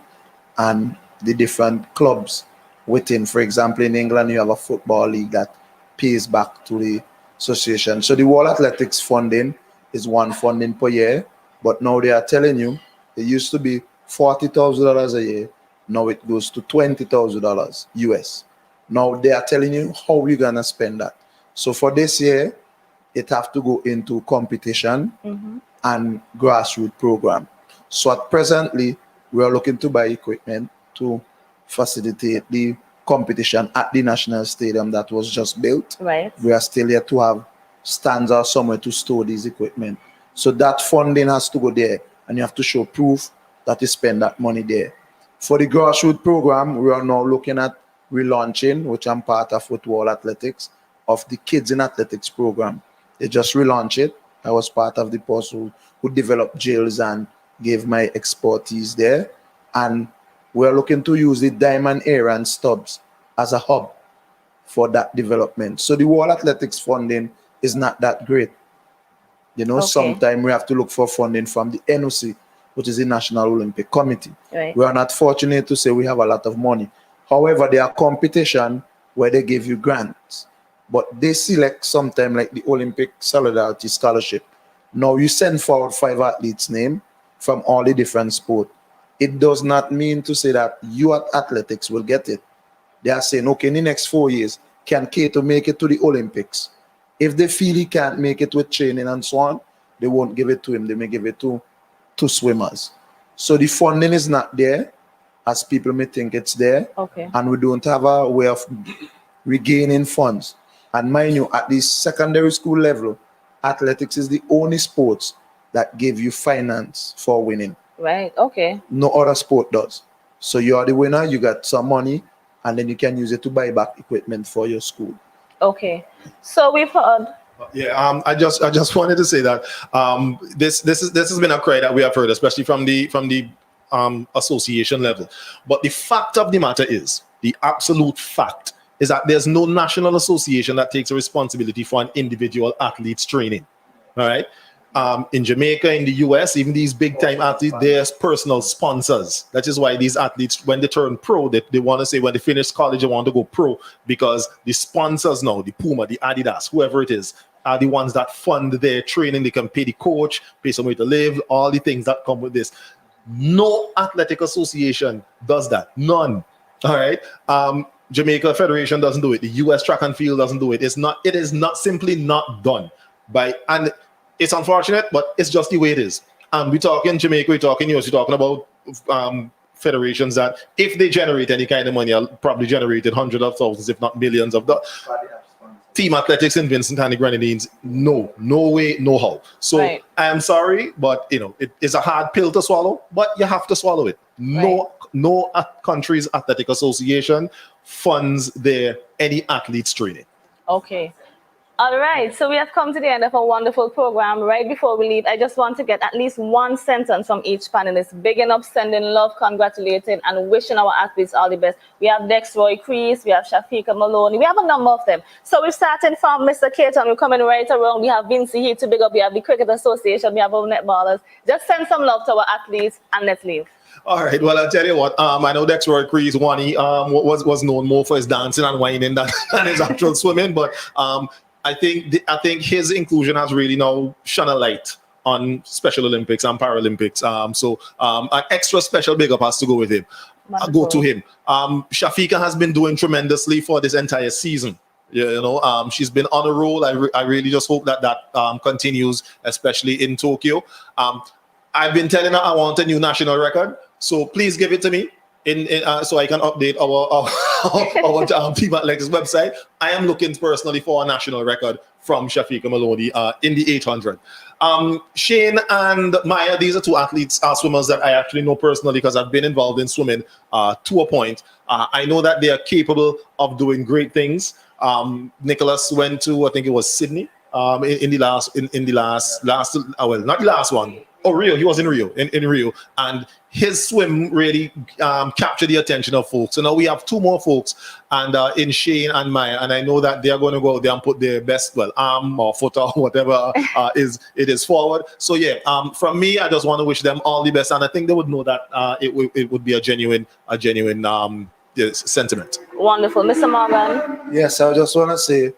and the different clubs within. For example, in England, you have a football league that pays back to the association. So the World Athletics funding is one funding per year, but now they are telling you it used to be $40,000 a year. Now it goes to $20,000 US. Now they are telling you how we're gonna spend that. So for this year, it have to go into competition and grassroots program. So at presently, we are looking to buy equipment to facilitate the competition at the National Stadium that was just built. Right. We are still yet to have stands or somewhere to store these equipment. So that funding has to go there, and you have to show proof that you spend that money there. For the grassroots program, we are now looking at relaunching, which I'm part of with World Athletics, of the Kids in Athletics program. They just relaunched it. I was part of the person who developed jails and gave my expertise there. And we're looking to use the Diamond Era and Stubbs as a hub for that development. So the World Athletics funding is not that great. Sometimes we have to look for funding from the NOC, which is the National Olympic Committee. Right. We are not fortunate to say we have a lot of money. However, there are competition where they give you grants, but they select sometime like the Olympic Solidarity Scholarship. Now you send forward 5 athletes' name from all the different sports. It does not mean to say that you at athletics will get it. They are saying, okay, in the next 4 years, can Cato make it to the Olympics? If they feel he can't make it with training and so on, they won't give it to him. They may give it to swimmers. So the funding is not there, as people may think it's there. Okay. And we don't have a way of regaining funds. And mind you, at the secondary school level, athletics is the only sports that give you finance for winning. Right. Okay. No other sport does. So you are the winner, you got some money, and then you can use it to buy back equipment for your school. Okay. So we've heard. Yeah. I just wanted to say that this has been a cry that we have heard, especially from the association level. But the fact of the matter is, the absolute fact is that there's no national association that takes a responsibility for an individual athlete's training. All right. In Jamaica, in the US, even these big time athletes, there's personal sponsors. That is why these athletes, when they turn pro, they want to say when they finish college, they want to go pro, because the sponsors now, the Puma, the Adidas, whoever it is, are the ones that fund their training. They can pay the coach, pay somewhere to live, all the things that come with this. No athletic association does that. None. All right. Jamaica Federation doesn't do it. The US Track and Field doesn't do it. It is not simply not done and it's unfortunate, but it's just the way it is. And we talk in Jamaica, we talk in US, we're talking about federations that if they generate any kind of money, I'll probably generated hundreds of thousands, if not millions of dollars. Team Athletics in Vincent and the Grenadines, no way, no how. So right. I'm sorry, but it is a hard pill to swallow, but you have to swallow it. No country's athletic association funds any athletes training. Okay. All right, so we have come to the end of a wonderful program. Right before we leave, I just want to get at least one sentence from each panelist, bigging up, sending love, congratulating, and wishing our athletes all the best. We have Dexroy Crease, we have Shafika Maloney, we have a number of them. So we're starting from Mr. Caton, we're coming right around. We have Vinci here to big up, we have the Cricket Association, we have our netballers. Just send some love to our athletes and let's leave. All right. Well, I'll tell you what. I know Dexroy Crease, Wani, was known more for his dancing and whining than his actual swimming, but I think his inclusion has really now shone a light on Special Olympics and Paralympics. So an extra special big up has to go with him. Go to him. Shafika has been doing tremendously for this entire season. She's been on a roll. I really just hope that continues, especially in Tokyo. I've been telling her I want a new national record, so please give it to me. So I can update our Team Athletics website. I am looking personally for a national record from Shafika Maloney in the 800. Shane and Maya, these are two athletes, swimmers that I actually know personally because I've been involved in swimming to a point. I know that they are capable of doing great things. Nicholas went to, I think it was Sydney in the last, not the last one. Oh, Rio. He was in Rio, in Rio. And his swim really captured the attention of folks. So now we have two more folks, and in Shane and Maya. And I know that they are going to go out there and put their best, arm or foot or whatever it is forward. So yeah, from me, I just want to wish them all the best. And I think they would know that it would be a genuine sentiment. Wonderful. Mr. Morgan. Yes, I just want to say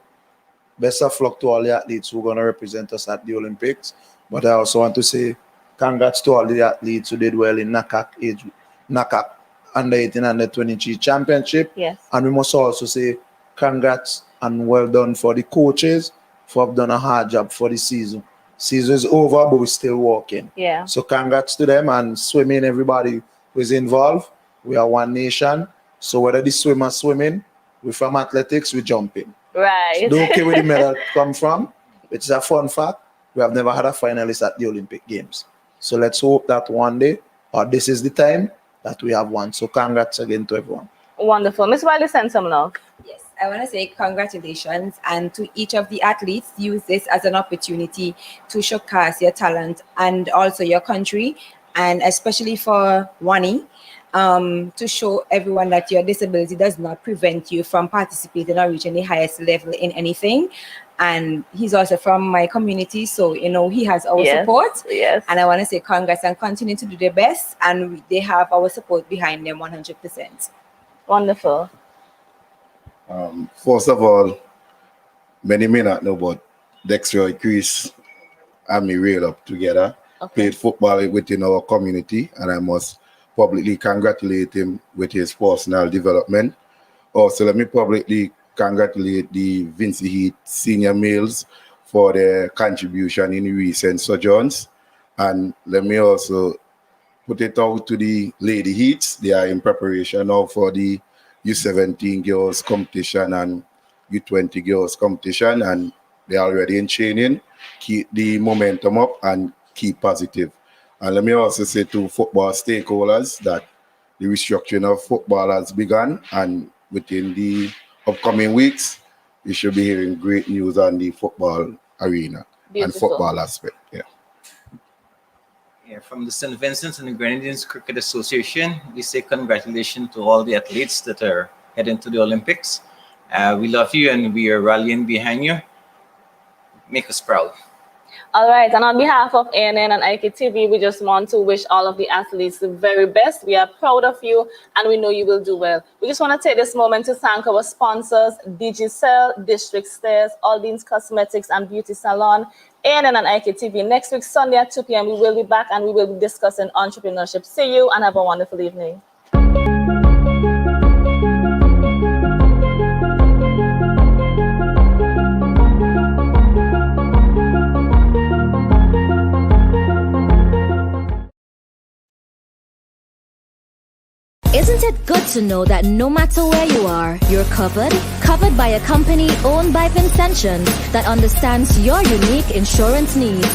best of luck to all the athletes who are going to represent us at the Olympics. But I also want to say congrats to all the athletes who did well in NACAC under 18 under 23 championship. Yes. And we must also say congrats and well done for the coaches for have done a hard job for the season. Season is over, but we're still working. Yeah. So congrats to them, and swimming, everybody who is involved. We are one nation. So whether the swimmers swimming, we're from athletics, we jumping. Right. So don't care where the medal come from. It's a fun fact. We have never had a finalist at the Olympic Games. So let's hope that one day, or this is the time, that we have one. So congrats again to everyone. Wonderful. Ms. Wiley, send some love. Yes, I want to say congratulations, and to each of the athletes, use this as an opportunity to showcase your talent and also your country, and especially for Wani, to show everyone that your disability does not prevent you from participating or reaching the highest level in anything. And he's also from my community, so he has our support. Yes. And I want to say congrats and continue to do their best, and they have our support behind them 100%. Wonderful. First of all, many may not know, but Dexroy Crease and me real up together. Okay. Played football within our community, and I must publicly congratulate him with his personal development. Also, let me publicly congratulate the Vinci Heat senior males for their contribution in recent sojourns. And let me also put it out to the Lady Heats. They are in preparation now for the U17 girls competition and U20 girls competition, and they're already in training. Keep the momentum up and keep positive. And let me also say to football stakeholders that the restructuring of football has begun, and within the upcoming weeks, you should be hearing great news on the football arena. Beautiful. And football aspect. Yeah, from the St. Vincent and the Grenadines Cricket Association, we say congratulations to all the athletes that are heading to the Olympics. We love you and we are rallying behind you. Make us proud. All right, and on behalf of ANN and Iktv, we just want to wish all of the athletes the very best. We are proud of you, and we know you will do well. We just want to take this moment to thank our sponsors, Digicel, District Stairs, Aldines Cosmetics and Beauty Salon, ANN and Iktv. Next week, Sunday at 2 p.m., we will be back, and we will be discussing entrepreneurship. See you, and have a wonderful evening. Isn't it good to know that no matter where you are, you're covered? Covered by a company owned by Vincentians that understands your unique insurance needs.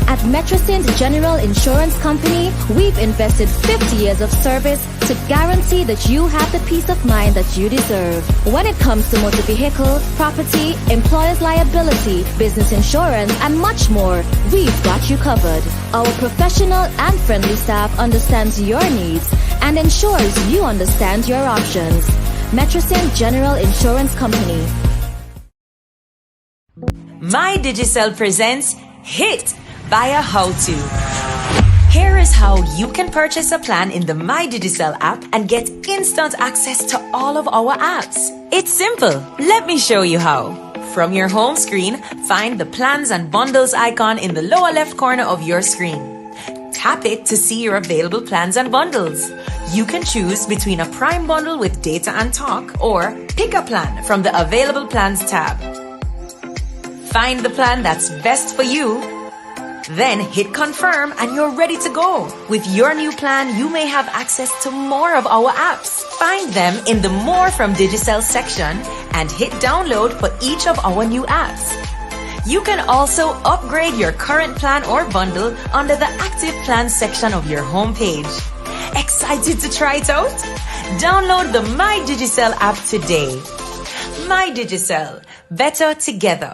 At Metrosint General Insurance Company, we've invested 50 years of service to guarantee that you have the peace of mind that you deserve. When it comes to motor vehicle, property, employer's liability, business insurance, and much more, we've got you covered. Our professional and friendly staff understands your needs and ensures you understand your options. Metrosint General Insurance Company. My Digicel presents Hit via How To. Here is how you can purchase a plan in the My Digicel app and get instant access to all of our apps. It's simple. Let me show you how. From your home screen, find the plans and bundles icon in the lower left corner of your screen. Tap it to see your available plans and bundles. You can choose between a Prime bundle with data and talk or pick a plan from the Available Plans tab. Find the plan that's best for you. Then hit confirm and you're ready to go. With your new plan, you may have access to more of our apps. Find them in the More from Digicel section and hit download for each of our new apps. You can also upgrade your current plan or bundle under the Active Plans section of your homepage. Excited to try it out? Download the My Digicel app today. My Digicel, better together.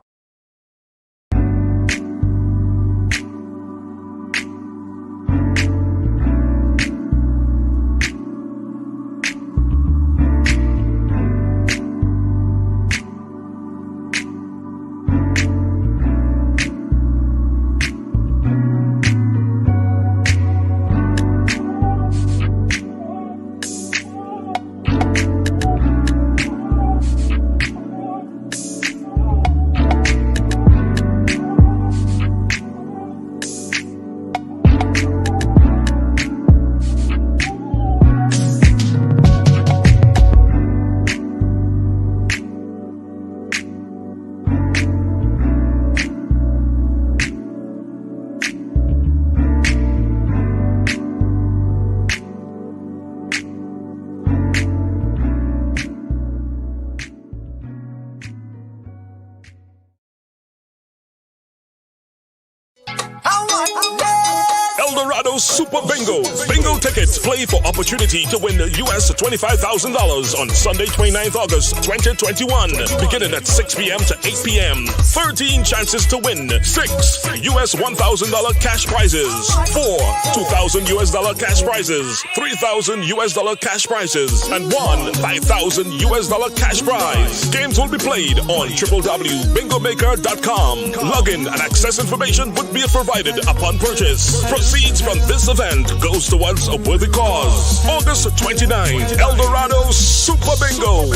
Eldorado Super Bingo. Bingo tickets play for opportunity to win US $25,000 on Sunday, 29th August 2021, beginning at 6 p.m. to 8 p.m. 13 chances to win. 6 US $1,000 cash prizes. 4 $2,000 US cash prizes. 3,000 US cash prizes. And 1 5,000 US cash prize. Games will be played on www.bingomaker.com. Login and access information would be provided upon purchase. Proceeds from this event goes towards a worthy cause. August 29th, Eldorado Super Bingo.